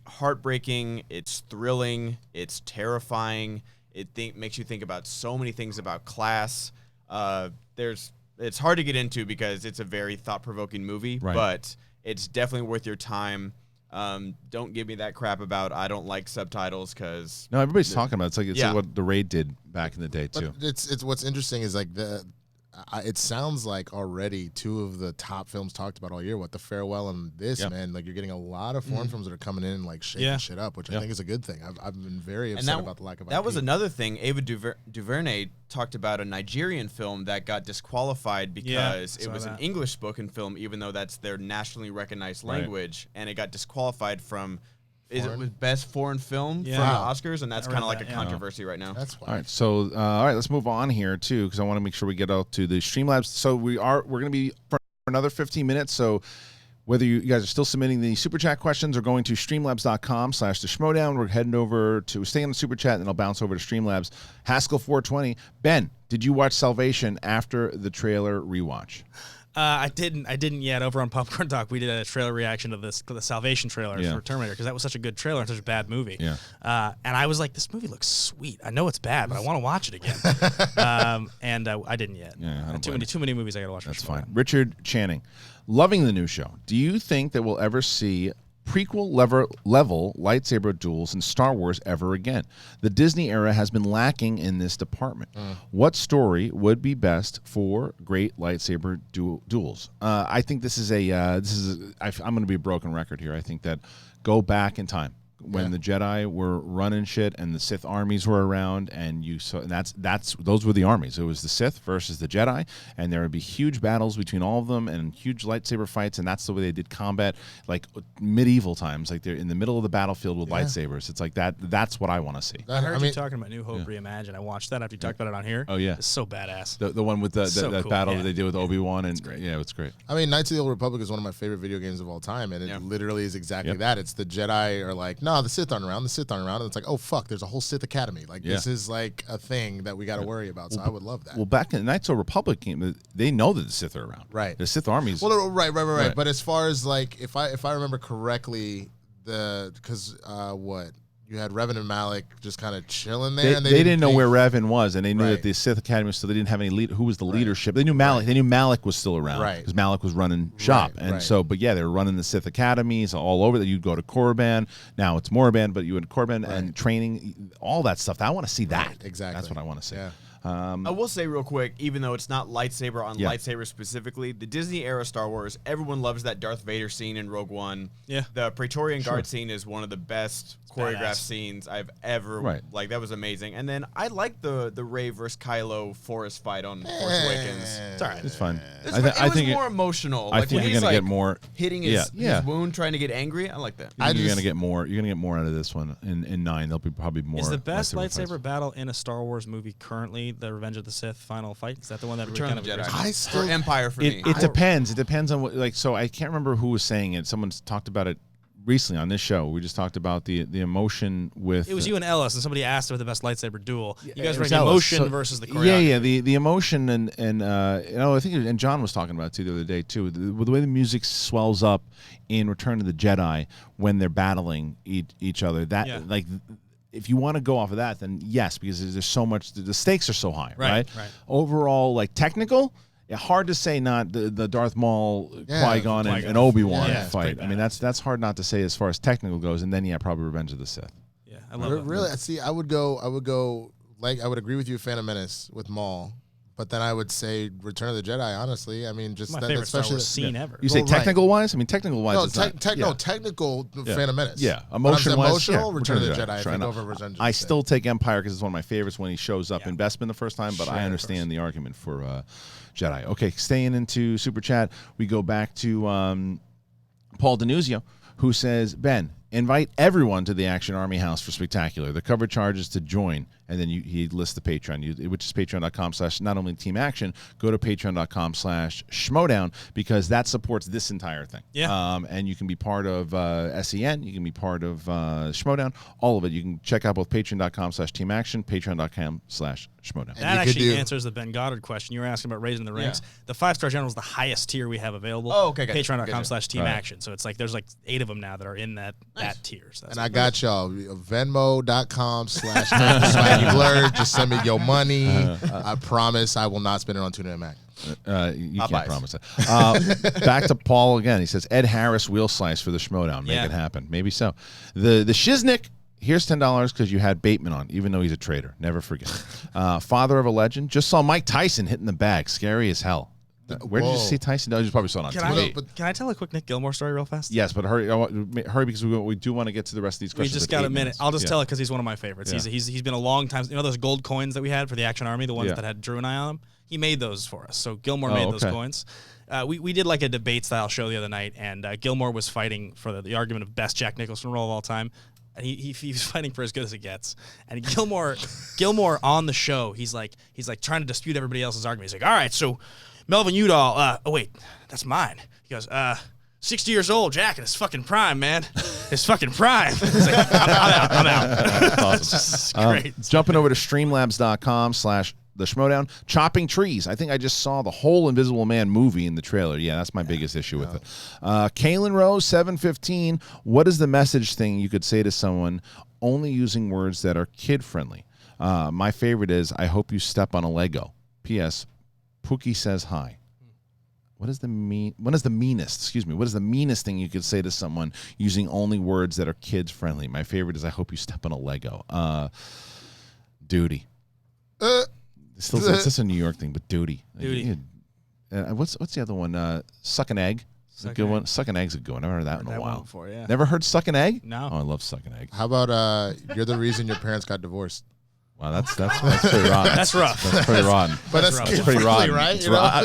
heartbreaking. It's thrilling. It's terrifying. It makes you think about so many things about class. It's hard to get into because it's a very thought-provoking movie, Right. but it's definitely worth your time. Don't give me that crap about I don't like subtitles because No, everybody's talking about it. It's Yeah. like what The Raid did back in the day too. But it's what's interesting is like it sounds like already two of the top films talked about all year. What The Farewell and this, man, like you're getting a lot of foreign films that are coming in and like shaking shit up, which I think is a good thing. I've been very upset about the lack of. That was IP. another thing. Ava DuVernay talked about a Nigerian film that got disqualified because it was an English-spoken film, even though that's their nationally recognized language, and it got disqualified from. It was best foreign film from the Oscars, and that's kind of like a controversy right now. That's why. All right, so all right, let's move on here too, because I want to make sure we get out to the Streamlabs. So we're going to be for another 15 minutes. So whether you guys are still submitting the super chat questions or going to streamlabs.com/the we're heading over to stay on the super chat, and I'll bounce over to Streamlabs. Haskell 420. Ben, did you watch Salvation after the trailer rewatch? I didn't yet. Over on Popcorn Talk, we did a trailer reaction to the Salvation trailer for Terminator because that was such a good trailer and such a bad movie. Yeah. And I was like, this movie looks sweet. I know it's bad, but I want to watch it again. And I didn't yet. Yeah, I don't too many movies I got to watch. That's fine. Richard Channing, loving the new show. Do you think that we'll ever see prequel level lightsaber duels in Star Wars ever again? The Disney era has been lacking in this department. What story would be best for great lightsaber duels? I think this is I'm going to be a broken record here. I think that go back in time when the Jedi were running shit and the Sith armies were around, and you saw, and those were the armies. It was the Sith versus the Jedi, and there would be huge battles between all of them and huge lightsaber fights, and that's the way they did combat, like medieval times, like they're in the middle of the battlefield with lightsabers. It's like that. That's what I want to see. I heard you talking about New Hope Reimagined. I watched that after you talked about it on here. Oh yeah, it's so badass. The one with that cool. battle that they did with Obi-Wan, and it's great. I mean, Knights of the Old Republic is one of my favorite video games of all time, and it literally is exactly that. It's the Jedi are like, no, the Sith aren't around. The Sith aren't around. And it's like, oh fuck, there's a whole Sith Academy. Like this is like a thing that we got to worry about. So I would love that. Well, back in the Knights of the Republic game, they know that the Sith are around. Right. The Sith armies. Well, right. But as far as like, if I remember correctly, because you had Revan and Malik just kind of chilling there. They didn't know where Revan was, and they knew that the Sith Academy, so they didn't have any lead. Who was the leadership? They knew Malik. They knew Malik was still around, because Malik was running shop, and so. But yeah, they were running the Sith academies all over. That you'd go to Korriban. Now it's Morriban, but you went to Korriban and training, all that stuff. I want to see that. Exactly. That's what I want to see. Yeah. I will say real quick, even though it's not lightsaber on lightsaber specifically, the Disney era Star Wars, everyone loves that Darth Vader scene in Rogue One. Yeah. The Praetorian Guard scene is one of the best choreographed scenes I've ever like. That was amazing. And then I like the Rey versus Kylo forest fight on Force Awakens. It's all right. It's fun. I think more emotional. I think you're gonna get more hitting his wound, trying to get angry. I like that. You're gonna get more. You're gonna get more out of this one in 9. There'll be probably more. Is the best lightsaber battle in a Star Wars movie currently the Revenge of the Sith final fight? Is that the one that Return of kind the of Jedi? Or Empire for me. It depends. It depends on what. Like, so I can't remember who was saying it. Someone's talked about it recently on this show. We just talked about the emotion with. It was you and Ellis, and somebody asked about the best lightsaber duel. You guys were was like Ellis. emotion versus the choreography. Yeah. The emotion and I think and John was talking about it too the other day too. The way the music swells up in Return of the Jedi when they're battling each other. That like. If you want to go off of that, then yes, because there's so much. The stakes are so high, right? Overall, like technical, hard to say not the Darth Maul, Qui-Gon, and Obi-Wan fight. I mean, that's hard not to say as far as technical goes. And then probably Revenge of the Sith. Yeah, I love it. Really, see, I would go like I would agree with you, Phantom Menace with Maul. But then I would say Return of the Jedi, honestly. I mean, just My that, favorite Star especially Wars scene ever. You say technical-wise? I mean, technical-wise, no, it's not, no, technical Phantom Menace. Yeah, emotional, yeah, Return of the Jedi. I think over Revenge of the I Sith. still take Empire because it's one of my favorites when he shows up in Bespin the first time, but Sure, I understand the argument for Jedi. Okay, staying into Super Chat, we go back to Paul Denuzio, who says, Ben, invite everyone to the Action Army House for Spectacular. The cover charges to join, and then he lists the Patreon, which is patreon.com/ not only Team Action, go to patreon.com/ SchmoeDown, because that supports this entire thing. Yeah. And you can be part of SEN, you can be part of SchmoeDown, all of it. You can check out both patreon.com/ Team Action, patreon.com/ SchmoeDown. That actually answers the Ben Goddard question. You were asking about raising the ranks. The 5-star general is the highest tier we have available. Oh, okay. Gotcha. Patreon.com/ Team Action. So it's like there's like 8 of them now that are in that tier. So and I got y'all. Venmo.com/ Blur. Just send me your money. I promise I will not spend it on Tuna and Mac. You can't promise that. Back to Paul again. He says, Ed Harris wheel slice for the Schmoedown. Make it happen. Maybe so. The Shiznick, here's $10 because you had Bateman on, even though he's a traitor. Never forget. Father of a legend. Just saw Mike Tyson hitting the bag. Scary as hell. Where did you see Tyson? No, you probably saw it on TV. Can I tell a quick Nick Gilmore story real fast? Yes, but hurry because we do want to get to the rest of these questions. We just got a minute. I'll just tell it because he's one of my favorites. Yeah. He's been a long time. You know those gold coins that we had for the Action Army, the ones that had Drew and I on them? He made those for us. So Gilmore made those coins. We did like a debate-style show the other night, and Gilmore was fighting for the argument of best Jack Nicholson role of all time. And he was fighting for as good as it gets. And Gilmore on the show, he's like trying to dispute everybody else's argument. He's like, all right, so Melvin Udall, oh wait, that's mine. He goes, 60 years old, Jack, in his fucking prime, man. His fucking prime. He's like, I'm out. That's awesome. It's just great. Jumping over to streamlabs.com/ the Schmoedown. Chopping trees. I think I just saw the whole Invisible Man movie in the trailer. Yeah, that's my biggest issue with it. Kaylin Rose, 715. What is the message thing you could say to someone only using words that are kid-friendly? My favorite is, I hope you step on a Lego. P.S. Pookie says hi. What is the meanest thing you could say to someone using only words that are kids friendly? My favorite is, I hope you step on a Lego. Duty. It's just a New York thing, but duty. What's the other one? Suck an egg. A good one. Suck an egg's a good one. I've heard that in a while. Before, yeah. Never heard suck an egg? No. Oh, I love suck an egg. How about you're the reason your parents got divorced? Wow, that's pretty rotten. That's rough. That's pretty rotten. But that's pretty rotten, right?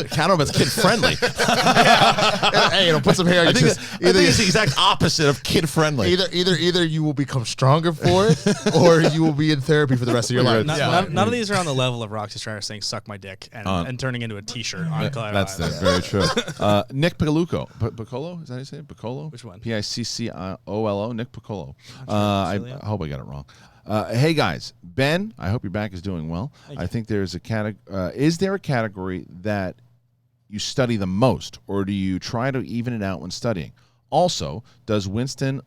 Count them as kid friendly. Hey, put some hair on your chest. I think it's the exact opposite of kid friendly. Either you will become stronger for it, or you will be in therapy for the rest of your life. None of these are on the level of Roxy Strider saying "suck my dick" and turning into a T-shirt on Cloud That's very true. Nick Piccolo. Piccolo? Is that how you say it? Piccolo? Which one? Piccolo. Nick Piccolo. I hope I got it wrong. Hey guys, Ben, I hope your back is doing well. I think there's a category. Is there a category that you study the most, or do you try to even it out when studying? Also, does Winston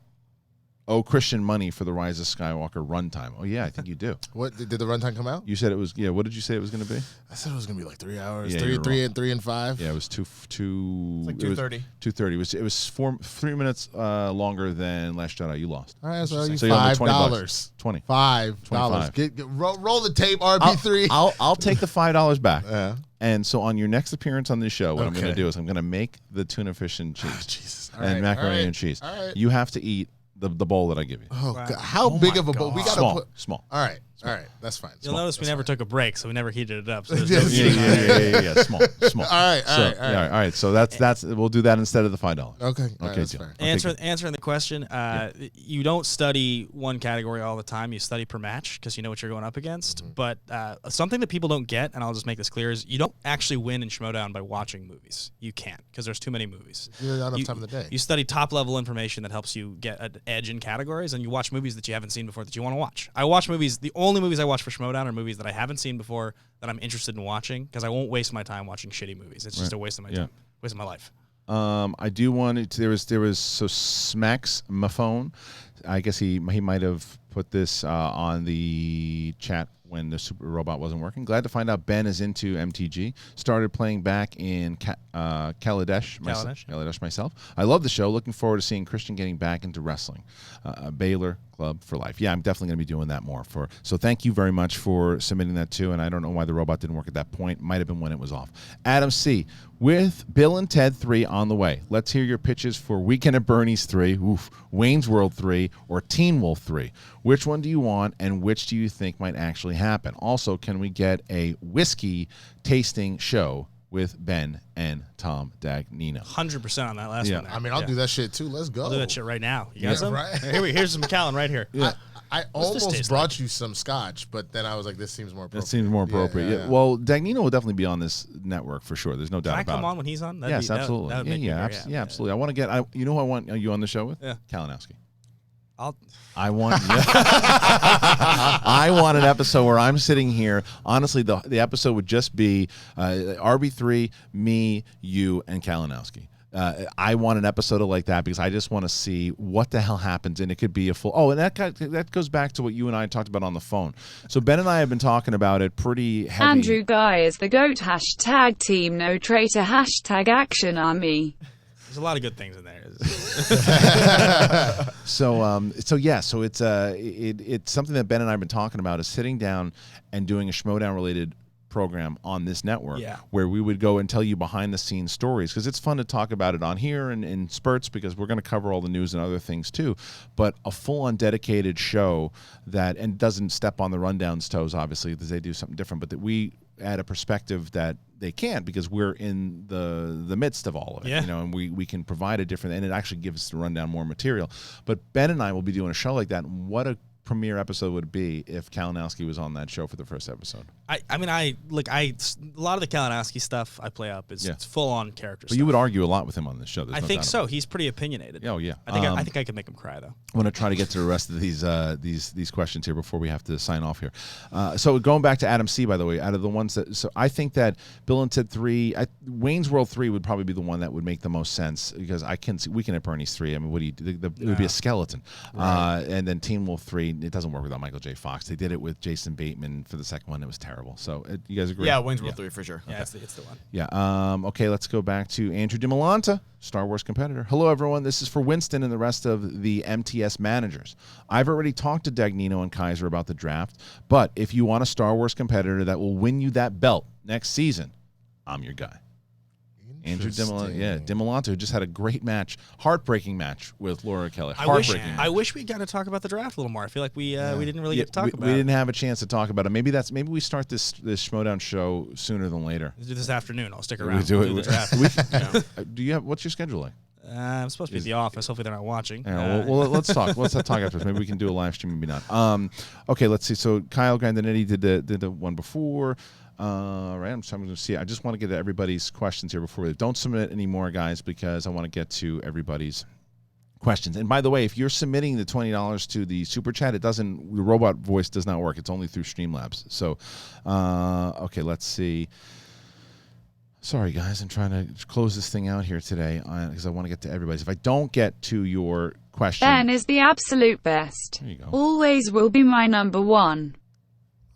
owe Kristian money for the Rise of Skywalker runtime? Oh yeah, I think you do. What did the runtime come out? You said it was. Yeah. What did you say it was going to be? I said it was going to be like 3 hours. Yeah, three and 5. Yeah, it was two. It's like 2:30. 2:30. It was 3 minutes longer than Last Jedi. You lost. All right, so you $5. $20. $5. Roll the tape, RP3. I'll take the $5 back. Yeah. And so on your next appearance on this show, what I'm going to do is I'm going to make the tuna fish and cheese Jesus. and macaroni and cheese. All right. You have to eat the bowl that I give you. Oh, God. How big of a bowl? We got to put small. All right. That's fine. You'll notice we never took a break, so we never heated it up. So yeah. Small. All right. So that's we'll do that instead of the $5. Okay. That's fair. Answering the question, you don't study one category all the time. You study per match because you know what you're going up against. Mm-hmm. But something that people don't get, and I'll just make this clear, is you don't actually win in SchmoeDown by watching movies. You can't because there's too many movies. You don't have enough time in the day. You study top-level information that helps you get an edge in categories, and you watch movies that you haven't seen before that you want to watch. I watch movies. The only movies I watch for SchmoeDown are movies that I haven't seen before that I'm interested in watching because I won't waste my time watching shitty movies. It's just a waste of my time, waste of my life. I do want to. There was Smacks my phone. I guess he might have put this on the chat when the Super Robot wasn't working. Glad to find out Ben is into MTG. Started playing back in Kaladesh myself. I love the show. Looking forward to seeing Kristian getting back into wrestling. Baylor Club for life. Yeah, I'm definitely going to be doing that more. So thank you very much for submitting that too. And I don't know why the robot didn't work at that point. Might have been when it was off. Adam C. With Bill and Ted 3 on the way. Let's hear your pitches for Weekend at Bernie's 3, Wayne's World 3, or Teen Wolf 3. Which one do you want, and which do you think might actually happen? Also, can we get a whiskey tasting show with Ben and Tom Dagnino? 100% on that last one. I mean, I'll do that shit too. Let's go. I'll do that shit right now. You got some? Right? Here's some Callan right here. Yeah. I almost brought you some scotch, but then I was like, this seems more appropriate. That seems more appropriate. Yeah. Well, Dagnino will definitely be on this network for sure. There's no doubt about it. Can I come on when he's on? Yes, absolutely. That would make me very happy. Absolutely. I want to get, you know who I want you on the show with? Yeah. Kalinowski. I want I want an episode where I'm sitting here. Honestly, the episode would just be RB3, me, you, and Kalinowski. I want an episode like that because I just want to see what the hell happens, and it could be a full. Oh, and that goes back to what you and I talked about on the phone. So Ben and I have been talking about it pretty heavy. Andrew Guy is the GOAT. # Team No Traitor. # Action Army. There's a lot of good things in there. So it's something that Ben and I have been talking about, is sitting down and doing a SchmoeDown related program on this network, where we would go and tell you behind the scenes stories, because it's fun to talk about it on here and in spurts, because we're going to cover all the news and other things too, but a full-on dedicated show and doesn't step on the Rundown's toes, obviously, because they do something different, but that we add a perspective that they can't, because we're in the midst of all of it, and we can provide a different, and it actually gives the Rundown more material. But Ben and I will be doing a show like that, and what a premiere episode would it be if Kalinowski was on that show for the first episode? I mean, a lot of the Kalinowski stuff I play up is it's full on character. But you would argue a lot with him on this show. I think so. He's pretty opinionated. Oh yeah. I think I could make him cry though. I want to try to get to the rest of these questions here before we have to sign off here. So going back to Adam C, by the way, out of the ones that, I think that Bill and Ted 3, Wayne's World 3 would probably be the one that would make the most sense, because I can see Weekend at Bernie's 3. I mean, what do you do? It would be a skeleton, and then Teen Wolf 3. It doesn't work without Michael J. Fox. They did it with Jason Bateman for the second one. It was terrible. So you guys agree? Yeah, Wayne's World 3 for sure. Yeah, it's the one. Yeah. Okay, let's go back to Andrew DiMolanta, Star Wars competitor. Hello, everyone. This is for Winston and the rest of the MTS managers. I've already talked to Dagnino and Kaiser about the draft, but if you want a Star Wars competitor that will win you that belt next season, I'm your guy. Andrew DiMolanta, who just had a great match, heartbreaking match with Laura Kelly. I wish we got to talk about the draft a little more. I feel like we didn't really get to talk about it. We didn't have a chance to talk about it. Maybe we start this SchmoeDown show sooner than later. Let's do this afternoon. I'll stick around. We do it. The draft. Do you have? What's your schedule like? I'm supposed to be at the office. Hopefully they're not watching. Yeah, well, let's talk. Let's talk after. Maybe we can do a live stream. Maybe not. Okay, let's see. So Kyle Grandinetti did the one before. Right, I'm going to see. I just want to get to everybody's questions here before we don't submit any more, guys, because I want to get to everybody's questions. And by the way, if you're submitting the $20 to the super chat, the robot voice does not work. It's only through Streamlabs. So, okay, let's see. Sorry, guys, I'm trying to close this thing out here today because I want to get to everybody's. If I don't get to your question, Ben is the absolute best. There you go. Always will be my number one.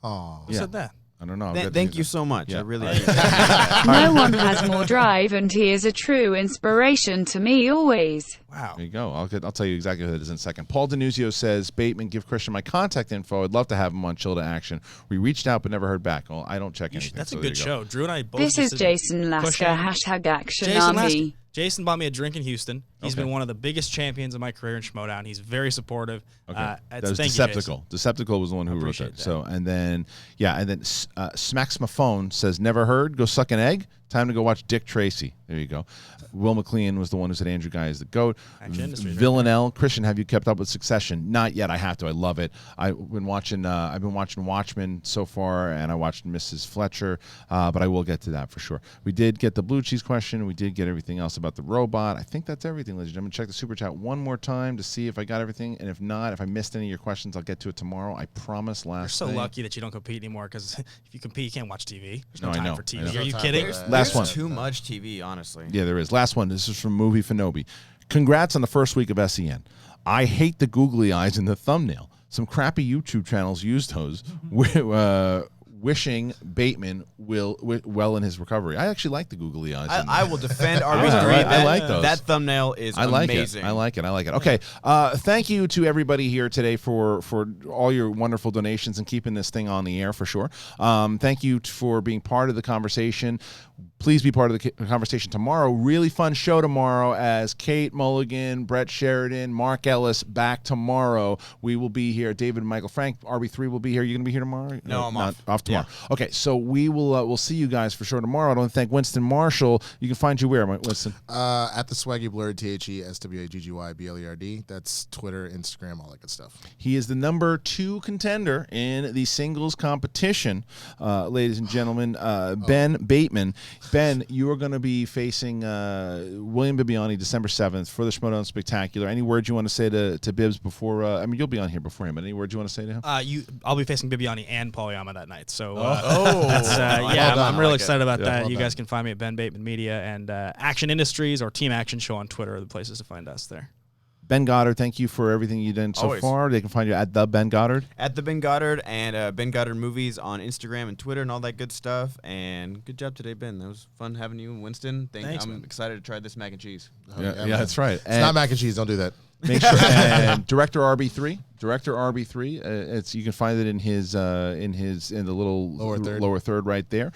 Oh, Who said that? I don't know. Thank you so much. Yeah. I really No one has more drive, and he is a true inspiration to me always. Wow. There you go. I'll tell you exactly who it is in a second. Paul Denuzio says, Bateman, give Kristian my contact info. I'd love to have him on Chill to Action. We reached out but never heard back. Well, I don't check anything. That's a good show. Drew and I both. This is Jason Lasker, #Action Army. Jason bought me a drink in Houston. He's been one of the biggest champions of my career in SchmoeDown. He's very supportive. Okay. That was Deceptical. Deceptical was the one who wrote that. So, and then Smacks My Phone says, never heard. Go suck an egg. Time to go watch Dick Tracy. There you go. Will McLean was the one who said Andrew Guy is the GOAT. Villanelle, Kristian, have you kept up with Succession? Not yet. I have to. I love it. I've been watching Watchmen so far, and I watched Mrs. Fletcher, but I will get to that for sure. We did get the blue cheese question. We did get everything else about the robot. I think that's everything, ladies and gentlemen. Check the super chat one more time to see if I got everything, and if not, if I missed any of your questions, I'll get to it tomorrow. I promise. You're so lucky that you don't compete anymore, because if you compete, you can't watch TV. There's no time for TV. Are you kidding? Last one. Too much TV, honestly. Yeah, there is. Last one. This is from Movie Finobi. Congrats on the first week of SEN. I hate the googly eyes in the thumbnail. some crappy YouTube channels used those. Wishing Bateman will well in his recovery. I actually like the googly eyes. I will defend RB3. I like those. That thumbnail is amazing. I like it. Okay. Thank you to everybody here today for all your wonderful donations and keeping this thing on the air for sure. Thank you for being part of the conversation. Please be part of the conversation tomorrow. Really fun show tomorrow as Kate Mulligan, Brett Sheridan, Mark Ellis back tomorrow. We will be here. David and Michael Frank, RB3 will be here. You going to be here tomorrow? No, I'm off tomorrow. Yeah. Okay, so we will we'll see you guys for sure tomorrow. I want to thank Winston Marshall. You can find you where, Winston? At the Swaggy Blurred, TheSwaggyBlurred. That's Twitter, Instagram, all that good stuff. He is the number 2 contender in the singles competition, ladies and gentlemen. Ben Bateman. Ben, you are going to be facing William Bibbiani December 7th for the SchmoeDown Spectacular. Any words you want to say to Bibbs before? You'll be on here before him, but any words you want to say to him? I'll be facing Bibbiani and Polyama that night. So, I'm really excited about that. You guys can find me at Ben Bateman Media, and Action Industries or Team Action Show on Twitter are the places to find us there. Ben Goddard, thank you for everything you've done so far. They can find you at the Ben Goddard. At the Ben Goddard and Ben Goddard Movies on Instagram and Twitter and all that good stuff. And good job today, Ben. That was fun having you, Winston. Thanks, I'm man. excited to try this mac and cheese. Yeah, that's right. It's not mac and cheese. Don't do that. Make sure. And Director RB3. It's you can find it in the little lower third right there.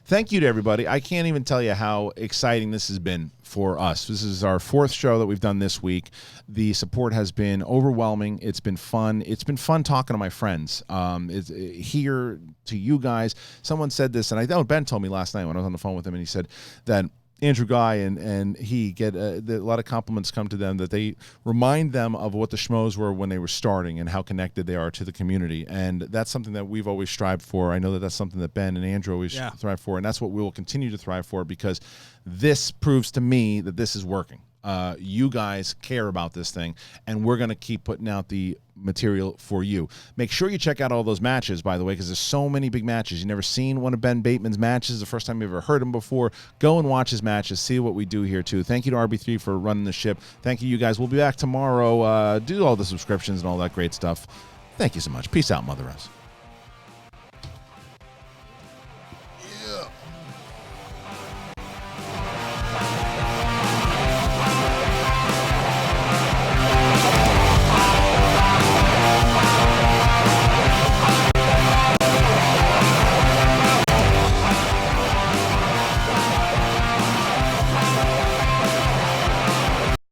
Thank you to everybody. I can't even tell you how exciting this has been for us. This is our 4th show that we've done this week. The support has been overwhelming. It's been fun. It's been fun talking to my friends. Here to you guys. Someone said this, and I know Ben told me last night when I was on the phone with him, and he said that Andrew Guy and he get a lot of compliments come to them that they remind them of what the Schmoes were when they were starting and how connected they are to the community. And that's something that we've always strived for. I know that that's something that Ben and Andrew always thrive for, and that's what we will continue to thrive for because this proves to me that this is working. You guys care about this thing, and we're going to keep putting out the material for you. Make sure you check out all those matches, by the way, because there's so many big matches. You've never seen one of Ben Bateman's matches. The first time you've ever heard him before. Go and watch his matches. See what we do here, too. Thank you to RB3 for running the ship. Thank you guys. We'll be back tomorrow. Do all the subscriptions and all that great stuff. Thank you so much. Peace out, Mother Us.